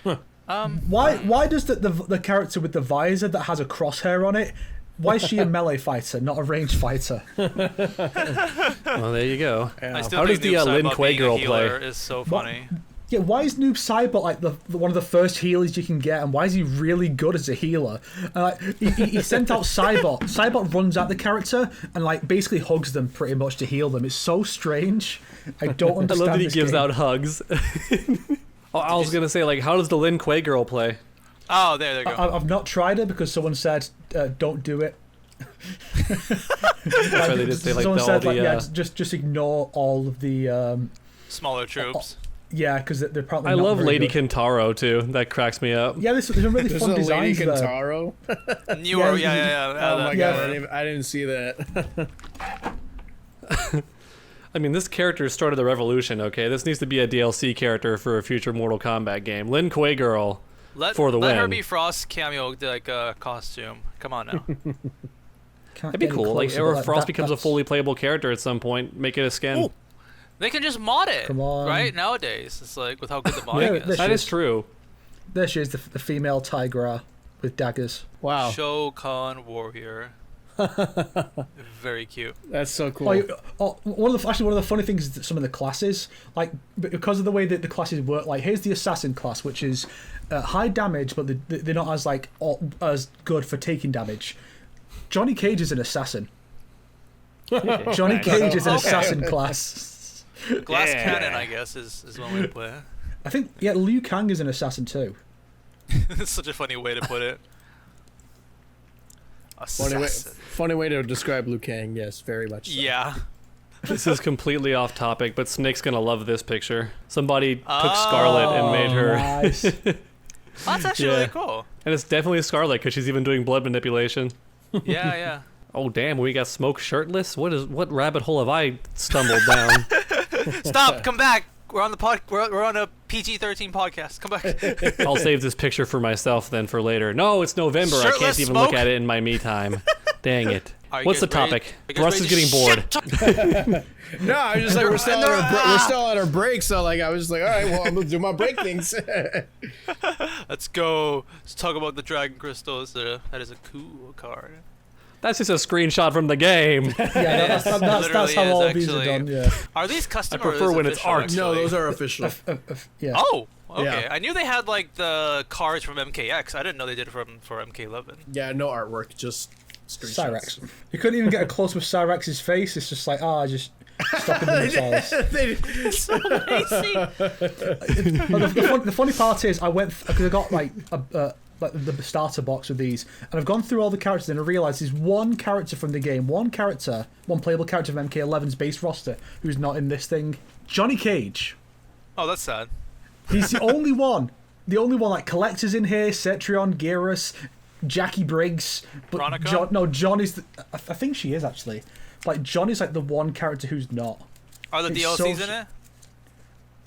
Why does the character with the visor that has a crosshair on it? Why is she a melee fighter, not a ranged fighter? Well, there you go. I still How does think the Noob Lin Saibot Kuei being a girl healer play? is so funny. Yeah, why is Noob Saibot like the one of the first healers you can get, and why is he really good as a healer? He sent out Saibot. Saibot runs at the character and like basically hugs them pretty much to heal them. It's so strange. I don't understand. I love that he this gives game. out hugs. I was gonna say, like, how does the Lin Kuei girl play? Oh, there you go. I've not tried it because someone said don't do it. That's why they did say, like, someone said all the, yeah, just ignore all of the Smaller troops. yeah, because they're probably. I not love very Lady good. Kintaro too. That cracks me up. Yeah, there's some really There's fun a Lady designs there. Kintaro. Newer, Yeah, Oh my Yeah. god, I didn't see that. I mean, this character started the revolution. Okay, this needs to be a DLC character for a future Mortal Kombat game. Lin Kuei girl for the let win. her be Frost cameo like a costume. Come on now. Can't That'd be get any cool. Like, closer, or but Frost becomes a that's- fully playable character at some point. Make it a skin. Ooh. They can just mod it, Come on. right? Nowadays, it's like with how good the Yeah, modding is. this That is- is true. There she is, the female Tigra with daggers. Wow, Shokan Warrior. Very cute. that's so cool. One of the funny things is that some of the classes, like because of the way that the classes work, like here's the assassin class, which is high damage, but they're not as like as good for taking damage. Johnny Cage is an assassin. Johnny Cage is an assassin class. Glass cannon, I guess, is one way to play it. I think Liu Kang is an assassin too. It's such a funny way to put it. Assassin. Funny way to describe Liu Kang. Yes, very much. So. Yeah. This is completely off topic, but Snake's gonna love this picture. Somebody took Scarlet and made her, Nice. That's actually really cool. and it's definitely Scarlet because she's even doing blood manipulation. Yeah, yeah. Oh damn, we got Smoke shirtless. What rabbit hole have I stumbled down? Stop! Come back. We're on the We're on a PG-13 podcast. Come back. I'll save this picture for myself then for later. No, it's November. I can't Shirtless even Smoke? look at it in my me time. Dang it. Are you What's the guys ready? topic? Are you guys Russ ready is to getting bored. No, I'm just like we're still at our break, so like I was like, all right, well I'm gonna do my break things. Let's go. Let's talk about the Dragon Crystals. That is a cool card. That's just a screenshot from the game. Yeah, that's Literally how is, all of these are actually. done. Yeah. Are these custom? I prefer or is when it's official, art. actually? No, those are official. Yeah. Oh, okay. Yeah. I knew they had like the cards from MKX. I didn't know they did it for MK11. Yeah, no artwork, just screenshots. Cyrex. You couldn't even get a close with Cyrex's face. It's just like, just stop it themselves. So amazing. The funny part is, I went because I got like the starter box with these, and I've gone through all the characters, and I realised there's one character from the game, one playable character from MK11's base roster who's not in this thing. Johnny Cage. Oh, that's sad. He's the only one. The only one, like collectors in here, Cetrion, Geras, Jackie Briggs. But Veronica? John is. I think she is actually. Like John is like the one character who's not. Are the It's DLCs so in it?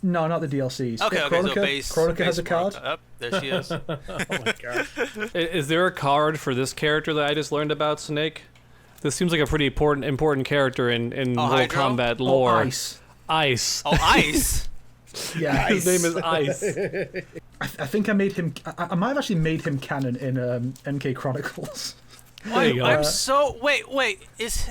No, not the DLCs. Okay, Yeah, okay, Chronica, so base. Chronica has a base card. Veronica. There she is. Oh my god. Is there a card for this character that I just learned about, Snake? This seems like a pretty important character in Mortal Hydro? Kombat lore. Ice. Ice. Oh, Ice. Yeah, His name is Ice. I think I made him. I might have actually made him canon in MK Chronicles. There you go. I'm so wait.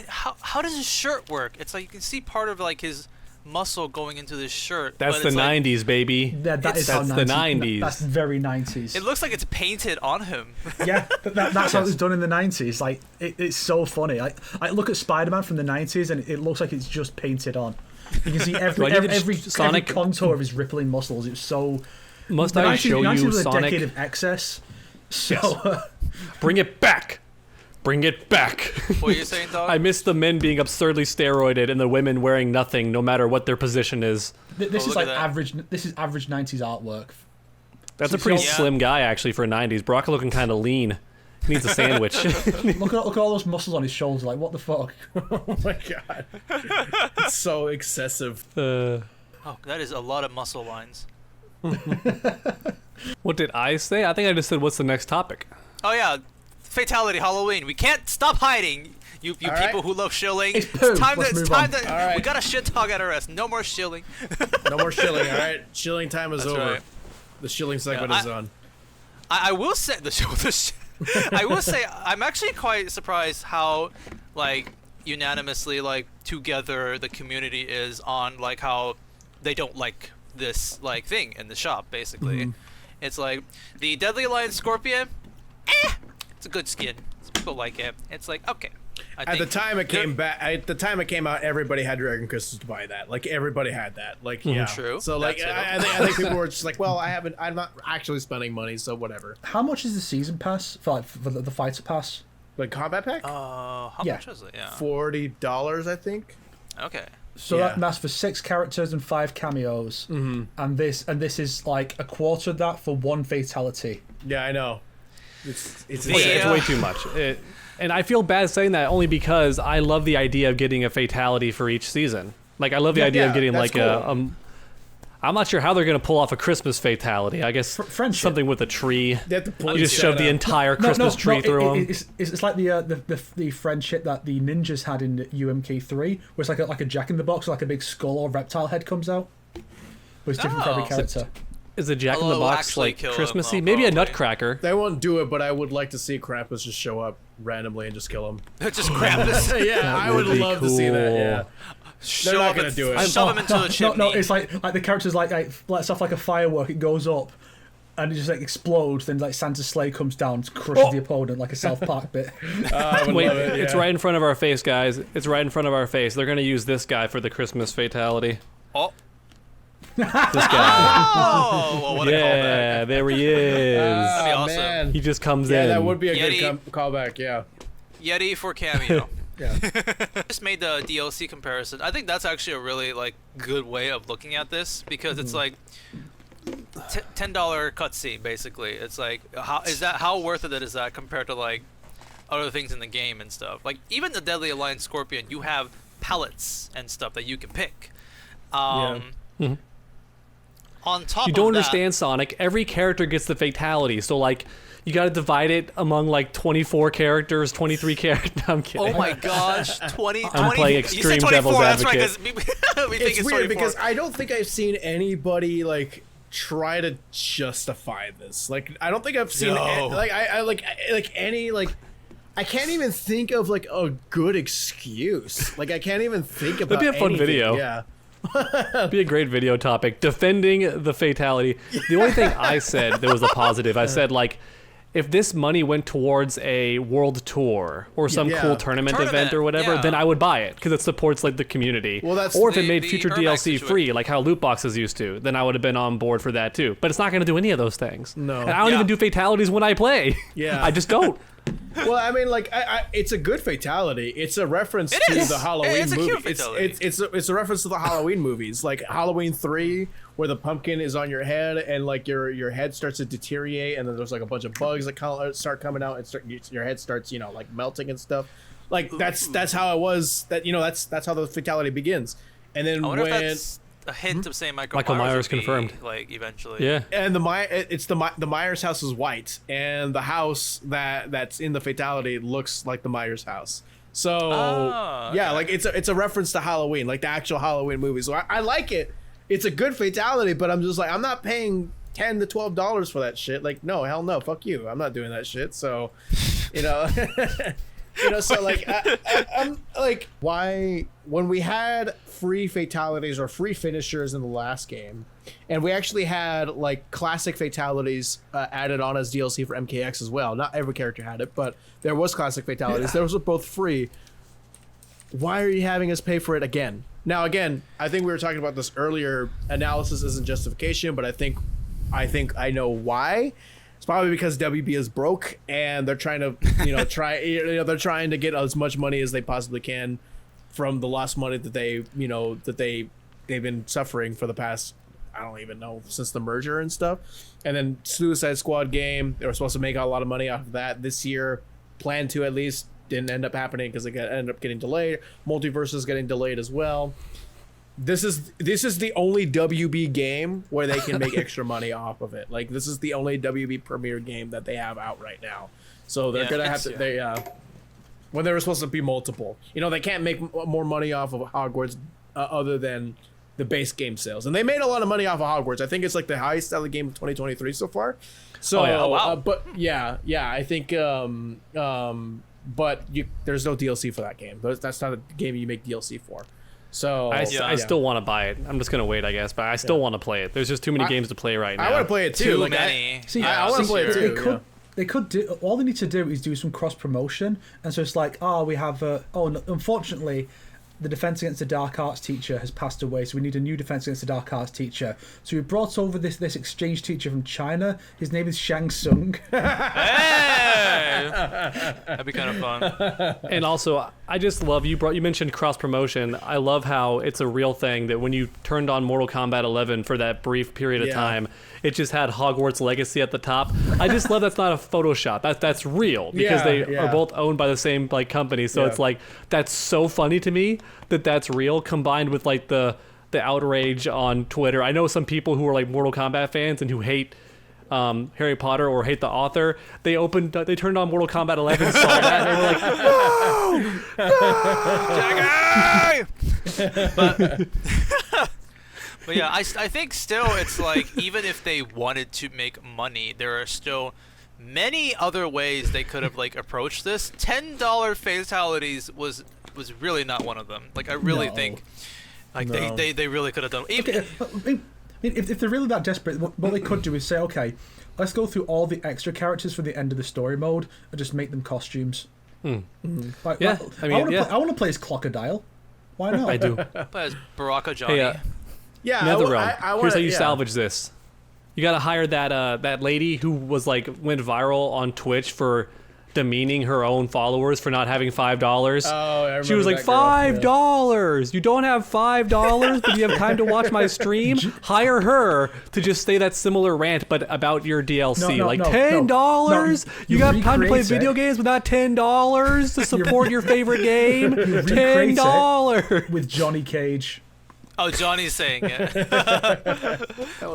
How does his shirt work? It's like you can see part of like his muscle going into this shirt. That's but the it's like, 90s, baby. That's how the 90s. That's very 90s. It looks like it's painted on him. Yeah, that's how it was done in the 90s. Like it's so funny. I look at Spider-Man from the 90s, and it looks like it's just painted on. You can see every Sonic contour of his rippling muscles. It's so. Must the I 90s, show the 90s you was a Sonic? decade of excess. So Bring it back. Bring it back. What are you saying, dog? I miss the men being absurdly steroided and the women wearing nothing, no matter what their position is. this is look like at that. average. This is average 90s artwork. That's a pretty Yeah. slim guy, actually, for 90s. Brock looking kind of lean. He needs a sandwich. Look at all those muscles on his shoulders. Like what the fuck? Oh my god. It's so excessive. Oh, that is a lot of muscle lines. What did I say? I think I just said, what's the next topic? Oh yeah, Fatality Halloween. We can't stop hiding. You people right. who love shilling. It's poo. time Let's to. move Time on. to. All right. We got a shit talk at our rest. No more shilling. No more shilling, all right? Shilling time is That's over. right. The shilling segment is on. I will say I will say I'm actually quite surprised how like unanimously like together the community is on like how they don't like this like thing in the shop basically. It's like the Deadly Alliance Scorpion, it's a good skin. People like it. It's like okay. At the time it came out, everybody had Dragon Crystals to buy that. Like everybody had that. Like yeah. True. So like I think people were just like, well, I'm not actually spending money, so whatever. How much is the season pass for the fighter pass? Like combat pack? How Yeah. much is it? Yeah. $40, I think. Okay. So Yeah. that's for 6 characters and 5 cameos, and this is like a quarter of that for one fatality. Yeah, I know. It's The, It's way too much. And I feel bad saying that only because I love the idea of getting a fatality for each season. Like I love the idea of getting that's like cool. I'm not sure how they're gonna pull off a Christmas fatality. I guess friendship. something with a tree. They have to pull You just each shove other. the entire Christmas tree through them. It's like the friendship that the ninjas had in UMK3, where it's like a Jack in the Box, like a big skull or reptile head comes out. But it's different for every Oh. character. Is a Jack in the Although Box actually like kill him, Christmassy? though, Maybe a probably. Nutcracker. They won't do it, but I would like to see Krampus just show up randomly and just kill him. just grab this. Yeah, I would would be love to see that. cool. Yeah. Shove not him gonna in- do it. Shove him into a chimney. No, it's like the characters like lets off like a firework, it goes up, and it just like explodes. Then like Santa's sleigh comes down, crushes the opponent like a South Park bit. I would Wait, love it, it's yeah. right in front of our face, guys. It's right in front of our face. They're gonna use this guy for the Christmas fatality. Oh. This guy. Oh, well, what a callback. Yeah, there he is. That'd be awesome. Man. He just comes Yeah, in. that would be a Yeti. good callback, yeah. Yeti for cameo. Yeah. Just made the DLC comparison. I think that's actually a really like good way of looking at this because it's like $10 cutscene basically. It's like how worth it is that compared to like other things in the game and stuff. Like even the Deadly Alliance Scorpion, you have pallets and stuff that you can pick. On top You of don't that, understand, Sonic. Every character gets the fatality. So, like, you got to divide it among, like, 24 characters, 23 characters. I'm kidding. Oh my gosh, 20. I'm playing you extreme said 24, devil's that's right, advocate. 'cause we think It's it's weird 24. because I don't think I've seen anybody like try to justify this. Like I don't think I've seen No. I can't even think of like a good excuse. Like I can't even think about be a fun anything. video. Yeah. It'd be a great video topic. Defending the fatality. The only thing I said that was a positive, I said, like, if this money went towards a world tour or some Yeah. cool tournament event or whatever, yeah. then I would buy it because it supports like the community. Well, that's or if it the- made the future Ermac DLC situation. free, like how loot boxes used to, then I would have been on board for that too. But it's not going to do any of those things. No. And I don't Yeah. even do fatalities when I play. Yeah. I just don't. Well, I mean, like, it's a good fatality. It's a reference It to is. the Halloween It's a movie. cute fatality. It's a reference to the Halloween movies, like Halloween 3, where the pumpkin is on your head and like your head starts to deteriorate, and then there's like a bunch of bugs that start coming out, and your head starts like melting and stuff. Like that's how it was. That's how the fatality begins. And then I wonder when if that's a hint of saying Michael Myers would be, confirmed. like eventually. Yeah. and the Myers house is white, and the house that's in the fatality looks like the Myers house. So Oh, yeah, okay. like it's a reference to Halloween, like the actual Halloween movie. So I like it. It's a good fatality, but I'm just like, I'm not paying $10 to $12 for that shit. Like, no, hell no, fuck you. I'm not doing that shit. So, so like, I'm like, why when we had free fatalities or free finishers in the last game, and we actually had like classic fatalities added on as DLC for MKX as well. Not every character had it, but there was classic fatalities. Those were both free. Why are you having us pay for it again? Now, again, I think we were talking about this earlier. Analysis isn't justification, but I think I know why. It's probably because WB is broke and they're trying to, they're trying to get as much money as they possibly can from the lost money that they've been suffering for the past, I don't even know, since the merger and stuff. And then Suicide Squad game, they were supposed to make a lot of money off of that this year, planned to at least, didn't end up happening because it ended up getting delayed. Multiverse is getting delayed as well. this is the only WB game where they can make extra money off of it. Like, this is the only WB Premier game that they have out right now. So they're gonna have to when there were supposed to be multiple. You know, they can't make more money off of Hogwarts other than the base game sales. And they made a lot of money off of Hogwarts. I think it's like the highest selling game of 2023 so far. So, but I think but there's no DLC for that game. That's not a game you make DLC for. So I still want to buy it. I'm just gonna wait, I guess, but I still want to play it. There's just too many games to play right now. I want to play it too. Too many. I want to play it too. They could do. All they need to do is do some cross promotion, and so it's like, we have. Unfortunately, the Defense Against the Dark Arts teacher has passed away, so we need a new Defense Against the Dark Arts teacher. So we brought over this exchange teacher from China. His name is Shang Tsung. Hey! That'd be kind of fun. And also, I just love you mentioned cross promotion. I love how it's a real thing that when you turned on Mortal Kombat 11 for that brief period of time, it just had Hogwarts Legacy at the top. I just love that's not a Photoshop. That's real because they are both owned by the same company. So it's like that's so funny to me that that's real, combined with like the outrage on Twitter. I know some people who are like Mortal Kombat fans and who hate Harry Potter or hate the author. They turned on Mortal Kombat 11, saw that, and they were like, "No, But yeah, I think still it's like, even if they wanted to make money, there are still many other ways they could have like approached this. $10 fatalities was really not one of them. Like, I really think like they really could have done. If they're really that desperate, what they could do is say, okay, let's go through all the extra characters for the end of the story mode and just make them costumes. I want to play as Crocodile. Why not? I do. Play as Baraka Johnny. Hey, NetherRealm. Here's how you salvage this. You gotta hire that lady who was like went viral on Twitch for demeaning her own followers for not having $5. Oh, I remember. She was like, $5. You don't have $5, but you have time to watch my stream. Hire her to just say that similar rant, but about your DLC. $10. You got time to play video games without $10 to support your favorite game. $10 with Johnny Cage. Oh, Johnny's saying it.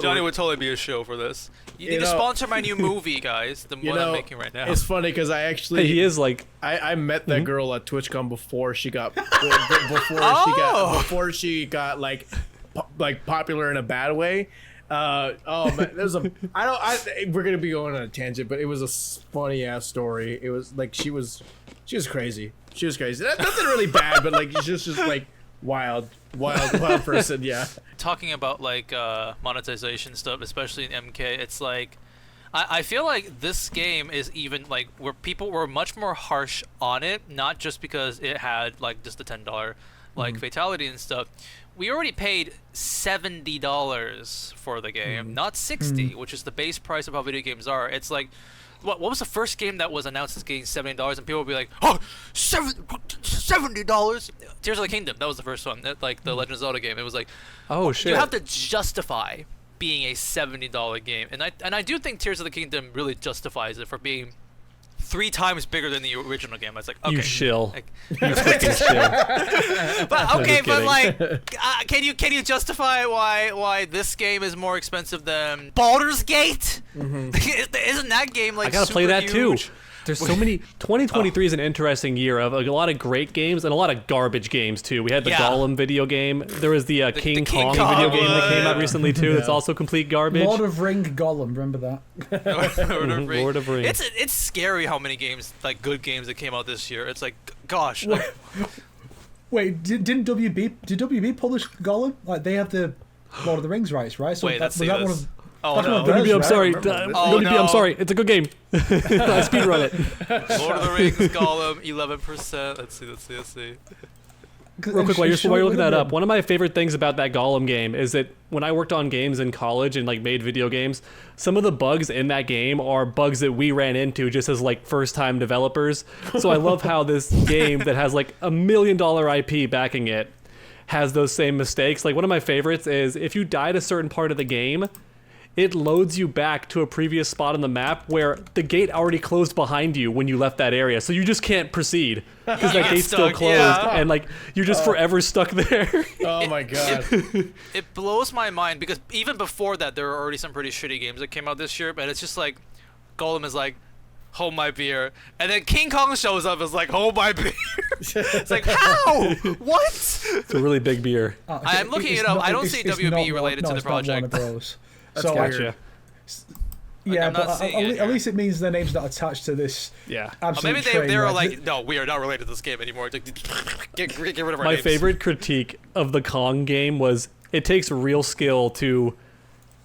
Johnny would totally be a show for this. You need to sponsor my new movie, guys. The one I'm making right now. It's funny because I actually he is like I met that girl at TwitchCon before she got before she got like popular in a bad way. Man, we're gonna be going on a tangent, but it was a funny ass story. It was like she was crazy. She was crazy. Nothing really bad, but like she's just like wild person. Yeah. Talking about like monetization stuff, especially in MK, it's like I feel like this game is even like where people were much more harsh on it, not just because it had like just the $10 like fatality and stuff. We already paid $70 for the game, not $60, which is the base price of how video games are. It's like, what was the first game that was announced as getting $70, and people would be like, oh, $70? Tears of the Kingdom, that was the first one. Like the Legend of Zelda game, it was like, oh shit. You have to justify being a $70 game, and I do think Tears of the Kingdom really justifies it for being 3 times bigger than the original game. I was like, okay, you shill. Like, you freaking shill. But okay, but like, can you justify why this game is more expensive than Baldur's Gate? Isn't that game like? I gotta play that huge? too. There's so many. 2023 is an interesting year of a lot of great games and a lot of garbage games too. We had the Gollum video game. There was the King Kong video game that came out recently too. That's also complete garbage. Lord of Ring Gollum, remember that? Lord of Ring. It's scary how many games, like good games, that came out this year. It's like, gosh. Wait, did WB publish Gollum? Like, they have the Lord of the Rings rights, right? So wait, let's see this. Oh no! WB, I'm sorry. WB, I'm sorry. It's a good game. I speedrun it. Lord of the Rings, Gollum, 11%. Let's see. Real quick, while you're looking that up, one of my favorite things about that Gollum game is that when I worked on games in college and like made video games, some of the bugs in that game are bugs that we ran into just as like first-time developers. So I love how this game that has like $1 million IP backing it has those same mistakes. Like one of my favorites is if you died a certain part of the game, it loads you back to a previous spot on the map where the gate already closed behind you when you left that area, so you just can't proceed because that gate's still closed, and like you're just forever stuck there. Oh my god. It blows my mind because even before that, there were already some pretty shitty games that came out this year, but it's just like, Golem is like, hold my beer, and then King Kong shows up, is like, hold my beer. It's like, how? What? It's a really big beer. I'm looking it up. I don't see WB related to the project. Bros. So Gotcha. Yeah, I'm not but seeing it at least it means their name's not attached to this. Yeah. Maybe Absolute train they're wreck. like, no, we are not related to this game anymore. Get rid of our My names. favorite critique of the Kong game was it takes real skill to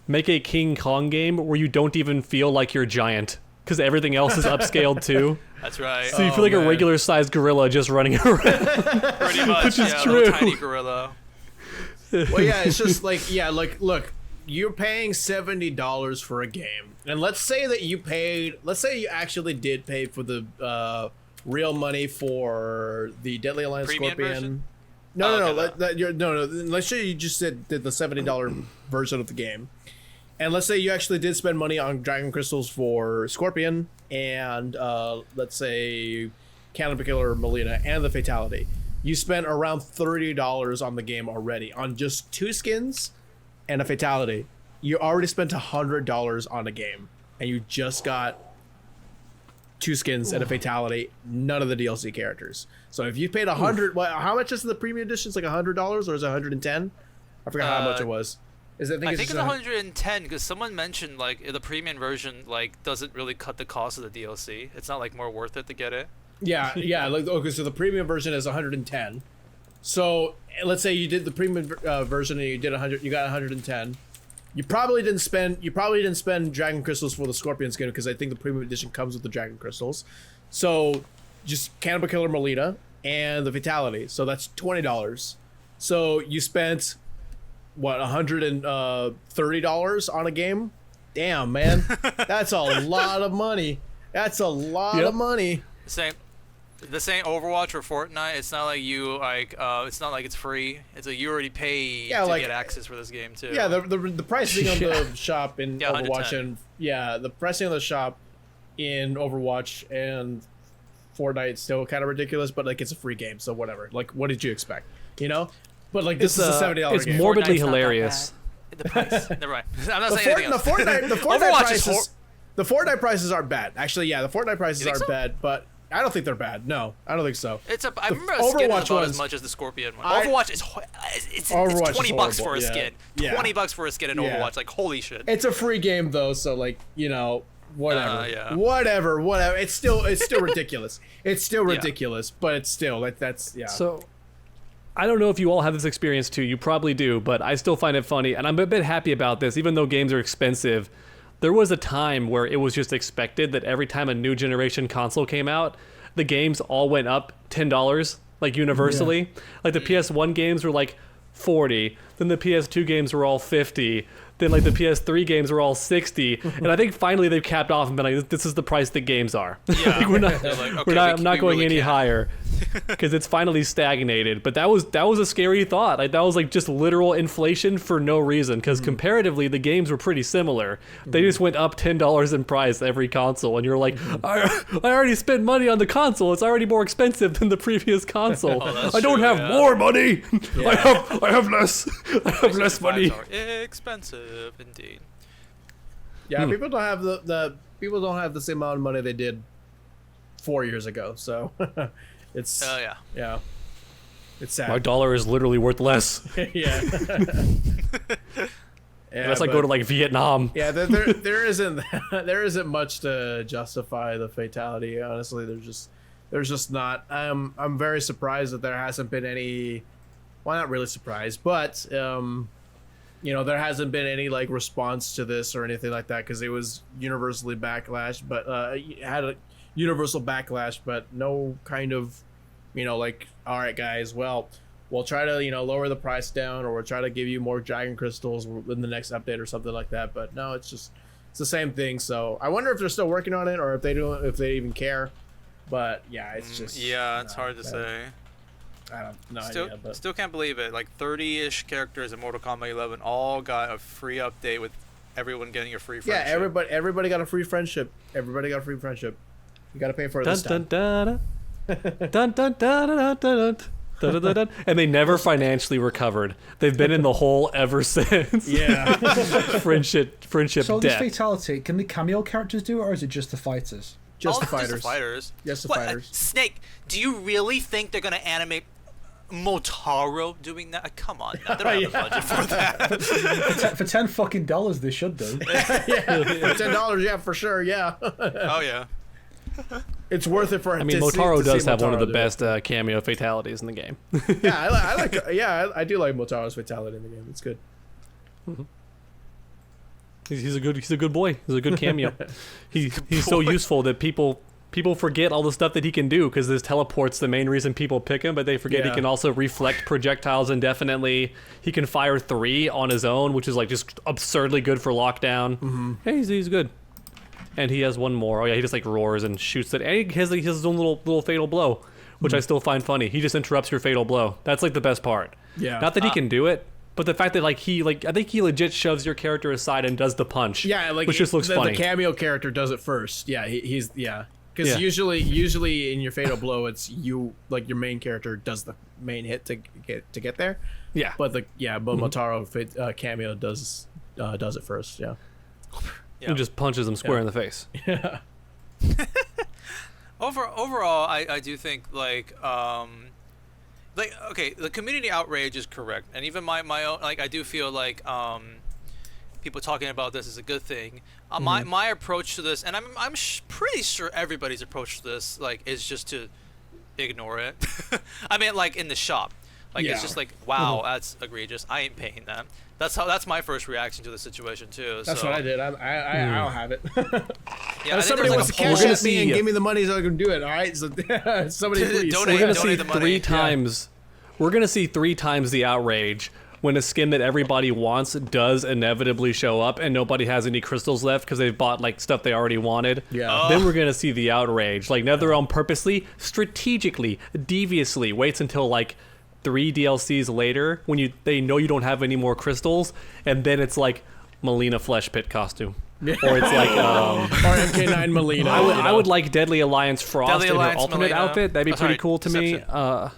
make a King Kong game where you don't even feel like you're giant because everything else is upscaled too. That's right. So you feel like a regular-sized gorilla just running around. Pretty much. Which is yeah, true. Little tiny gorilla. Well, yeah, it's just like, yeah, like, look, you're paying $70 for a game, and let's say you actually did pay for the real money for the Deadly Alliance Premium Scorpion. version? No, Okay, no. Let's say you just did the $70 version of the game, and let's say you actually did spend money on Dragon Crystals for Scorpion, and let's say Canopy Killer, Mileena, and the Fatality. You spent around $30 on the game already on just 2 skins and a Fatality. You already spent $100 on a game, and you just got 2 skins and a Fatality, none of the DLC characters. So if you paid $100, how much is the premium edition? It's like $100, or is it $110? I forgot how much it was. I think it's 110 because someone mentioned like the premium version like doesn't really cut the cost of the DLC. It's not like more worth it to get it. Yeah. Like, okay, so the premium version is 110. So let's say you did the premium version and you did 100, you got 110. You probably didn't spend Dragon Crystals for the Scorpion skin because I think the premium edition comes with the Dragon Crystals. So just Cannibal Killer, Mileena, and the Fatality. So that's $20. So you spent what, $130 on a game? Damn, man, that's a lot of money. That's a lot of money. The same Overwatch or Fortnite. It's not like you like. It's not like it's free. It's like you already pay to get access for this game too. Yeah, the pricing on the shop in Overwatch 110. and the pricing on the shop in Overwatch and Fortnite is still kind of ridiculous, but like it's a free game, so whatever. Like, what did you expect? You know? But like this is a $70 It's game. morbidly Fortnite's not that hilarious. bad. The price. Never mind. I'm not saying anything else. The Fortnite Overwatch prices. The Fortnite prices aren't bad. Actually, yeah, the Fortnite prices aren't so? bad, but I don't think they're bad. No, I don't think so. I remember a skin Overwatch about ones- as much as the Scorpion one. Overwatch it's is $20 for horrible, a yeah. skin. Yeah. $20 for a skin in Yeah. Overwatch. Like holy shit. It's a free game though, so like, you know, whatever. Yeah. Whatever. It's still ridiculous. It's still ridiculous, but it's still that's yeah. So, I don't know if you all have this experience too. You probably do, but I still find it funny, and I'm a bit happy about this, even though games are expensive. There was a time where it was just expected that every time a new generation console came out, the games all went up $10, like universally. Yeah. Like the PS1 games were like 40, then the PS2 games were all 50, then like the PS3 games were all 60, and I think finally they've capped off and been like, this is the price that games are. Yeah. Like, I'm not going really any higher because it's finally stagnated. But that was a scary thought. Like that was like just literal inflation for no reason because comparatively the games were pretty similar. They just went up $10 in price every console, and you're like, I already spent money on the console. It's already more expensive than the previous console. I don't have more money. I have less. I have less money. Expensive indeed. Yeah, people don't have the same amount of money they did 4 years ago. So it's yeah. It's sad. My dollar is literally worth less. Yeah. Unless I go to like Vietnam. Yeah, there isn't much to justify the Fatality. Honestly, there's just not. I'm very surprised that there hasn't been any. Well, not really surprised, but you know, there hasn't been any like response to this or anything like that because it was universally backlash, but it had a universal backlash, but no kind of, you know, like, all right, guys, well, we'll try to, you know, lower the price down, or we'll try to give you more Dragon Crystals in the next update or something like that. But no, it's the same thing. So I wonder if they're still working on it or if they even care. But yeah, it's just it's hard to say. I don't know. Still can't believe it. Like 30-ish characters in Mortal Kombat 11 all got a free update with everyone getting a free Yeah, friendship. everybody got a free friendship. Everybody got a free friendship. You got to pay for it Dun this time. dun dun dun dun dun dun dun dun. Dun, dun, dun, dun. And they never financially recovered. They've been in the hole ever since. Yeah. friendship So this death. Fatality, can the cameo characters do it, or is it just the fighters? Just Oh, the fighters. Just the fighters. Just the What, fighters. Snake, do you really think they're gonna animate Motaro doing that? Come on, now, they don't have the budget for that. For $10 fucking they should do. Yeah, for $10, yeah, for sure, yeah. Oh yeah. It's worth it for. I mean, Motaro does have one of the best cameo fatalities in the game. Yeah, I like. Yeah, I do like Motaro's fatality in the game. It's good. He's a good boy. He's a good cameo. He's so useful that people forget all the stuff that he can do because his teleport's the main reason people pick him, but they forget he can also reflect projectiles indefinitely. He can fire 3 on his own, which is like just absurdly good for lockdown. Hey, he's good. And he has one more. Oh yeah, he just like roars and shoots it. And he has his own little fatal blow, which I still find funny. He just interrupts your fatal blow. That's like the best part. Yeah. Not that he can do it, but the fact that I think he legit shoves your character aside and does the punch. Yeah, like which just looks funny. The cameo character does it first. Yeah, he's because Yeah. usually in your fatal blow, it's you like your main character does the main hit to get there. Yeah. But Motaro cameo does it first. Yeah. Yeah. And just punches him square in the face. Yeah. Overall, I do think like okay, the community outrage is correct, and even my own, like, I do feel like people talking about this is a good thing. My approach to this, and I'm pretty sure everybody's approach to this, like, is just to ignore it. I mean, like, in the shop, like, it's just like, wow, that's egregious. I ain't paying that. That's my first reaction to the situation too. That's so. what I did. I don't have it. Yeah, If somebody wants to cash gonna at me and see- give me the money so I can do it, all right? So somebody please. Donate. We're gonna see the money. 3 times. We're gonna see 3 times the outrage when a skin that everybody wants does inevitably show up and nobody has any crystals left because they've bought like stuff they already wanted. Yeah. Then we're gonna see the outrage. Like NetherRealm purposely, strategically, deviously waits until like 3 DLCs later when they know you don't have any more crystals, and then it's like Mileena Flesh Pit costume. Or it's like or MK9 Mileena. I would like Deadly Alliance Frost Deadly in her Alliance alternate Mileena. outfit. That'd be pretty Sorry, cool to me. Deception.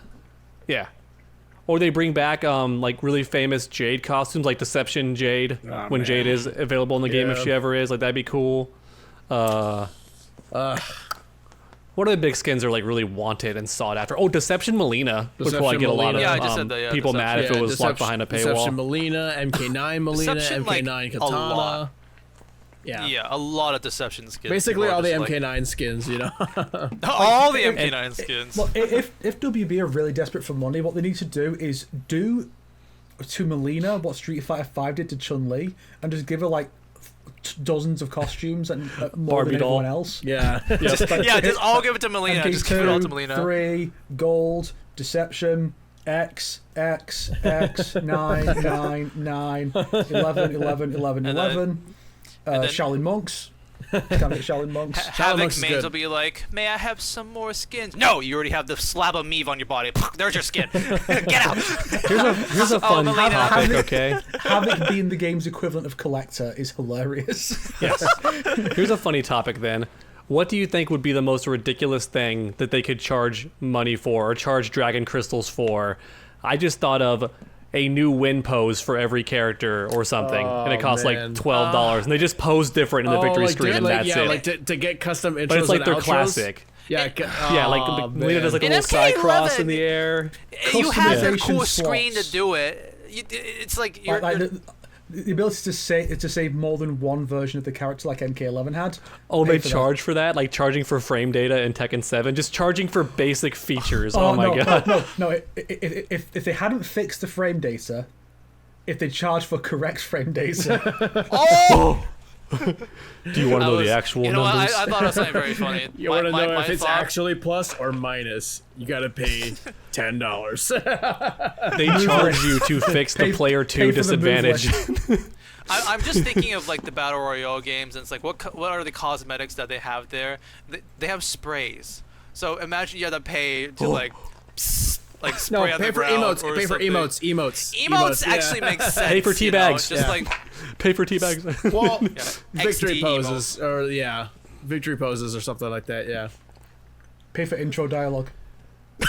Yeah. Or they bring back like really famous Jade costumes, like Deception Jade, when man. Jade is available in the game if Yeah. she ever is. Like that'd be cool. What other big skins are like really wanted and sought after? Oh, Deception Mileena would probably Deception get a lot Mileena. of Yeah, I just said that, yeah, people mad if it was locked behind a Deception paywall. Mileena, MK9 Mileena, Deception, like, MK9 a Kitana. lot. Yeah. Yeah, a lot of deception skins. Basically People all are the just MK9 skins, you know. all the MK9 skins. Well, if WB are really desperate for money, what they need to do is do to Mileena what Street Fighter 5 did to Chun-Li, and just give her like dozens of costumes and more Barbie than doll. everyone else. Yeah. Yeah, just all give it to Mileena. MK2, Just give it all to Mileena. 3, Gold, Deception, X, 9, 9, 11, 11, 11, And 11. then- Shaolin Monks. Can't get Shaolin Monks. Havoc Monks is mains good. will be like, may I have some more skins? No, you already have the slab of Meave on your body. There's your skin. Get out. Here's a fun Mileena. topic, okay? Havoc being the game's equivalent of Collector is hilarious. Yes. Here's a funny topic then. What do you think would be the most ridiculous thing that they could charge money for or charge Dragon Crystals for? I just thought of a new win pose for every character or something, and it costs man. like $12, and they just pose different in the victory screen, and that's it. like to get custom intros But it's like and their outros. classic. Yeah, Yeah, like Mileena does like a In little side cross MK11, in the air. You have the Customization cool screen to slots. do it. It's like you're. Like the ability to save more than one version of the character like MK11 had. Oh, Pay they for that. charge for that? Like charging for frame data in Tekken 7? Just charging for basic features. Oh, Oh my no, god. No. If they hadn't fixed the frame data, if they charged for correct frame data, Oh! Do you want to know the actual You know what? numbers? I thought it was something very funny. You want to know My if it's thought- actually plus or minus? You gotta pay $10. They charge you to fix the pay- player pay 2 for the move disadvantage. I'm just thinking of like the battle royale games, and it's like what are the cosmetics that they have there? They have sprays. So imagine you have to pay to like like spray on the ground or something. Pay for emotes. Emotes actually makes sense. Pay for tea bags. Just like Pay for tea bags. Well, yeah, victory XD poses victory poses or something like that. Yeah. Pay for intro dialogue. Hey,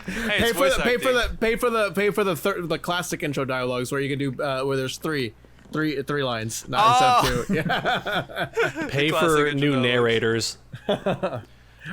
Pay it's voice acting. for the classic intro dialogues where you can do where there's three lines, not instead of two. Yeah. Pay Classic for intro new dialogues. narrators.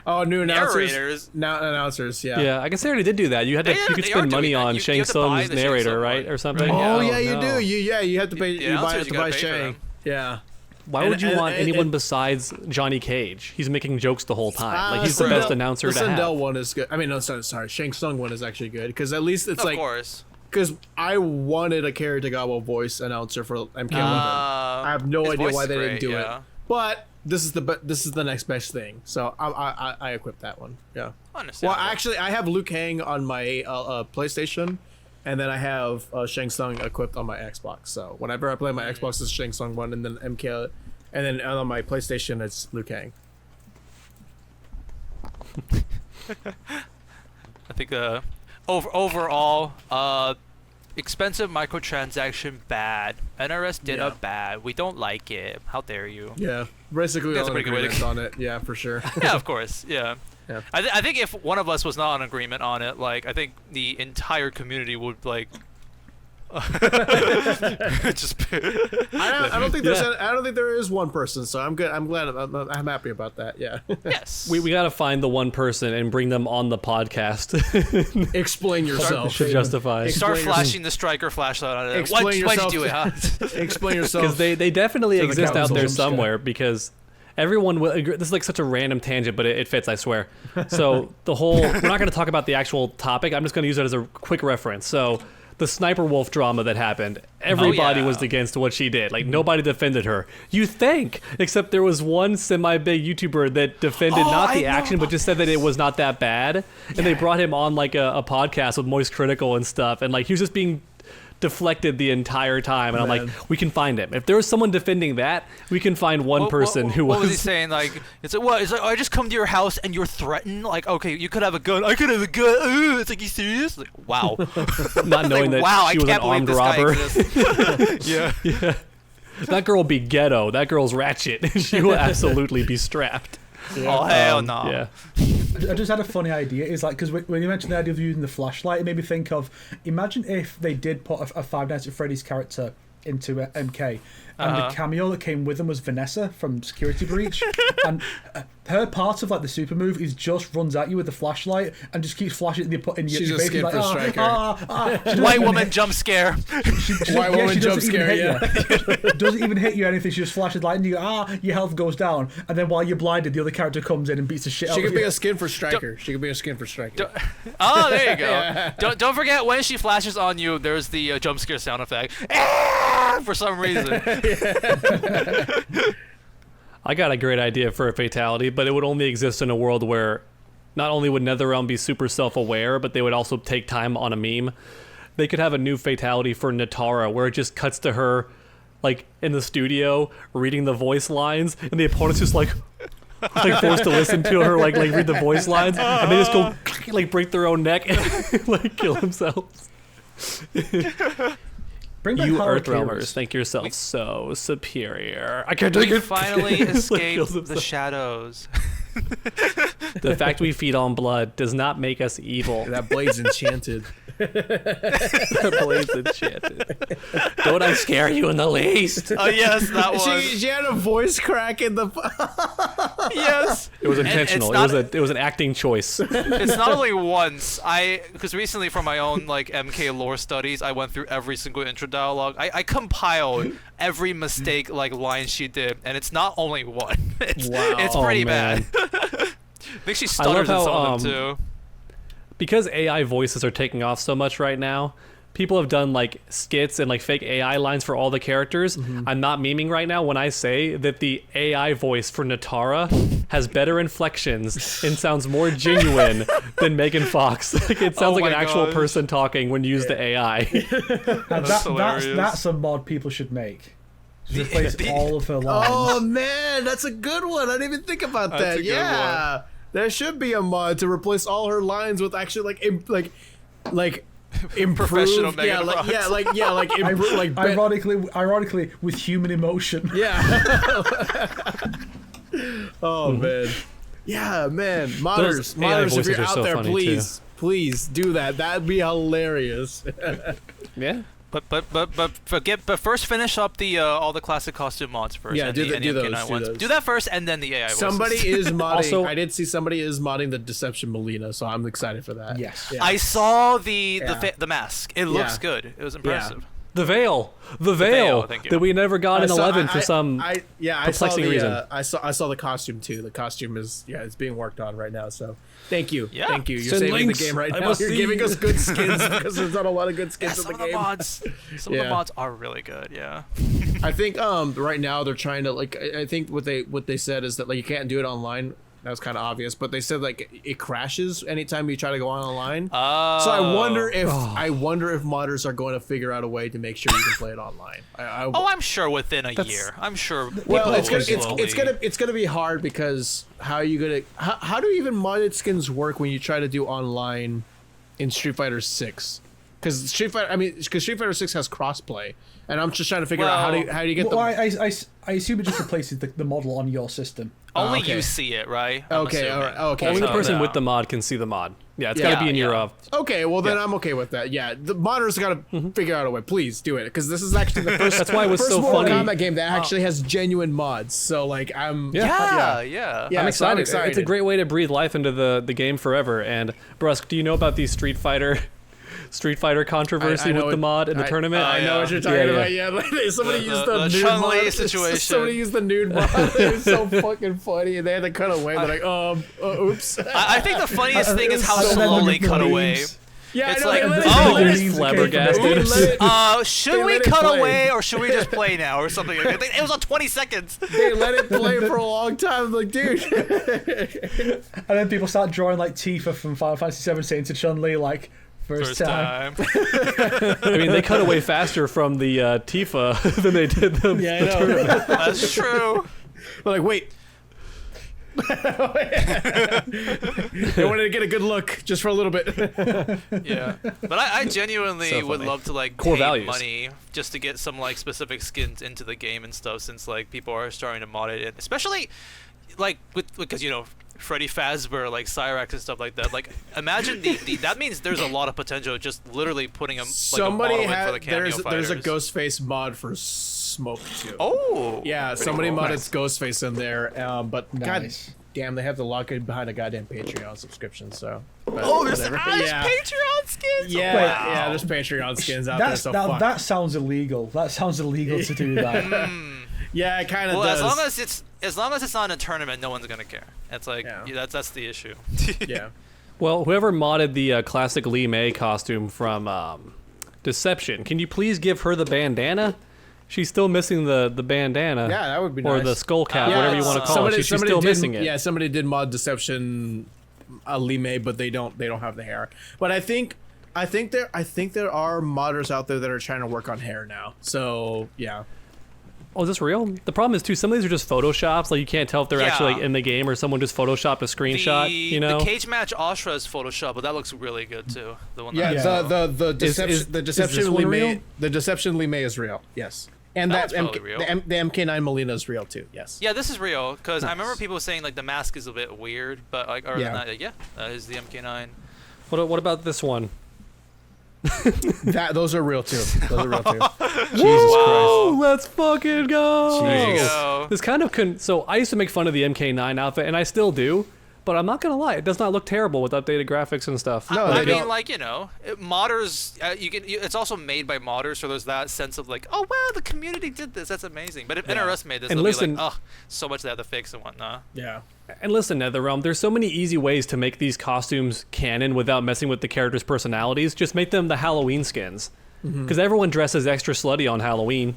Oh, new announcers. Narrators. Now announcers. Yeah. Yeah, I guess they already did do that. You had to, Yeah, you could they are spend doing money that. on You Shang have to buy Tsung's the Shang narrator, Tsung right, one. or something. Oh Yeah. yeah, you no. do. You have to pay. The You announcers, you buy gotta pay for Shang. them. Yeah. Why would you want anyone and- besides Johnny Cage? He's making jokes the whole time. Like he's the Sindel- best announcer the to Sindel have. one is good. I mean, no, sorry. Shang Tsung one is actually good because at least it's Of like course. because I wanted a character Tagawa voice announcer for MK11. I have no his idea voice why is they didn't great, do yeah. it. But this is the next best thing. So I equipped that one. Yeah. Well, Understandable. actually, I have Liu Kang on my PlayStation, and then I have Shang Tsung equipped on my Xbox. So whenever I play my Xbox, it's Shang Tsung one, and then MK, and then on my PlayStation, it's Liu Kang. I think overall, expensive microtransaction bad. NRS did a bad. We don't like it. How dare you? Yeah, basically That's all a in pretty good way to- agreement on it. Yeah, for sure. Yeah, of course. Yeah. Yeah. I think if one of us was not in agreement on it, like I think the entire community would like. just. I don't think there's I don't think there is one person, so I'm good. I'm glad. I'm happy about that. Yeah. Yes. We got to find the one person and bring them on the podcast Explain yourself. to justify. Start Explain flashing the striker flashlight on it. Explain Why'd you yourself. do it, huh? Explain yourself. Because they definitely the exist out council there jump scare. somewhere because everyone will agree. This is like such a random tangent, but it fits, I swear. So the whole, we're not going to talk about the actual topic. I'm just going to use it as a quick reference. So the Sniper Wolf drama that happened, everybody yeah. was against what she did. Like nobody defended her. You think, except there was one semi-big YouTuber that defended not the action, but just said that it was not that bad. And they brought him on like a podcast with Moist Critical and stuff. And like he was just being deflected the entire time, and I'm like, we can find him. If there was someone defending that, we can find one person who what was he saying? Like, it's like, what? It's like, I just come to your house and you're threatened. Like, okay, you could have a gun. I could have a gun. It's like, you serious? Like, wow. not knowing that wow, she I was an can't believe armed this guy robber. exists. yeah. Yeah. That girl be ghetto. That girl's ratchet. She will absolutely be strapped. Oh hell no. Yeah. I just had a funny idea. It's like, because when you mentioned the idea of using the flashlight, it made me think of, imagine if they did put a Five Nights at Freddy's character into MK, and the cameo that came with them was Vanessa from Security Breach, and her part of like the super move is just runs at you with the flashlight and just keeps flashing in your She's a face. skin Like, for striker. White woman jump scare. White woman jump scare. Yeah. Doesn't even hit you or anything. She just flashes light and you go, your health goes down, and then while you're blinded, the other character comes in and beats the shit out She of could you. be a skin for striker. She could be a skin for striker. Oh, there you go. Don't forget when she flashes on you. There's the jump scare sound effect. For some reason. I got a great idea for a fatality, but it would only exist in a world where not only would NetherRealm be super self-aware, but they would also take time on a meme. They could have a new fatality for Natara where it just cuts to her like in the studio reading the voice lines, and the opponent's just like forced to listen to her like read the voice lines, and they just go like break their own neck and like kill themselves. Bring back You Harukiris. Earthrealmers think yourself so superior. I can't take We it. finally Like, escaped kills the himself. shadows. The fact we feed on blood does not make us evil. That blade's enchanted. That blade's enchanted. Don't I scare you in the least? Oh yes, that one. She had a voice crack in the. Yes. It was intentional. it's It was an acting choice. It's not only once. Because recently for my own like MK lore studies, I went through every single intro dialogue. I compiled every mistake like line she did, and it's not only one. It's Oh, pretty man. bad. I think she love stutters in how, some of them too. Because AI voices are taking off so much right now, people have done like skits and like fake AI lines for all the characters. I'm not memeing right now when I say that the AI voice for Natara has better inflections and sounds more genuine than Megan Fox. Like it sounds like an my actual gosh. person talking when you use the AI. And hilarious. that's a mod people should make. Replace all of her lines. Oh man, that's a good one. I didn't even think about That's that. a good Yeah. There should be a mod to replace all her lines with actually like improved, Professional mega ironically with human emotion. Yeah. Oh man. Yeah, man. Modders, if you're out there, please do that. That'd be hilarious. Yeah. But first finish up the all the classic costume mods first. Yeah, and do the those. MK9 ones. Do that first, and then the AI. Somebody voices. is modding. Also, I did see somebody is modding the Deception Mileena, so I'm excited for that. Yes. Yeah. I saw the mask. It looks Yeah. good. It was impressive. The veil thank you. that we never got in 11 for some I saw perplexing the, reason. I saw the costume too. The costume is it's being worked on right now. So thank you, Yeah. thank you. You're Send saving links. the game right I now. must You're see. giving us good skins because there's not a lot of good skins in Some the of game. the mods. Some of the mods are really good. Yeah. I think right now they're trying to I think what they said is that like you can't do it online. That was kind of obvious, but they said like it crashes anytime you try to go online. So I wonder if modders are going to figure out a way to make sure you can play it online. I'm sure within a year. I'm sure. Well, people it's gonna be hard because how do even modded skins work when you try to do online in Street Fighter 6? Because Street Fighter 6 has crossplay, and I'm just trying to figure out how do you get I assume it just replaces the model on your system. Only okay. you see it, right? I'm Okay, assuming. all right, okay. Only the So, person no. with the mod can see the mod. Yeah, it's got to be in your Okay, well then I'm okay with that. Yeah, the modders got to figure out a way. Please do it, because this is actually the first. That's why it was first so Mortal funny. Kombat game that actually has genuine mods. So like I'm Yeah. Yeah, I'm so I'm excited. excited. It's a great way to breathe life into the game forever. And Brusk, do you know about the Street Fighter controversy I know with the mod in the tournament? I know what you're talking about. Yeah, like, somebody used the nude Chun-Li mod. situation. Somebody used the nude mod. It was so fucking funny, and they had to cut away. They're like, oops. I think the funniest thing is how So then slowly the cut memes. away. Yeah, It's I know. like, they oh, let it- They're flabbergasted. they let it- Should They we let it cut play. away or should we just play now or something like that? It was on 20 seconds. They let it play for a long time. Like, dude. And then people start drawing like Tifa from Final Fantasy VII saying to Chun-Li like first time. I mean, they cut away faster from the Tifa than they did the Yeah, I know. That's true. They're like, wait. They wanted to get a good look just for a little bit. Yeah, but I genuinely So would funny. love to like Core pay values. money just to get some like specific skins into the game and stuff, since like people are starting to mod it, especially like because you know Freddy Fazbear, like Cyrax and stuff like that. Like imagine the that means there's a lot of potential just literally putting a Somebody model in for had the cameo there's a fighters. Ghostface mod for Smoke too. Oh Yeah, pretty somebody cool. modded Ghostface in there, but Nice. god damn, they have to lock it behind a goddamn Patreon subscription. So. But Oh, there's whatever. Patreon skins. Yeah, Wow. yeah, there's Patreon skins out there. So fuck. That sounds illegal. That sounds illegal to do that. Yeah, it kind of Well, does. as long as it's not in a tournament, no one's gonna care. It's like Yeah. that's the issue. Yeah. Well, whoever modded the classic Lee May costume from Deception, can you please give her the bandana? She's still missing the bandana. Yeah, that would be or nice. the skull cap, whatever you want to call somebody, it. She's somebody still did, missing it. Yeah, somebody did mod Deception Lee May, but they don't have the hair. But I think there are modders out there that are trying to work on hair now. So yeah. Oh, is this real? The problem is too, some of these are just photoshops. Like you can't tell if they're actually like, Yeah. in the game or someone just photoshopped a screenshot. You know. The cage match Ashra is Photoshop, but that looks really good too. The one Yeah, that the deception is the this Deception one Lee May real? the Deception Lee May is real. Yes. And That's that probably real. the MK9 Mileena is real too. Yes. Yeah, this is real because I remember people saying like the mask is a bit weird, but like other than that, that is the MK9. What about this one? Those are real too. Those are real too. Jesus Christ! Let's fucking go! There you go. This kind of so I used to make fun of the MK9 outfit, and I still do. But I'm not gonna lie, it does not look terrible with updated graphics and stuff. No, I they mean, don't. like modders. It's also made by modders, so there's that sense of like, oh wow, the community did this. That's amazing. But if NRS made this, And they'll listen- be like, oh, so much they have to fix and whatnot. Yeah. And listen, NetherRealm, there's so many easy ways to make these costumes canon without messing with the characters' personalities. Just make them the Halloween skins. Because everyone dresses extra slutty on Halloween.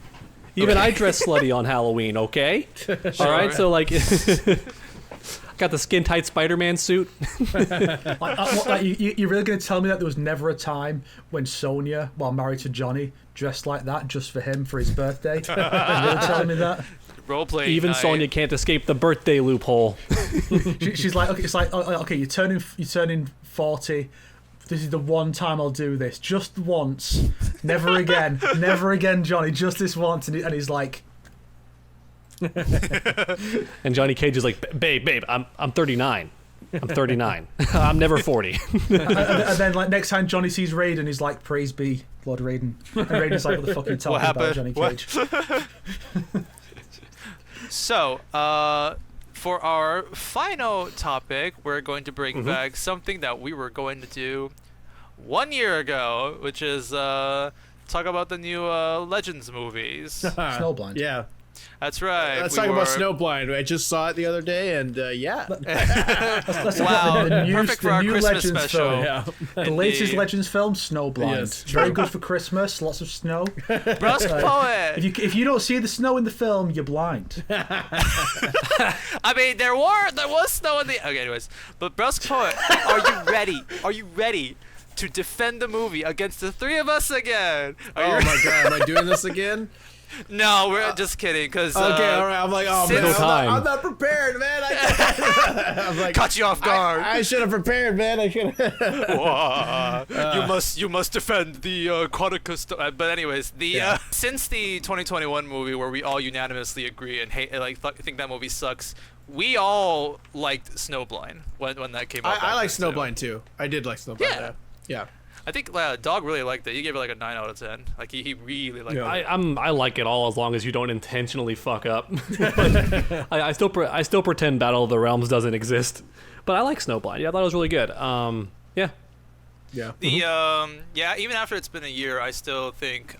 Even I dress slutty on Halloween, okay? All right, so like... Got the skin-tight Spider-Man suit. You're really going to tell me that there was never a time when Sonya, while married to Johnny, dressed like that just for him for his birthday? You're really telling me that? Roleplay. Even night. Sonya can't escape the birthday loophole. She's like, okay, it's like, okay, you're turning 40. This is the one time I'll do this, just once, never again, never again, Johnny, just this once, and he's like. And Johnny Cage is like, babe, I'm 39. I'm 39. I'm never 40. And then like next time Johnny sees Raiden, he's like, praise be Lord Raiden. And Raiden's like, what the fuck are you talking about, Johnny Cage? So, for our final topic, we're going to bring back something that we were going to do 1 year ago, which is talk about the new Legends movies. Snowblind. Yeah. That's right. Let's talk about Snowblind. I just saw it the other day, and yeah. Let's talk Wow, about the new, perfect for our Christmas Legends special. film. Yeah. The latest Legends film, Snowblind. Yes. Very good for Christmas, lots of snow. BruskPoet. If you don't see the snow in the film, you're blind. I mean, there was snow in the. Okay, anyways, but BruskPoet, are you ready? Are you ready to defend the movie against the three of us again? Oh my god, am I doing this again? No, we're just kidding. Cause Okay, all right. I'm like, oh man, I'm not prepared, man. I'm like, caught you off guard. I should have prepared, man. I should have. You must defend the Chronicus. But anyways, since the 2021 movie where we all unanimously agree and hate, think that movie sucks, we all liked Snowblind when that came out. I like Snowblind too. I did like Snowblind. Yeah. I think Dog really liked it. He gave it like a 9 out of 10. Like he really liked it. I like it all as long as you don't intentionally fuck up. I still pretend Battle of the Realms doesn't exist, but I like Snowblind. Yeah, I thought it was really good. Yeah. Even after it's been a year, I still think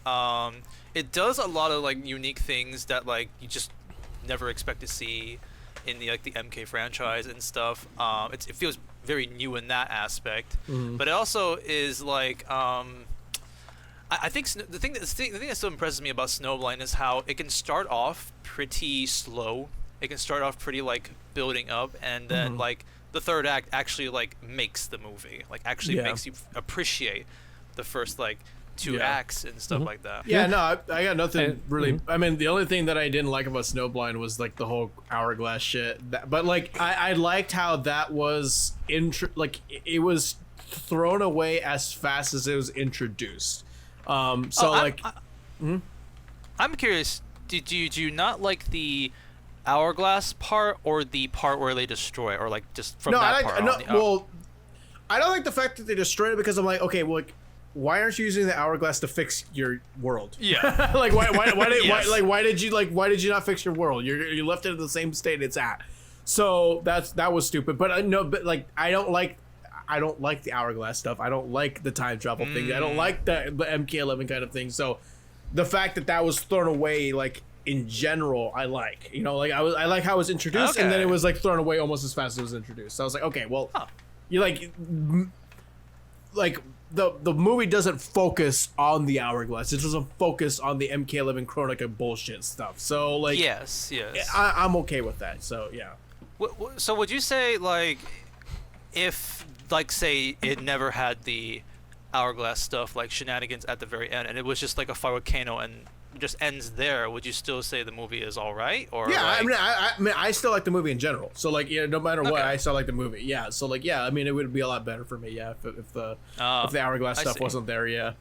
it does a lot of like unique things that like you just never expect to see in the MK franchise and stuff. It feels very new in that aspect, but it also is like I think the thing that still impresses me about Snowblind is how it can start off pretty slow. It can start off pretty like building up, and then like the third act actually like makes the movie, like actually makes you appreciate the first like 2 acts and stuff like that. Yeah, no, I got nothing really. I mean, the only thing that I didn't like about Snowblind was like the whole hourglass shit. But like, I liked how that was it was thrown away as fast as it was introduced. I'm curious. Do you not like the hourglass part or the part where they destroy, or like just from that part? Well, I don't like the fact that they destroyed it because I'm like, okay, well. Like, why aren't you using the hourglass to fix your world? Yeah. Like why did you not fix your world? You left it in the same state it's at. So that was stupid. But I don't like the hourglass stuff. I don't like the time travel thing. I don't like the MK11 kind of thing. So the fact that was thrown away, like in general, I like. You know, like I like how it was introduced, and then it was like thrown away almost as fast as it was introduced. So I was like, okay, well, you like the movie doesn't focus on the hourglass. It doesn't focus on the MK11 Chronica bullshit stuff. So like, yes, I'm okay with that. So yeah. So would you say like, if like say it never had the hourglass stuff like shenanigans at the very end, and it was just like a volcano and just ends there, would you still say the movie is all right? Or yeah, like... I mean, I still like the movie in general. So like, yeah, no matter what, I still like the movie. Yeah, so like, yeah, I mean, it would be a lot better for me, yeah, if the hourglass stuff wasn't there, yeah.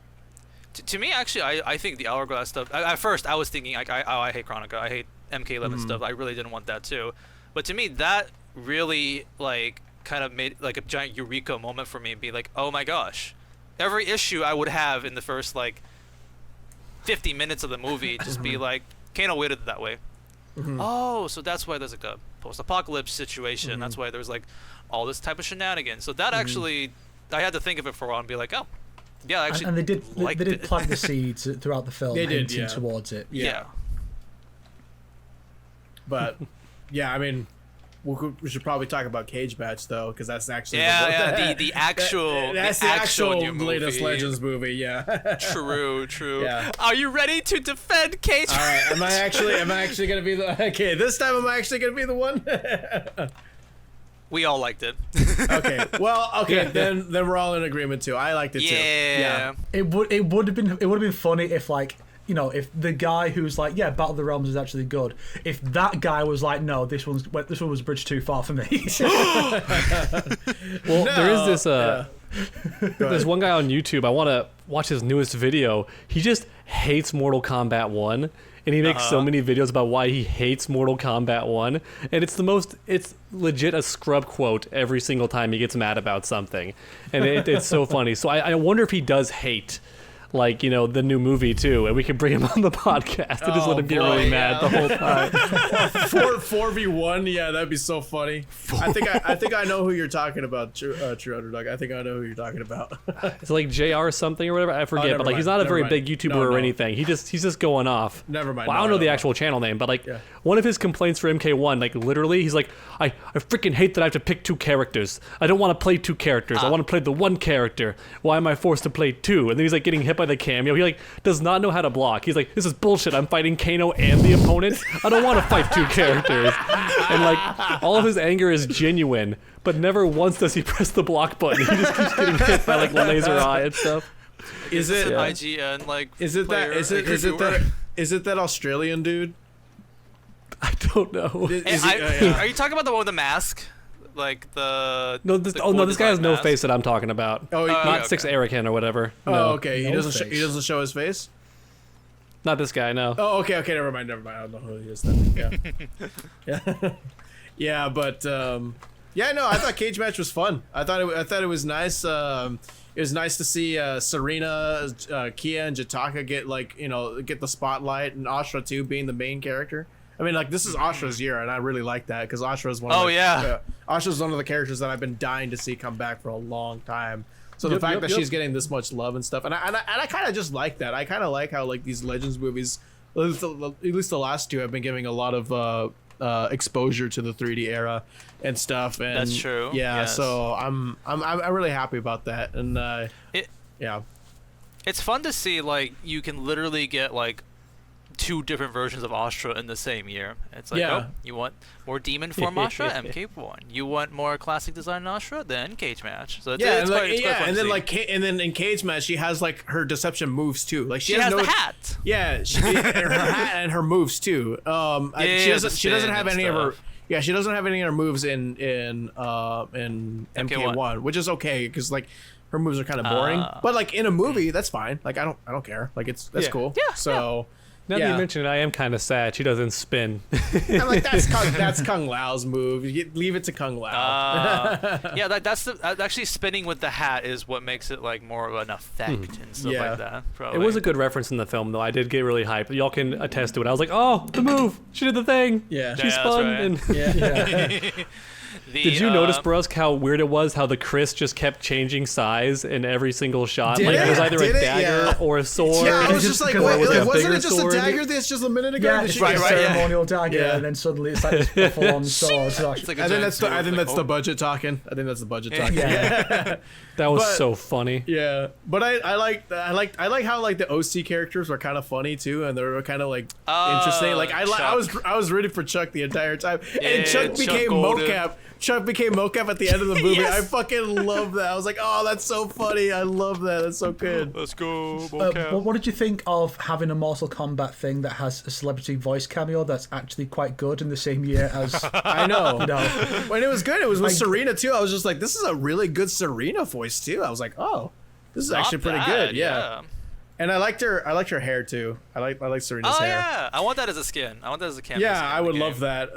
To me, actually, I think the hourglass stuff. At first, I was thinking like, I hate Chronica, I hate MK11 stuff. I really didn't want that too, but to me, that really like kind of made like a giant eureka moment for me, and be like, oh my gosh, every issue I would have in the first like 50 minutes of the movie just be like, Kano waited it that way. Oh, so that's why there's like a post-apocalypse situation. That's why there's like all this type of shenanigans. So that actually, I had to think of it for a while and be like, oh, yeah, actually. And they did plant the seeds throughout the film, hinting yeah. towards it. Yeah. But yeah, I mean, we should probably talk about Cage Match though, because that's actually the actual that's the actual new latest movie. Legends movie. Yeah. True. Yeah. Are you ready to defend Cage? All right. Am I actually gonna be the? Okay, this time am I actually gonna be the one? We all liked it. Okay. Well, okay. Then we're all in agreement too. I liked it too. Yeah. It would have been funny if like you know, if the guy who's like, yeah, Battle of the Realms is actually good, if that guy was like, no, this one was a bridge too far for me. Well, there is this there's one guy on YouTube. I want to watch his newest video. He just hates Mortal Kombat 1. And he makes so many videos about why he hates Mortal Kombat 1. And it's legit a scrub quote every single time he gets mad about something. And it's so funny. So I wonder if he does hate, like, you know, the new movie too. And we can bring him on the podcast and just let him get really mad the whole time. 4v1, yeah, that'd be so funny. I think I know who you're talking about, True Underdog. I think I know who you're talking about. It's like JR or something or whatever. I forget, but like he's not a very big YouTuber or anything. He's just going off. Never mind. Well, I don't know the actual channel name, but like one of his complaints for MK1, like literally, he's like, I freaking hate that I have to pick two characters. I don't want to play two characters. I want to play the one character. Why am I forced to play two? And then he's like getting hit by the cameo. He like does not know how to block. He's like, this is bullshit. I'm fighting Kano and the opponent. I don't want to fight two characters. And like all of his anger is genuine, but never once does he press the block button. He just keeps getting hit by like laser eye and stuff. Is it IGN like? Is it that Australian dude? I don't know. Are you talking about the one with the mask? Like this guy has no face that I'm talking about. Oh, not Six Erican or whatever. Oh, no. okay. He doesn't show his face. Not this guy, no. Oh, okay. Never mind. I don't know who he is then. Yeah. Yeah, but yeah, no. I thought Cage Match was fun. I thought it was nice. It was nice to see Serena, Kia, and Jataka get the spotlight, and Ashra too being the main character. I mean, like, this is Ashra's year, and I really like that because Ashra is one. Ashra's one of the characters that I've been dying to see come back for a long time. So the fact that she's getting this much love and stuff, and I kind of just like that. I kind of like how like these Legends movies, at least the last two, have been giving a lot of exposure to the 3D era and stuff. And that's true. Yeah, yes. So I'm really happy about that, and it's fun to see like you can literally get like two different versions of Astra in the same year. It's like, oh, you want more demon form Astra, MK1. You want more classic design Astra, then Cage Match. So it's and then in Cage Match she has like her deception moves too. Like she has the hat. Yeah, her hat and her moves too. She doesn't have any of her. Yeah, she doesn't have any of her moves in MK1, which is okay because like her moves are kind of boring. But like in a movie, that's fine. Like I don't care. Like that's cool. Yeah. So. Now that you mention it, I am kind of sad she doesn't spin. I'm like, that's Kung Lao's move. Leave it to Kung Lao. Yeah, that's actually spinning with the hat is what makes it like more of an effect and stuff like that. Probably. It was a good reference in the film, though. I did get really hyped. Y'all can attest to it. I was like, oh, the move. She did the thing. Yeah. She spun. Right. And did you notice, Brusk, how weird it was how the Chris just kept changing size in every single shot? Like it was either a dagger or a sword. Yeah, I was just like, wasn't it just a dagger that's just a minute ago? Yeah, it's like a ceremonial dagger, and then suddenly it's like this full-on sword. I think that's the budget talking. I think that's the budget talking. Yeah. That was so funny. Yeah, but I like how like the OC characters were kind of funny too, and they were kind of like interesting. Like I was rooting for Chuck the entire time, and Chuck became mocap. Chuck became mocap at the end of the movie. Yes. I fucking love that. I was like, oh, that's so funny. I love that. That's so good. Let's go, mocap. What did you think of having a Mortal Kombat thing that has a celebrity voice cameo that's actually quite good in the same year as... I know. When it was good, it was with Serena too. I was just like, this is a really good Serena voice too. I was like, oh, this is actually pretty good. Yeah. And I liked her hair too. I like Serena's hair. Yeah. I want that as a skin. I want that as a cameo. Yeah, I would love that.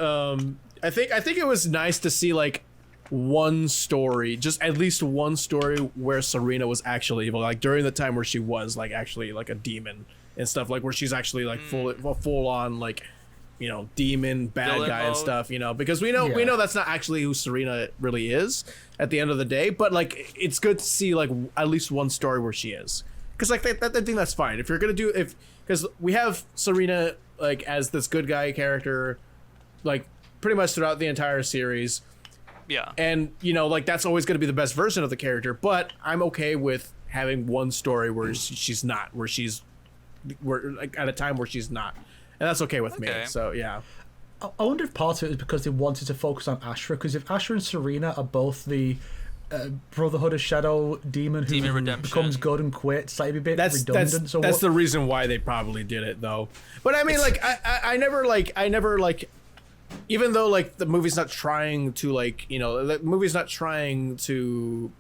I think it was nice to see like one story, just at least one story where Serena was actually evil, like during the time where she was like actually like a demon and stuff, like where she's actually like full on like, you know, demon bad villain guy mode. And stuff, you know, because we know that's not actually who Serena really is at the end of the day, but like it's good to see like at least one story where she is, because like that thing that's fine if you're gonna do because we have Serena like as this good guy character like pretty much throughout the entire series. Yeah. And, you know, like, that's always going to be the best version of the character, but I'm okay with having one story where she's not, where like, at a time where she's not. And that's okay with me. So, yeah. I wonder if part of it is because they wanted to focus on Ashra, because if Ashra and Serena are both the Brotherhood of Shadow demon who Redemption. becomes good and quits. That'd be a bit redundant. That's the reason why they probably did it, though. But I mean, like, I never like, even though like the movie's not trying to like, you know, the movie's not trying to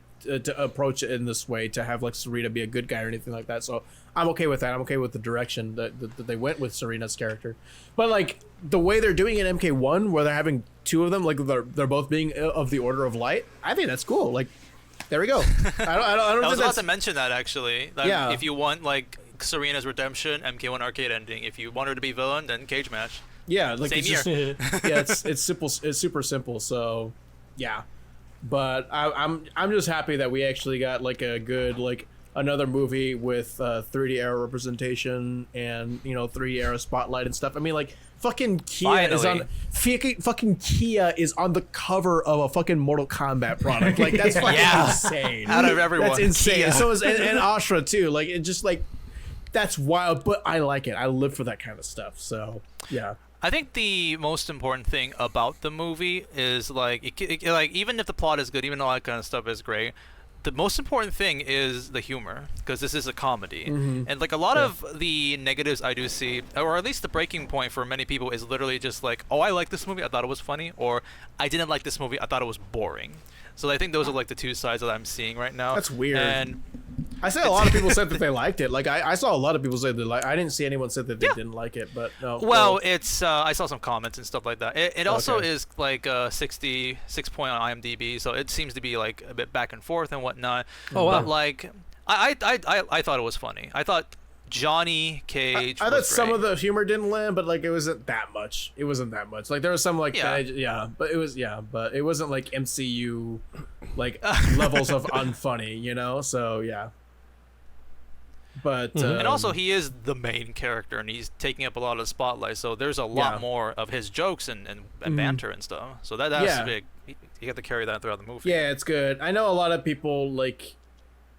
approach it in this way to have like Serena be a good guy or anything like that. So I'm okay with that. I'm okay with the direction that they went with Serena's character. But like the way they're doing it in MK1, where they're having two of them, like they're both being of the Order of Light, I think that's cool. Like, there we go. I don't I was think about to mention that actually. That Yeah. If you want like Serena's redemption, MK1 arcade ending. If you want her to be villain, then cage match. Yeah, like Same it's year. just, yeah, it's simple. It's super simple. So, yeah. But I'm just happy that we actually got like a good like another movie with 3D era representation and, you know, 3D era spotlight and stuff. I mean, like fucking Kia fucking Kia is on the cover of a fucking Mortal Kombat product. Like that's fucking insane. Out of everyone, that's insane. Kia. So is and Ashra too. Like it just like that's wild. But I like it. I live for that kind of stuff. So yeah. I think the most important thing about the movie is like, like even if the plot is good, even all that kind of stuff is great, the most important thing is the humor, because this is a comedy. And like a lot of the negatives I do see, or at least the breaking point for many people, is literally just like, oh, I like this movie, I thought it was funny, or I didn't like this movie, I thought it was boring. So I think those are like the two sides that I'm seeing right now. That's weird. And I said a lot of people said that they liked it. Like I saw a lot of people say they like. I didn't see anyone say that they didn't like it. But no. well, it's I saw some comments and stuff like that. It also is like 66 point on IMDb, so it seems to be like a bit back and forth and whatnot. Oh, wow. But like I thought it was funny. I thought Johnny Cage. I thought was some great. of the humor didn't land, but like it wasn't that much. It wasn't that much. Like there was some like but it was but it wasn't like MCU like levels of unfunny, you know. So yeah. But and also he is the main character and he's taking up a lot of the spotlight, so there's a lot more of his jokes and banter and stuff. So that's big. You have to carry that throughout the movie. Yeah, it's good. I know a lot of people like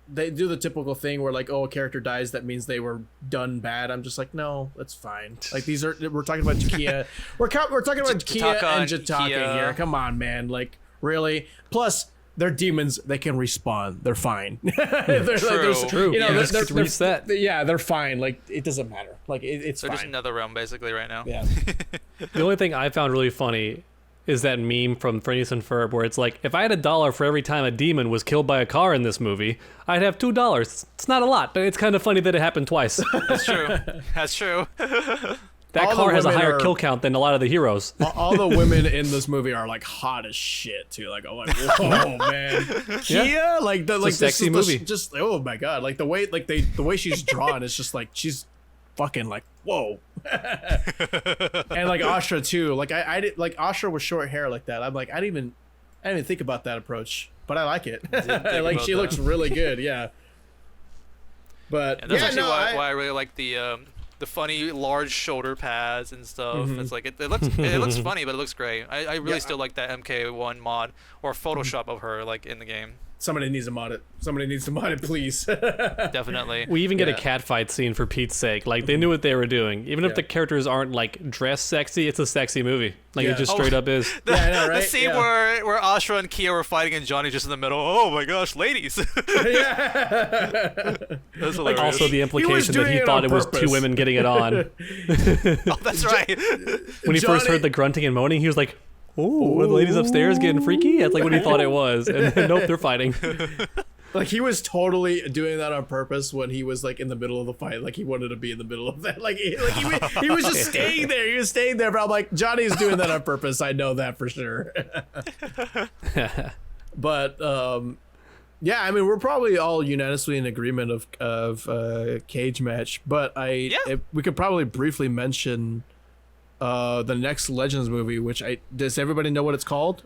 they do the typical thing where like, oh, a character dies, that means they were done bad. I'm just like, no, that's fine. Like we're talking about Kia. we're talking about Kia and Jataka here. Come on, man. Like really? Plus they're demons. They can respawn. They're fine. True. You know, they're reset. They're fine. Like it doesn't matter. Like it's They're fine. just another realm basically right now. Yeah. The only thing I found really funny is that meme from Phineas and Ferb where it's like, if I had $1 for every time a demon was killed by a car in this movie, I'd have $2. It's not a lot, but it's kind of funny that it happened twice. That's true. That's true. That car has a higher kill count than a lot of the heroes. All the women in this movie are like hot as shit too. Like, oh, like, whoa, man, Kia, like the like sexy movie. Just oh my god, like the way like the way she's drawn is just like she's fucking like whoa. And like Ashra too. Like I did like Ashra with short hair like that. I'm like I didn't even think about that approach, but I like it. Like she looks really good. Yeah. But and that's actually why I really like the funny large shoulder pads and stuff. It's like it looks funny, but it looks great. I really still like that MK1 mod or Photoshop of her like in the game. Somebody needs to mod it. Somebody needs to mod it, please. Definitely. We even get a cat fight scene for Pete's sake. Like they knew what they were doing. Even if the characters aren't like dressed sexy, it's a sexy movie. Like it just straight up is. I know, right? The scene where Ashra and Kia were fighting and Johnny just in the middle. Oh my gosh, ladies. Yeah. That's hilarious. Also the implication that he thought it was two women getting it on. Oh, that's right. When he first heard the grunting and moaning, he was like, "Oh, are the ladies upstairs getting freaky?" That's like what he thought it was. And then, nope, they're fighting. Like he was totally doing that on purpose when he was like in the middle of the fight. Like he wanted to be in the middle of that. Like he was just staying there. He was staying there. But I'm like, Johnny's doing that on purpose. I know that for sure. But yeah, I mean, we're probably all unanimously in agreement of cage match. But we could probably briefly mention the next Legends movie, which does everybody know what it's called?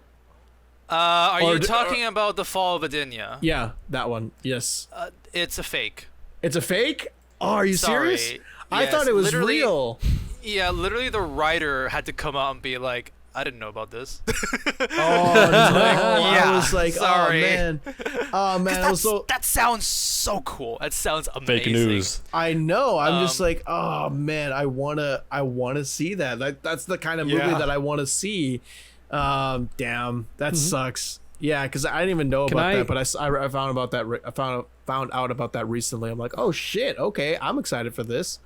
Are you talking about The Fall of Adinia? Yeah, that one. Yes. It's a fake. It's a fake? Oh, are you serious? I thought it was real. Yeah, literally the writer had to come out and be like, I didn't know about this. I was like, sorry. Oh man, that sounds so cool. That sounds amazing. Fake news. I know. I'm just like, oh man, I wanna see that. That's the kind of movie that I want to see. Damn, that sucks. Yeah, because I didn't even know Can about I- that, but I found about that. I found out about that recently. I'm like, oh shit, okay, I'm excited for this.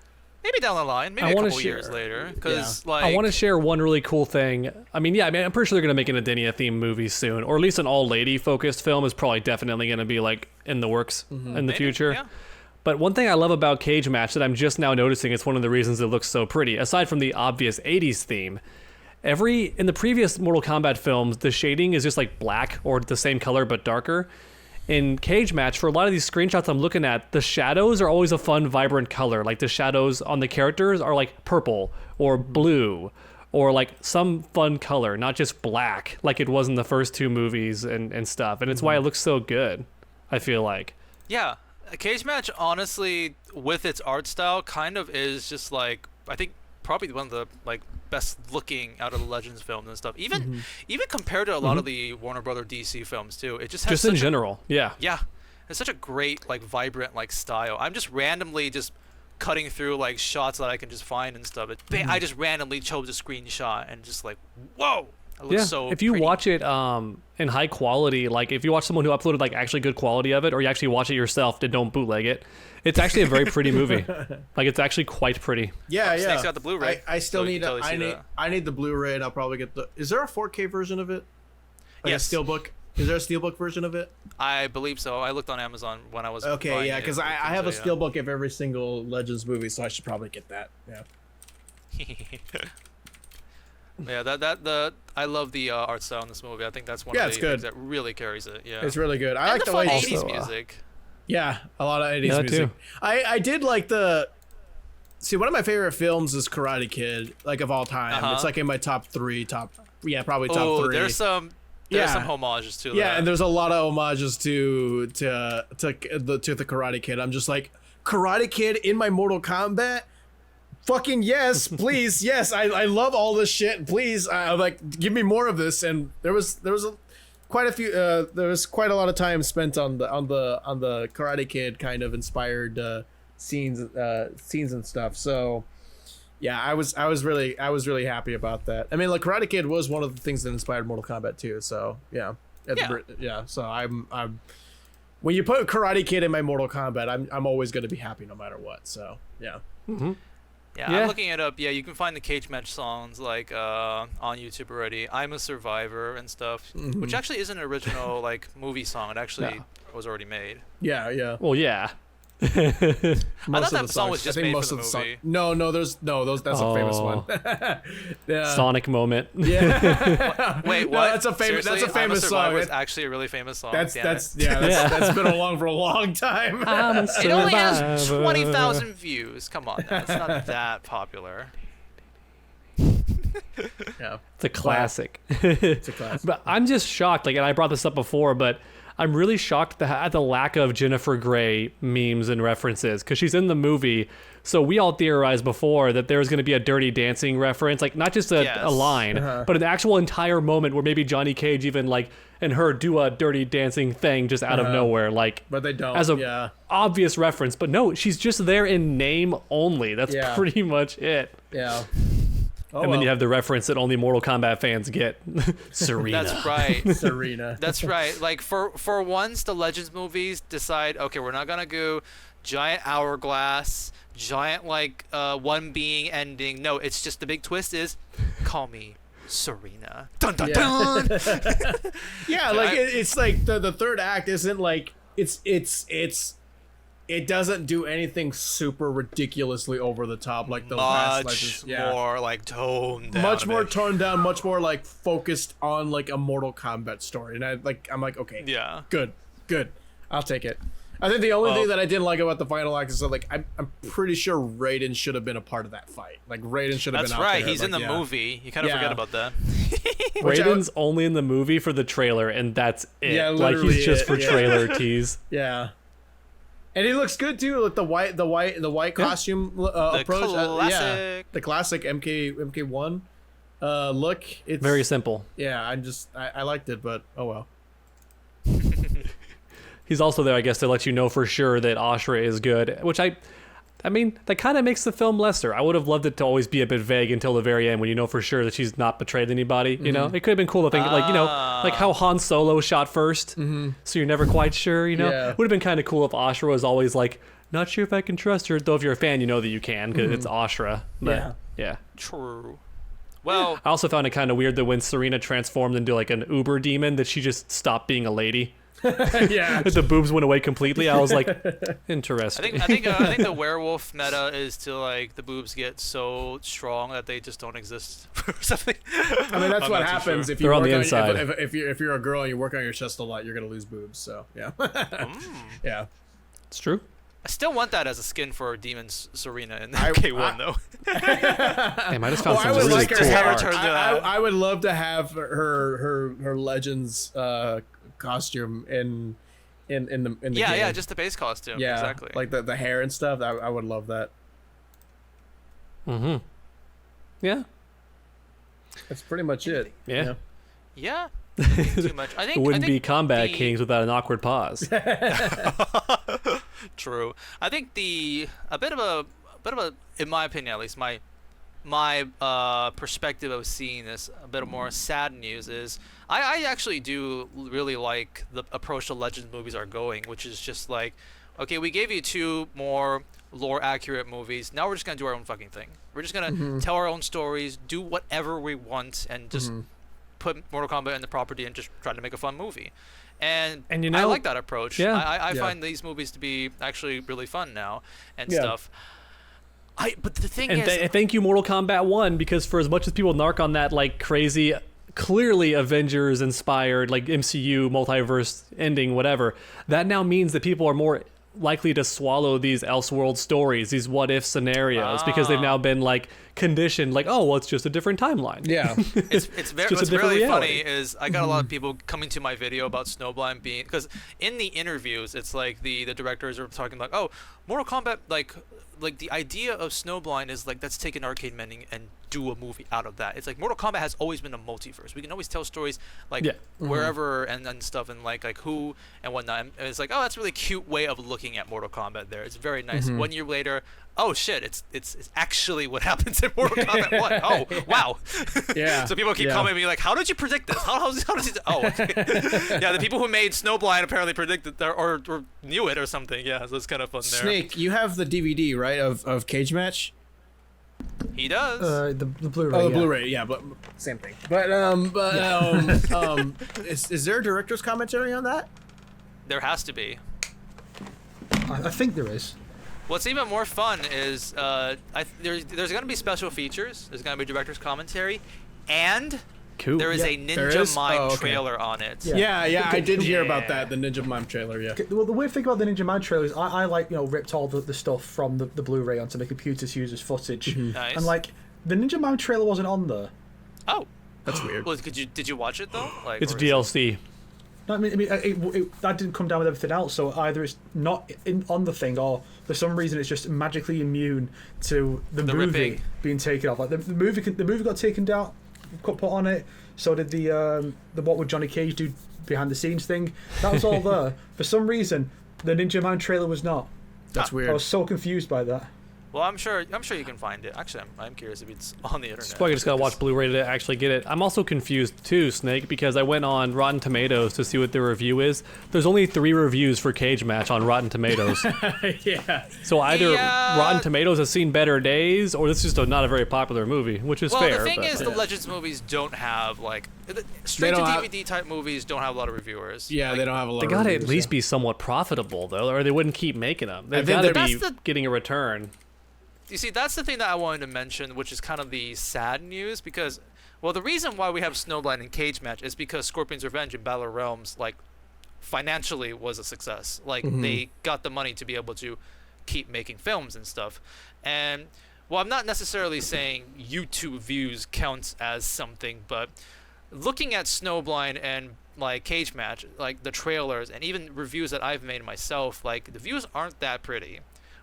Maybe down the line, maybe I a wanna couple years share- later, because I want to share one really cool thing. I mean, I'm pretty sure they're gonna make an Adenia themed movie soon, or at least an all lady focused film is probably definitely gonna be like in the works in the future. Yeah. But one thing I love about Cage Match that I'm just now noticing, it's one of the reasons it looks so pretty, aside from the obvious 80s theme. In the previous Mortal Kombat films, the shading is just like black or the same color but darker. In Cage Match, for a lot of these screenshots I'm looking at, the shadows are always a fun, vibrant color. Like the shadows on the characters are like purple or blue or like some fun color, not just black like it was in the first two movies and stuff. And it's why it looks so good, I feel like. Yeah, a Cage Match, honestly, with its art style, kind of is just like, I think probably one of the like best looking out of the Legends films and stuff. Even compared to a lot of the Warner Brother DC films too. It just has Just in general, yeah. Yeah, it's such a great like vibrant like style. I'm just randomly just cutting through like shots that I can just find and stuff. I just randomly chose a screenshot and just like, whoa. It looks so if you pretty. watch it in high quality, like if you watch someone who uploaded like actually good quality of it, or you actually watch it yourself, then don't bootleg it. It's actually a very pretty movie. Like it's actually quite pretty. Yeah, Snake's got the Blu-ray. I still so you need. can totally see that. I need the Blu-ray, and I'll probably get the. Is there a 4K version of it? Like Yes. a steelbook. Is there a steelbook version of it? I believe so. I looked on Amazon when I was Okay, buying yeah, it, because I so have a yeah. steelbook of every single Legends movie, so I should probably get that. Yeah. Yeah, I love the art style in this movie. I think that's one Yeah, of it's the good. things that really carries it. Yeah, It's really good. I and like the the fun way. 80s Also, music. Yeah, a lot of 80s Yeah, music. too. I did like the. See, one of my favorite films is Karate Kid, like of all time. It's like in my top three. Probably top Oh, three. there's some homages to Yeah, that. and there's a lot of homages to the Karate Kid. I'm just like, Karate Kid in my Mortal Kombat. Fucking yes, please, yes. I love all this shit. Please, I'm like, give me more of this. And there was quite a lot of time spent on the Karate Kid kind of inspired scenes and stuff. So yeah, I was really happy about that. I mean, like Karate Kid was one of the things that inspired Mortal Kombat too. So yeah. So I'm when you put Karate Kid in my Mortal Kombat, I'm always going to be happy no matter what. So yeah. Yeah, Yeah. I'm looking it up. Yeah, you can find the Cage Match songs like on YouTube already. I'm a Survivor and stuff, which actually isn't an original like movie song. It actually was already made. Yeah. Well, yeah. I thought that song was just made for the movie. No, that's a famous one. Yeah. Sonic moment. Yeah. Wait, No, what? that's a famous Seriously? that's a I'm famous Survivor song. is actually a really famous song. That's Damn it. that's been along for a long time. I'm a It only has survivor. 20,000 views. Come on, now. It's not that popular. Yeah. It's a classic. It's a classic. But I'm just shocked. Like, and I brought this up before, but I'm really shocked at the lack of Jennifer Grey memes and references because she's in the movie. So we all theorized before that there was going to be a Dirty Dancing reference, like not just a line, but an actual entire moment where maybe Johnny Cage even like and her do a Dirty Dancing thing just out of nowhere, like. But they don't. As a obvious reference, but no, she's just there in name only. That's pretty much it. Yeah. And then you have the reference that only Mortal Kombat fans get. Serena. That's right. Serena. That's right. Like for once, the Legends movies decide, okay, we're not gonna go giant hourglass, giant like one being ending. No, it's just the big twist is, call me Serena. Dun dun dun. Yeah, like it's like the third act isn't like it doesn't do anything super ridiculously over the top like the last Legends. More like toned down. Much a more bit. toned down, much more like focused on like a Mortal Kombat story. And I'm like, okay, Yeah. good, I'll take it. I think the only thing that I didn't like about the final act is that like I'm pretty sure Raiden should have been a part of that fight. Like Raiden should have That's been out right. there. He's like, in the yeah. movie. You kind of forget about that. Raiden's only in the movie for the trailer, and that's it. Yeah, like literally he's just it, for yeah. trailer tease. Yeah. And he looks good too, with the white costume approach. classic. The classic MK1 look. It's Very simple. Yeah, I liked it, but oh well. He's also there, I guess, to let you know for sure that Ashra is good, which I I mean, that kind of makes the film lesser. I would have loved it to always be a bit vague until the very end when you know for sure that she's not betrayed anybody, you know? It could have been cool to think, like, you know, like how Han Solo shot first, so you're never quite sure, you know? It would have been kind of cool if Ashra was always like, not sure if I can trust her, though if you're a fan, you know that you can, because it's Ashra. But, yeah. True. Well, I also found it kind of weird that when Serena transformed into, like, an uber demon, that she just stopped being a lady. Yeah, The boobs went away completely. I was like, interesting. I think the werewolf meta is to like the boobs get so strong that they just don't exist or something. I mean that's what happens if you They're on work the inside. if you're a girl and you work on your chest a lot, you're gonna lose boobs. So yeah, yeah. It's true. I still want that as a skin for Demon Serena in K1 though. Damn, I just found I some would really like cool to have art. turn to that. I would love to have her Legends costume in the Yeah, game. just the base costume. Yeah, Exactly. like the hair and stuff. I would love that. Mm-hmm. Yeah. That's pretty much it. Yeah. Yeah. Too much. I think It wouldn't I be think Combat the- Kings without an awkward pause. True. I think a bit of a in my opinion at least my perspective of seeing this a bit more sad news is I actually do really like the approach the Legends movies are going, which is just like, okay, we gave you 2 more lore accurate movies, now we're just gonna do our own fucking thing. We're just gonna tell our own stories, do whatever we want, and just put Mortal Kombat in the property and just try to make a fun movie. And you know, I like that approach. yeah. I find these movies to be actually really fun now and stuff. But the thing is, thank you, Mortal Kombat 1, because for as much as people narc on that, like, crazy, clearly Avengers-inspired, like, MCU, multiverse ending, whatever, that now means that people are more likely to swallow these Elseworld stories, these what-if scenarios, because they've now been, like, conditioned, like, oh, well, it's just a different timeline. Yeah. it's very just a what's different really reality. funny is I got a lot of people coming to my video about Snowblind being, because in the interviews it's like the directors are talking like, oh, Mortal Kombat, like the idea of Snowblind is like, let's take an arcade mending and do a movie out of that. It's like Mortal Kombat has always been a multiverse. We can always tell stories like wherever and stuff, and like who and whatnot. And it's like, oh, that's a really cute way of looking at Mortal Kombat there. It's very nice. 1 year later, oh shit, it's actually what happens in Mortal Kombat 1. Oh, wow. Yeah. So people keep commenting me like, how did you predict this? How does it? Oh, okay. Yeah, the people who made Snowblind apparently predicted that or knew it or something. Yeah, so it's kind of fun there. Snake, you have the DVD, right, of Cage Match? He does. The Blu-ray. Oh, the yeah. Blu-ray, yeah, but same thing. But is there a director's commentary on that? There has to be. I think there is. What's even more fun is there's going to be special features. There's going to be director's commentary, and Cool. there is a There Ninja is? Mime Oh, okay. trailer on it. Yeah, I did hear about Yeah. that, the Ninja Mime trailer, yeah. Well, the weird thing about the Ninja Man trailer is I like, ripped all the stuff from the Blu-ray onto my computer to use as footage. Nice. And, like, the Ninja Man trailer wasn't on there. Oh, That's weird. well, did you watch it though? Like, It's or is it- DLC. No, I mean, that didn't come down with everything else, so either it's not on the thing, or for some reason it's just magically immune to the movie ripping. being taken off. Like the movie got taken down, put on it. So did the What Would Johnny Cage Do behind the scenes thing. That was all there. For some reason, the Ninja Man trailer was not. That's I weird. was so confused by that. Well, I'm sure you can find it. Actually, I'm curious if it's on the internet. That's why I just gotta watch Blu-ray to actually get it. I'm also confused too, Snake, because I went on Rotten Tomatoes to see what the review is. There's only 3 reviews for Cage Match on Rotten Tomatoes. Yeah. So either Yeah. Rotten Tomatoes has seen better days, or this is just not a very popular movie, which is Well, fair. the thing but- is, the Legends movies don't have like straight to don't have- DVD type movies don't have a lot of reviewers. Yeah, Like, they don't have a lot they of gotta at reviews, least yeah. be somewhat profitable though, or they wouldn't keep making them. They've think gotta that- be That's the- getting a return. You see, that's the thing that I wanted to mention, which is kind of the sad news, because, well, the reason why we have Snowblind and Cage Match is because Scorpion's Revenge and Battle of Realms, like, financially was a success. Like, they got the money to be able to keep making films and stuff. And, well, I'm not necessarily saying YouTube views counts as something, but looking at Snowblind and, like, Cage Match, like, the trailers, and even reviews that I've made myself, like, the views aren't that pretty.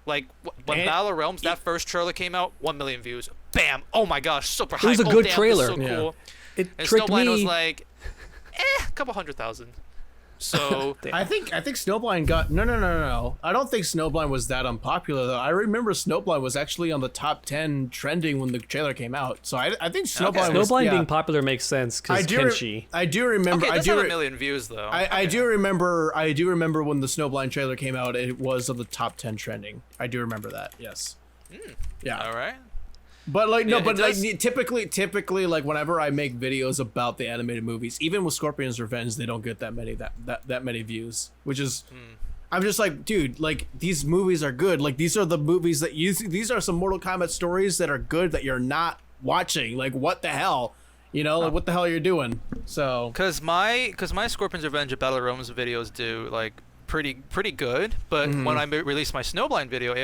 Like, when And- Battle of Realms, that first trailer came out, 1 million views. Bam! Oh my gosh, super hype. was a Oh, good damn, trailer. This is so Yeah. cool. It And tricked Snowblind me. was like, a couple 100,000. So I think Snowblind got no. I don't think Snowblind was that unpopular though. I remember Snowblind was actually on the top 10 trending when the trailer came out. So I think Snowblind was, Snowblind being popular makes sense because Kenshi. I do remember. okay, that's not a million views though. I do remember. I do remember when the Snowblind trailer came out. It was on the top 10 trending. I do remember that. Yes. Yeah. All right. But like no, Yeah, but like does... typically like whenever I make videos about the animated movies, even with Scorpion's Revenge, they don't get that many views, which is I'm just like, dude, like these movies are good. Like these are the movies that these are some Mortal Kombat stories that are good that you're not watching. Like what the hell? You know, like what the hell you're doing? So cuz my Scorpion's Revenge Battle of Rome's videos do like pretty good, but when I released my Snowblind video,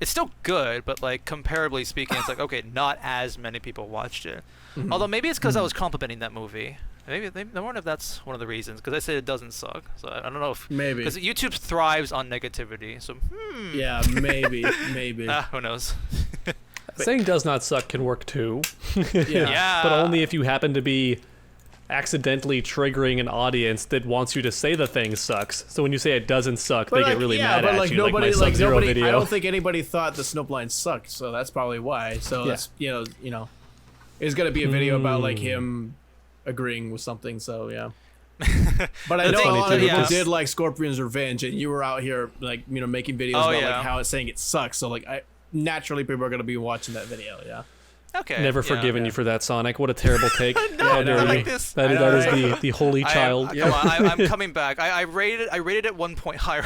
it's still good, but like comparably speaking, it's like okay, not as many people watched it. Although maybe it's because I was complimenting that movie. Maybe I wonder if that's one of the reasons. Because I said it doesn't suck, so I don't know if maybe because YouTube thrives on negativity. So yeah, maybe. Who knows? Saying does not suck can work too. Yeah. But only if you happen to be accidentally triggering an audience that wants you to say the thing sucks. So when you say it doesn't suck, they get really mad at you. Nobody, like my Sub-Zero video. I don't think anybody thought the Snowblind sucked, so that's probably why. So it's you know, it's gonna be a video about like him agreeing with something. So yeah. But I know a lot of people did like Scorpion's Revenge, and you were out here like making videos about like how it's saying it sucks. So like naturally people are gonna be watching that video. Yeah. Okay. Never forgiven you for that, Sonic. What a terrible take. No, How dare like you? this. That is the holy child. Come on, I'm coming back. I rated it 1 point higher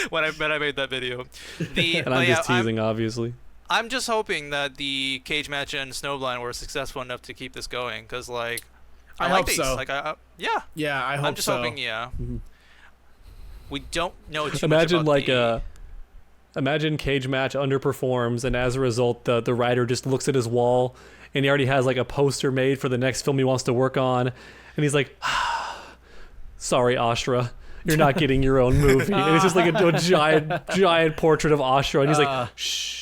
when I made that video. And I'm just teasing, obviously. I'm just hoping that the cage match and Snowblind were successful enough to keep this going, because like I like hope these. so. Like yeah, I hope so. I'm just hoping. Yeah. We don't know too Imagine much about like Imagine cage match underperforms, and as a result, the writer just looks at his wall, and he already has like a poster made for the next film he wants to work on, and he's like, "Sorry, Ashra, you're not getting your own movie." And it's just like a giant portrait of Ashra, and he's like, "Shh."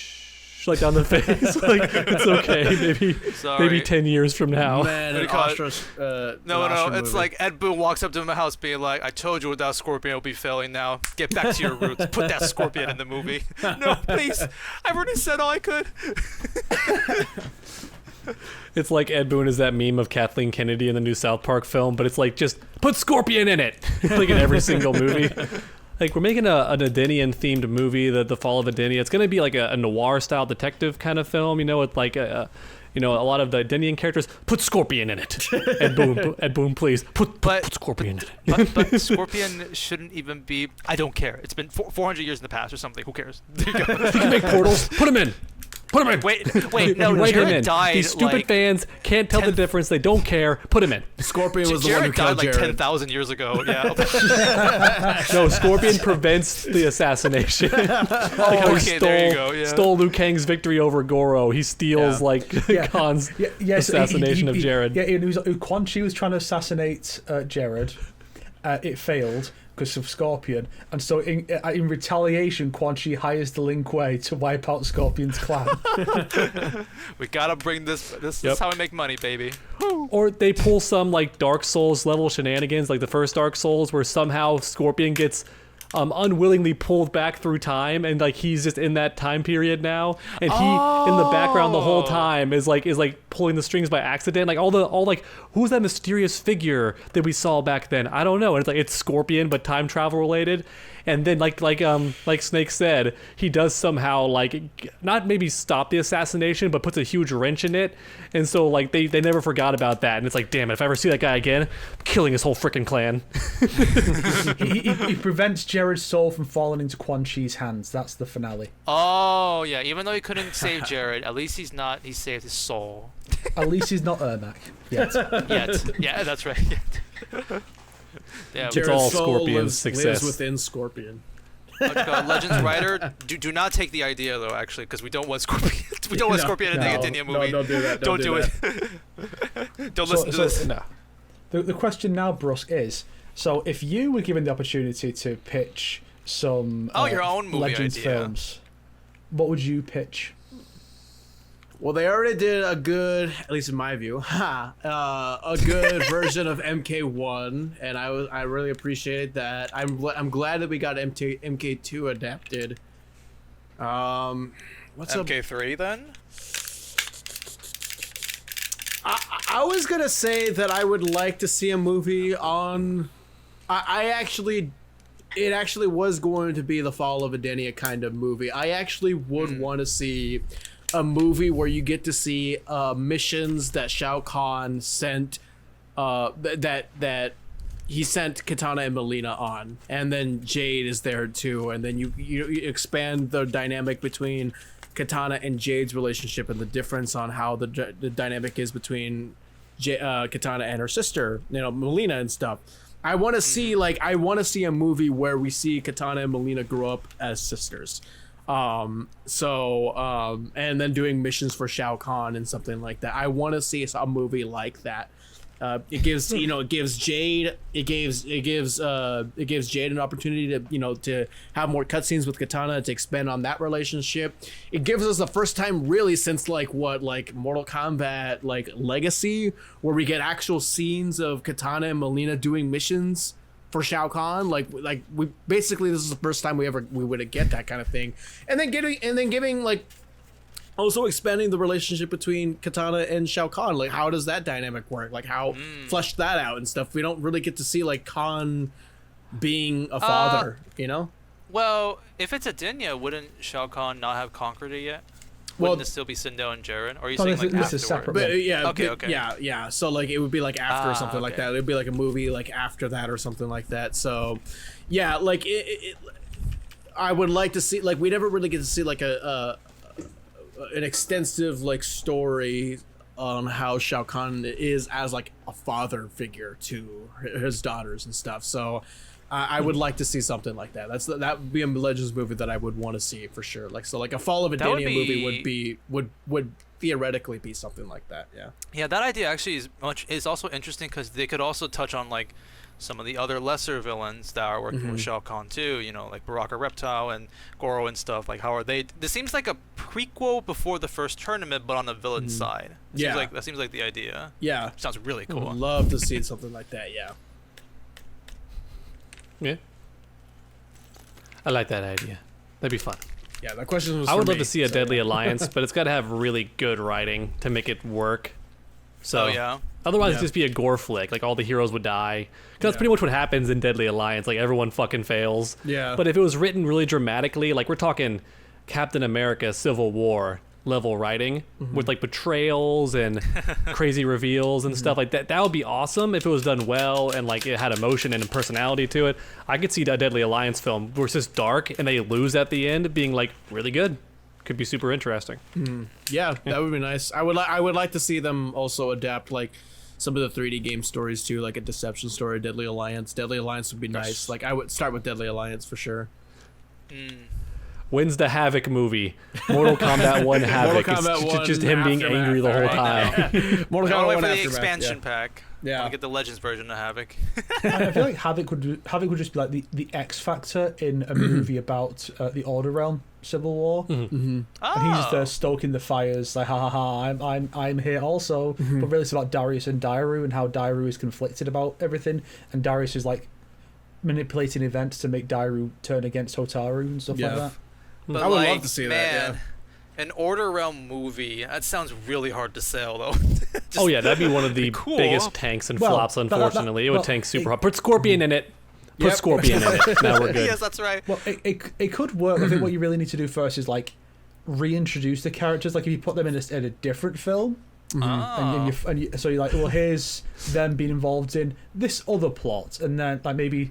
Like down the face, like it's okay. Maybe 10 years from now. Man, No, Ashra it's movie. like Ed Boon walks up to my house being like, "I told you without Scorpion it'll be failing now. Get back to your roots. Put that Scorpion in the movie." No, please. I've already said all I could. It's like Ed Boon is that meme of Kathleen Kennedy in the new South Park film, but it's like just put Scorpion in it, like in every single movie. Like we're making an Adenian themed movie, the Fall of Adenia. It's gonna be like a noir style detective kind of film, with like a lot of the Adenian characters. Put Scorpion in it. Ed Boon, please put Scorpion in it. But Scorpion shouldn't even be. I don't care. It's been 400 years in the past or something. Who cares? There you go. You can make portals. Put him in. Put him in. Wait, no, Write him Jared in. died. These stupid fans can't tell the difference. They don't care. Put him in. Scorpion was the Jared one who killed died like Jared. 10,000 years ago. Yeah. No, Scorpion prevents the assassination. Like how he there you go, yeah. stole Liu Kang's victory over Goro. He steals Khan's assassination of Jared. Yeah, it was Quan Chi was trying to assassinate Jared. It failed because of Scorpion, and so in retaliation, Quan Chi hires the Lin Kuei to wipe out Scorpion's clan. We gotta bring this. This is how we make money, baby. Or they pull some like Dark Souls level shenanigans, like the first Dark Souls, where somehow Scorpion gets unwillingly pulled back through time, and like he's just in that time period now, and he in the background the whole time is like pulling the strings by accident. Like all like who's that mysterious figure that we saw back then? I don't know. And it's Scorpion, but time travel related. And then like Snake said, he does somehow like not maybe stop the assassination, but puts a huge wrench in it. And so like they never forgot about that. And it's like, damn it, if I ever see that guy again, I'm killing his whole freaking clan. he prevents Jared's soul from falling into Quan Chi's hands. That's the finale. Oh yeah, even though he couldn't save Jared, at least he saved his soul. At least he's not Ermac yet. Yeah, that's right. Yeah, It's all soul Scorpion's success. lives within Scorpion. Legends writer, do not take the idea though, actually, because we don't want Scorpion. We don't want Scorpion in the Adenia movie. No, don't do that. Don't do it. Don't listen to this. No. The question now, Brusk, is: so if you were given the opportunity to pitch some your own movie Legends idea. films, what would you pitch? Well, they already did a good, at least in my view, a good version of MK1, and I really appreciate that. I'm glad that we got MK2 adapted. What's MK3 then? I was gonna say that I would like to see a movie on. It actually was going to be the Fall of Edenia kind of movie. I actually would want to see a movie where you get to see missions that Shao Kahn sent, that he sent Kitana and Mileena on, and then Jade is there too, and then you expand the dynamic between Kitana and Jade's relationship and the difference on how the dynamic is between Kitana and her sister, Mileena and stuff. I want to see a movie where we see Kitana and Mileena grow up as sisters. And then doing missions for Shao Kahn and something like that. I want to see a movie like that. It gives Jade an opportunity to have more cutscenes with Kitana to expand on that relationship. It gives us the first time really since Mortal Kombat Legacy, where we get actual scenes of Kitana and Mileena doing missions for Shao Kahn. We basically, this is the first time we would get that kind of thing, and then giving also expanding the relationship between Kitana and Shao Kahn. How does that dynamic work? How flesh that out and stuff. We don't really get to see Kahn being a father, Well, if it's Edenia, wouldn't Shao Kahn not have conquered it yet? Wouldn't this still be Sindel and Jaren? Or are you saying this is separate? afterward? But, Okay. So it would be after or something like that. It'd be a movie after that or something like that. So yeah, I would like to see we never really get to see an extensive story on how Shao Kahn is as a father figure to his daughters and stuff. So I would like to see something like that. That would be a Legends movie that I would want to see for sure. A Fall of Edenia movie would theoretically be something like that. Yeah. Yeah, that idea actually is also interesting because they could also touch on some of the other lesser villains that are working with Shao Kahn too, Baraka Reptile and Goro and stuff. How are they? This seems like a prequel before the first tournament, but on the villain side. That seems like the idea. Yeah. Sounds really cool. Would love to see something like that. Yeah. Yeah. I like that idea. That'd be fun. Yeah, that question was. I would love to see a Deadly Alliance, but it's got to have really good writing to make it work. So otherwise, it'd just be a gore flick. All the heroes would die. Because that's pretty much what happens in Deadly Alliance. Everyone fucking fails. Yeah. But if it was written really dramatically, we're talking Captain America Civil War level writing with betrayals and crazy reveals and stuff like that. That would be awesome if it was done well and it had emotion and a personality to it. I could see a Deadly Alliance film where it's just dark and they lose at the end being really good. Could be super interesting. Yeah, that would be nice. I would like to see them also adapt some of the 3D game stories too, a Deception story, Deadly Alliance. Deadly Alliance would be nice. I would start with Deadly Alliance for sure. When's the Havoc movie? Mortal Kombat 1 Havoc. Mortal Kombat 1 just him being angry the whole time. Mortal Kombat 1 for the Aftermath, expansion pack. Yeah. I want to get the Legends version of Havoc. I feel like Havoc would just be the X factor in a movie about the Order Realm Civil War. And he's there stoking the fires, ha ha ha, I'm here also. But really it's about Darius and Dairu and how Dairu is conflicted about everything, and Darius is manipulating events to make Dairu turn against Hotaru and stuff like that. But I would love to see that. An Order Realm movie, that sounds really hard to sell though. That'd be one of the biggest tanks and flops, unfortunately. It would tank super hard. Put Scorpion in it. Put Scorpion in it. Now we're good. Yes, that's right. Well, it could work. I think what you really need to do first is reintroduce the characters. If you put them in a different film, so you're here's them being involved in this other plot, and then maybe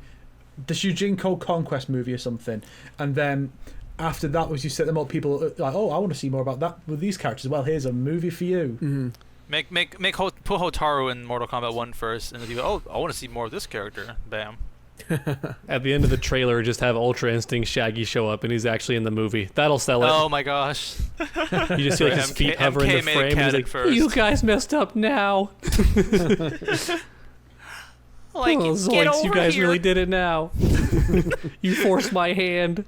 the Shujinko Conquest movie or something, and then after that was you set them up, people are I want to see more about that with these characters. Well, here's a movie for you. Put Hotaru in Mortal Kombat 1 first, and then you go, I want to see more of this character. Bam. At the end of the trailer, just have Ultra Instinct Shaggy show up, and he's actually in the movie. That'll sell it. Oh my gosh! You just see his feet hovering in the frame. And he's like, first. You guys messed up now. Zoinks, you guys really did it now. You forced my hand.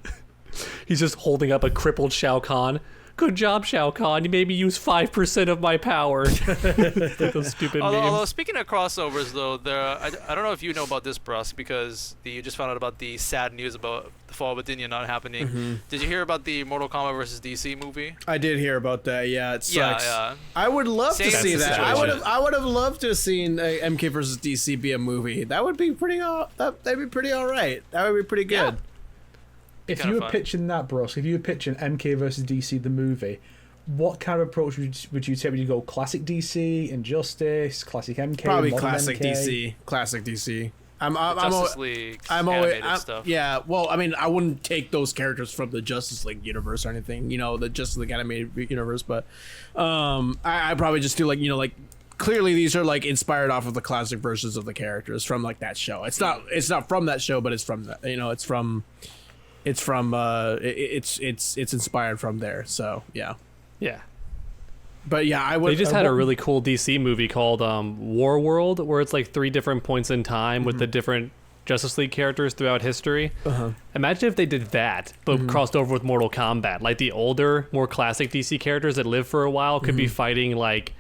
He's just holding up a crippled Shao Kahn. Good job, Shao Kahn. You made me use 5% of my power. Those stupid memes. Although speaking of crossovers, though, I don't know if you know about this, Brusk, because you just found out about the sad news about the Fall of Athenia not happening. Did you hear about the Mortal Kombat versus DC movie? I did hear about that. Yeah, it sucks. Yeah. I would love to see that. Situation. I would have loved to have seen MK versus DC be a movie. That would be pretty. That'd be pretty all right. That would be pretty good. Yeah. If you were pitching that, Brusk, if you were pitching MK versus DC the movie, what kind of approach would you take? Would you go classic DC, Injustice, classic MK? Probably classic MK? DC. Classic DC. Justice League animated stuff. Yeah, well, I mean, I wouldn't take those characters from the Justice League universe or anything, the Justice League animated universe, but I probably just do like clearly these are like inspired off of the classic versions of the characters from like that show. It's not from that show, but it's from that. It's inspired from there. So yeah. Yeah. But yeah, I would. They just had a really cool DC movie called War World, where it's like 3 different points in time with the different Justice League characters throughout history. Imagine if they did that, but crossed over with Mortal Kombat. Like the older, more classic DC characters that lived for a while could be fighting like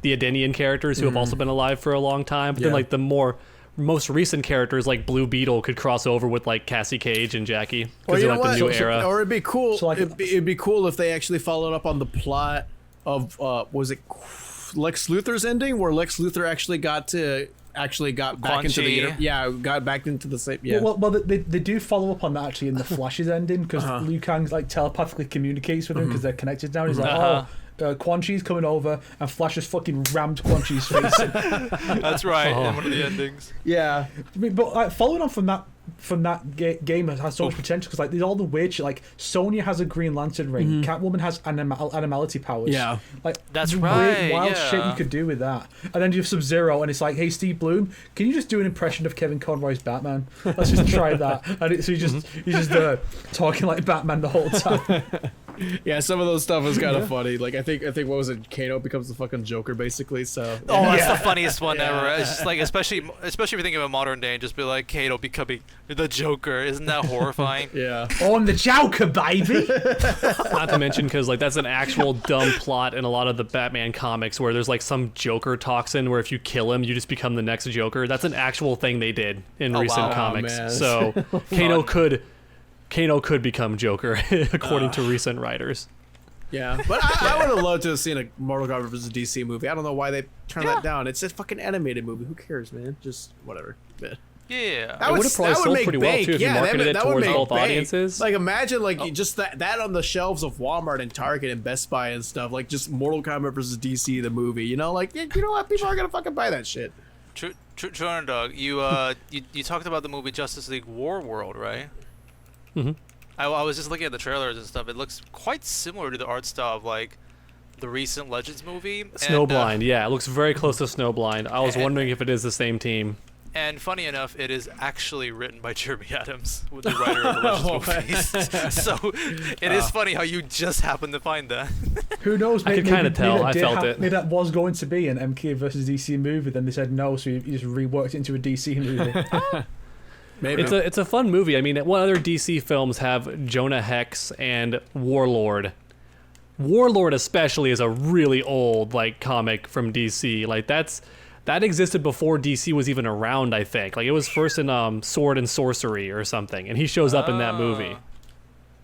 the Adenian characters who have also been alive for a long time. But then like the most recent characters like Blue Beetle could cross over with like Cassie Cage and Jackie because they're like the new era. Or it'd be cool. So, like, it'd be cool if they actually followed up on the plot of was it Lex Luthor's ending, where Lex Luthor actually got back into the got back into the same Well, they do follow up on that actually in the Flash's ending, because Liu Kang like telepathically communicates with him because they're connected now. He's like, Quan Chi's coming over, and Flash just fucking rammed Quan Chi's face in. That's right, in one of the endings. Yeah, I mean, but like, following on from that game has so much potential, because like there's all the weird shit. Like Sonya has a Green Lantern ring, Catwoman has animality powers. Yeah, like that's weird, right. Wild shit you could do with that. And then you have Sub-Zero, and it's like, hey Steve Bloom, can you just do an impression of Kevin Conroy's Batman? Let's just try that. And so he's just talking like Batman the whole time. Yeah, some of those stuff is kind of funny. Like I think what was it? Kano becomes the fucking Joker basically. So that's the funniest one ever. It's just like, especially if you think of a modern day, and just be like Kano becoming the Joker. Isn't that horrifying? Yeah. On the Joker, baby. Not to mention, because like that's an actual dumb plot in a lot of the Batman comics, where there's like some Joker toxin where if you kill him, you just become the next Joker. That's an actual thing they did in recent comics. Man. So Kano could become Joker, according to recent writers. Yeah, but I would have loved to have seen a Mortal Kombat vs. DC movie. I don't know why they turned that down. It's a fucking animated movie. Who cares, man? Just whatever. Yeah. It would have probably sold pretty well too if you marketed it towards both audiences. Like imagine just that on the shelves of Walmart and Target and Best Buy and stuff. Like just Mortal Kombat vs. DC the movie. You know, like you know what? People are gonna fucking buy that shit. True, Dog. You talked about the movie Justice League War World, right? Mm-hmm. I was just looking at the trailers and stuff. It looks quite similar to the art style of like the recent Legends movie. Snowblind, yeah, it looks very close to Snowblind. I was wondering if it is the same team. And funny enough, it is actually written by Jeremy Adams, with the writer of the Legends movies. So it is funny how you just happened to find that. Who knows? I could kind of tell. I felt it. Maybe that was going to be an MK versus DC movie. Then they said no, so you just reworked it into a DC movie. Maybe. It's a fun movie. I mean, what other DC films have Jonah Hex and Warlord? Warlord especially is a really old like comic from DC. Like that existed before DC was even around, I think. Like it was first in Sword and Sorcery or something, and he shows up in that movie.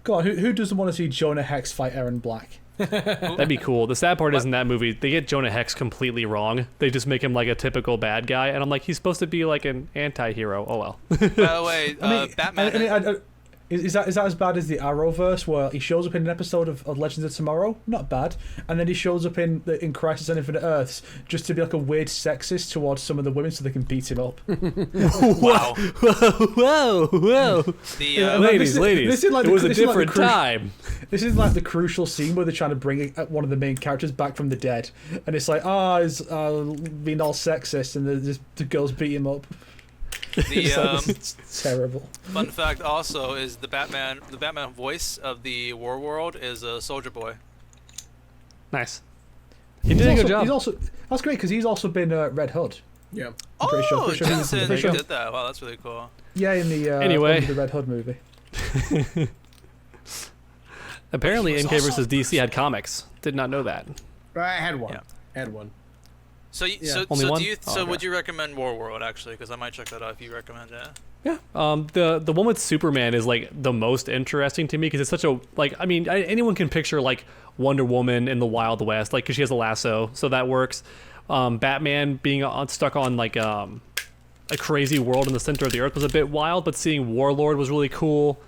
God, who doesn't want to see Jonah Hex fight Aaron Black? That'd be cool. The sad part is in that movie, they get Jonah Hex completely wrong. They just make him like a typical bad guy, and I'm like, he's supposed to be like an anti-hero. Oh well. By the way, Batman. Is that as bad as the Arrowverse, where he shows up in an episode of Legends of Tomorrow? Not bad. And then he shows up in Crisis on Infinite Earths just to be like a weird sexist towards some of the women so they can beat him up. Wow. Whoa. Ladies, it was a different time. This is like the crucial scene where they're trying to bring one of the main characters back from the dead. And it's like, he's being all sexist, and the girls beat him up. It's terrible. Fun fact also is the Batman voice of the War World is Soldier Boy. Nice. He did a good job. That's great, because he's also been Red Hood. Yeah. Jensen did that. Wow, that's really cool. Yeah, in the anyway, the Red Hood movie. Apparently, He was MK also versus DC had comics. Did not know that. I had one. Yeah. I had one. So, Only one? do you? Oh, So, okay. would you recommend War World actually? Because I might check that out if you recommend it. Yeah. The one with Superman is like the most interesting to me because it's such a like. I mean, anyone can picture like Wonder Woman in the Wild West, like because she has a lasso, so that works. Batman being stuck on like a crazy world in the center of the earth was a bit wild, but seeing Warlord was really cool.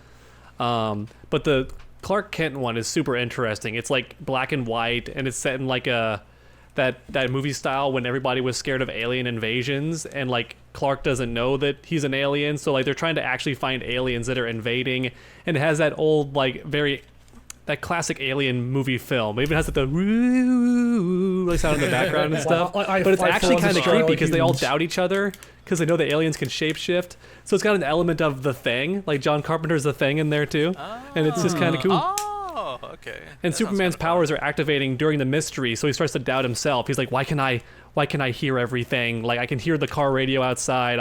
But the Clark Kent one is super interesting. It's like black and white, and it's set in like that movie style when everybody was scared of alien invasions, and like Clark doesn't know that he's an alien, so like they're trying to actually find aliens that are invading, and it has that old like that classic alien movie film. It even has like the like sound in the background and stuff. But it's actually kind of creepy because they all doubt each other because they know the aliens can shapeshift. So it's got an element of The Thing, like John Carpenter's The Thing in there too, and it's just kind of cool. Oh, okay. And That sounds Superman's kinda powers are activating during the mystery, so he starts to doubt himself. He's like, why can I hear everything? Like I can hear the car radio outside.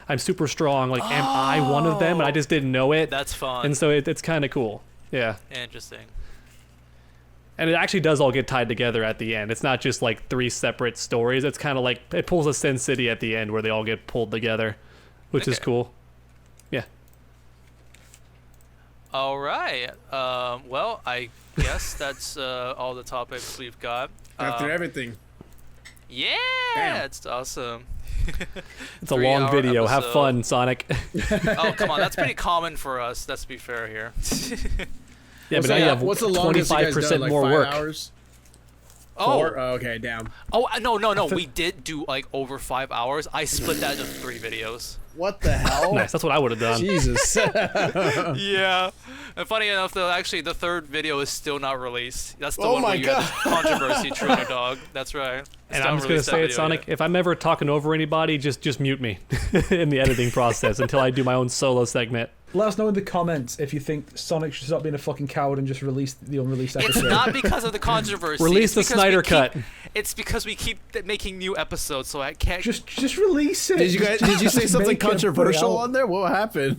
I'm super strong. Like am I one of them? And I just didn't know it. That's fun. And so it's kind of cool. Yeah. Interesting. And it actually does all get tied together at the end. It's not just like three separate stories. It's kind of like it pulls a Sin City at the end where they all get pulled together, which is Okay. cool. Yeah. All right. Well, I guess that's all the topics we've got. After everything. Yeah, Damn. it's awesome. It's a long 3-hour video. Have episode. fun, Sonic. Oh, come on. That's pretty common for us. Let's be fair here. Yeah, but now you have what's the longest you guys 25% done? Like more 5 work. hours? Oh, 4? Oh, okay, damn. oh, no. We did do like over 5 hours. I split that into 3 videos. What the hell? Nice. That's what I would have done. Jesus. Yeah. And funny enough, though, actually, the 3rd video is still not released. That's the Oh one my where you had the controversy, Trainer Dog. That's right. And I'm just gonna say it, Sonic. If I'm ever talking over anybody, just mute me in the editing process until I do my own solo segment. Let us know in the comments if you think Sonic should stop being a fucking coward and just release the unreleased It's episode. not because of the controversy. Release it's the because we Snyder keep- cut. It's because we keep making new episodes, so I can't. Just release it. Did you guys? Did you say Just something make it, put it controversial out. on there? What happened?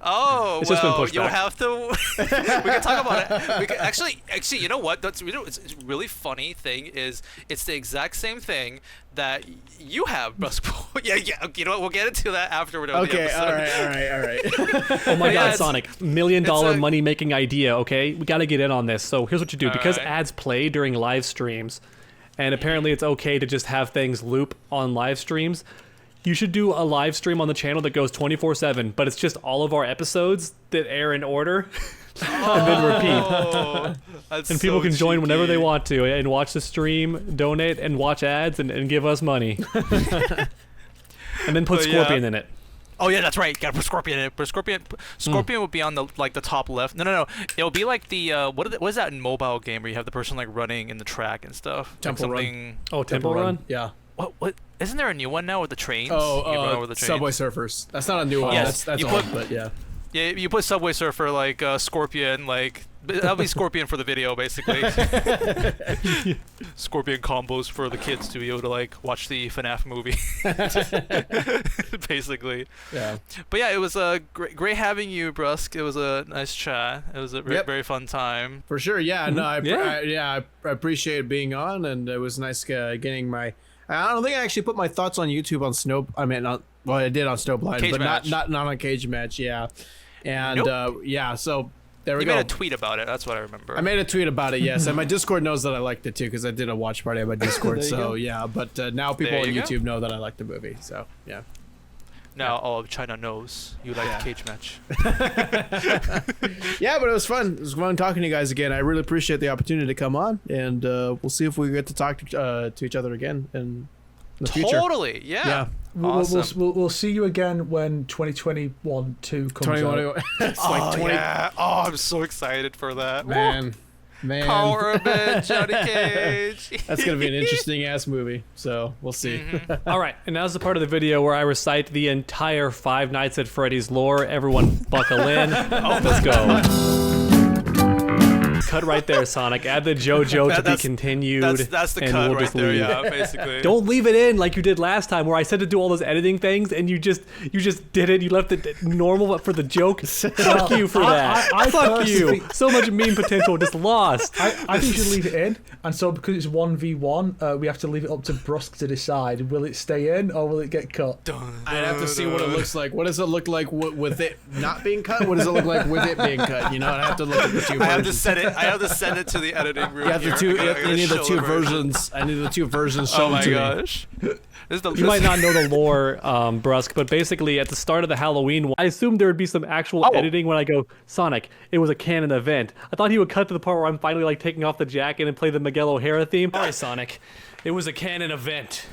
Oh, It's just been well, pushed you'll back. have to. We can talk about it. We can, actually, you know what? It's a really funny thing is it's the exact same thing that you have, BruskPoet. Yeah. You know what? We'll get into that after we're done with the Okay, episode. all right. Oh my Yeah, God, it's- Sonic! $1 million it's a- money making idea. Okay, we got to get in on this. So here's what you do: because Alright. ads play during live streams, and apparently it's okay to just have things loop on live streams. You should do a live stream on the channel that goes 24/7, but it's just all of our episodes that air in order, and then repeat. Oh, that's And people so can join whenever they cheeky. want to and watch the stream, donate, and watch ads and give us money. And then put But yeah. Scorpion in it. Oh yeah, that's right. Got to put Scorpion in it. But Scorpion would be on the top left. No. It'll be like the what is that mobile game where you have the person like running in the track and stuff? Temple Run. Run. Oh, Temple Run? Yeah. What? Isn't there a new one now with the trains? You run over the trains? Subway Surfers. That's not a new one. Yes, That's you old, put- but yeah. Yeah, you put Subway Surfer like Scorpion like. That'll be Scorpion for the video, basically. Scorpion combos for the kids to be able to like watch the FNAF movie, basically. Yeah. But yeah, it was great having you, Brusk. It was a nice chat. It was a Yep. very fun time. For sure, yeah. No, Yeah. I appreciate being on, and it was nice getting my. I don't think I actually put my thoughts on YouTube on Snow. I mean, well, I did on Snowblind, Cage but Match. not on Cage Match. Yeah, and Nope. yeah. So there we You go. made a tweet about it. That's what I remember. I made a tweet about it, yes, and my Discord knows that I liked it too because I did a watch party on my Discord. There you So go. yeah, but now people There on you go. YouTube know that I like the movie. So yeah. Now all of China knows you like Yeah. the Cage Match. Yeah, but it was fun. It was fun talking to you guys again. I really appreciate the opportunity to come on, and we'll see if we get to talk to each other again in the future. Totally. Yeah. Yeah. We'll see you again when 2021 2 comes out. 2021. It's like 20. Yeah. Oh, I'm so excited for that. Man. Carl Urban, Johnny Cage. That's gonna be an interesting ass movie. So we'll see. All right, and now's the part of the video where I recite the entire Five Nights at Freddy's lore. Everyone buckle in. Let's go. Cut right there, Sonic. Add the JoJo to be continued. That's the and cut we'll right just there. leave. Yeah, basically. Don't leave it in like you did last time, where I said to do all those editing things, and you just did it. You left it normal for the joke. Fuck you for that. Fuck you. So much meme potential just lost. I think you should leave it in, and so because it's 1v1, we have to leave it up to Brusk to decide: will it stay in or will it get cut? I'd have to see what it looks like. What does it look like with it not being cut? What does it look like with it being cut? You know, I have to look at the two versions. I have to send it to the editing room. You have the two. I need the two versions. I need the two versions shown to me. Oh my gosh. You might not know the lore, Brusk, but basically at the start of the Halloween one, I assumed there would be some actual editing when I go, Sonic, it was a canon event. I thought he would cut to the part where I'm finally like taking off the jacket and play the Miguel O'Hara theme. Alright, Sonic, it was a canon event.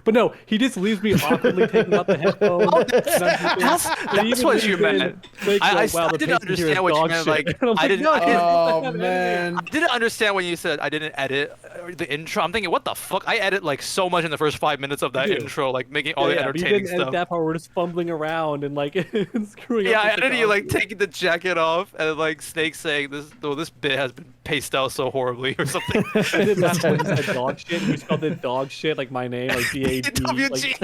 But no, he just leaves me awkwardly taking out the headphones. That's what you meant. I didn't understand what you meant. Like, I didn't. Oh man! I didn't understand when you said I didn't edit the intro. I'm thinking, what the fuck? I edit like so much in the first 5 minutes of that intro, like making all the entertaining you didn't stuff. Edit that part. We're just fumbling around and like screwing up. Yeah, I edited you like taking the jacket off and like Snake saying this bit has been paced out so horribly or something. I did that when you said dog shit. You spelled it dog shit like my name, like DAD. WG.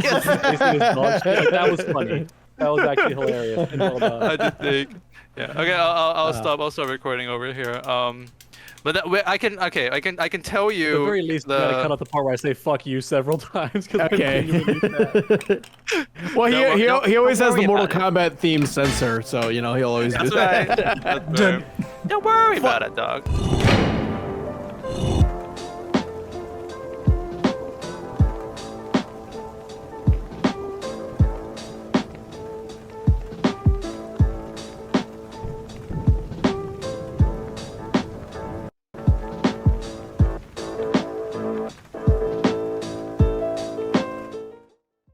Like, that was funny. That was actually hilarious. And well done. I did think. Yeah. Okay. I'll stop. I'll stop recording over here. But I can tell you. At the very least, you gotta cut out the part where I say "fuck you" several times. Okay. Well, he always has the Mortal Kombat theme censor, so you know he'll always do that. That's right. Don't worry about it, dog.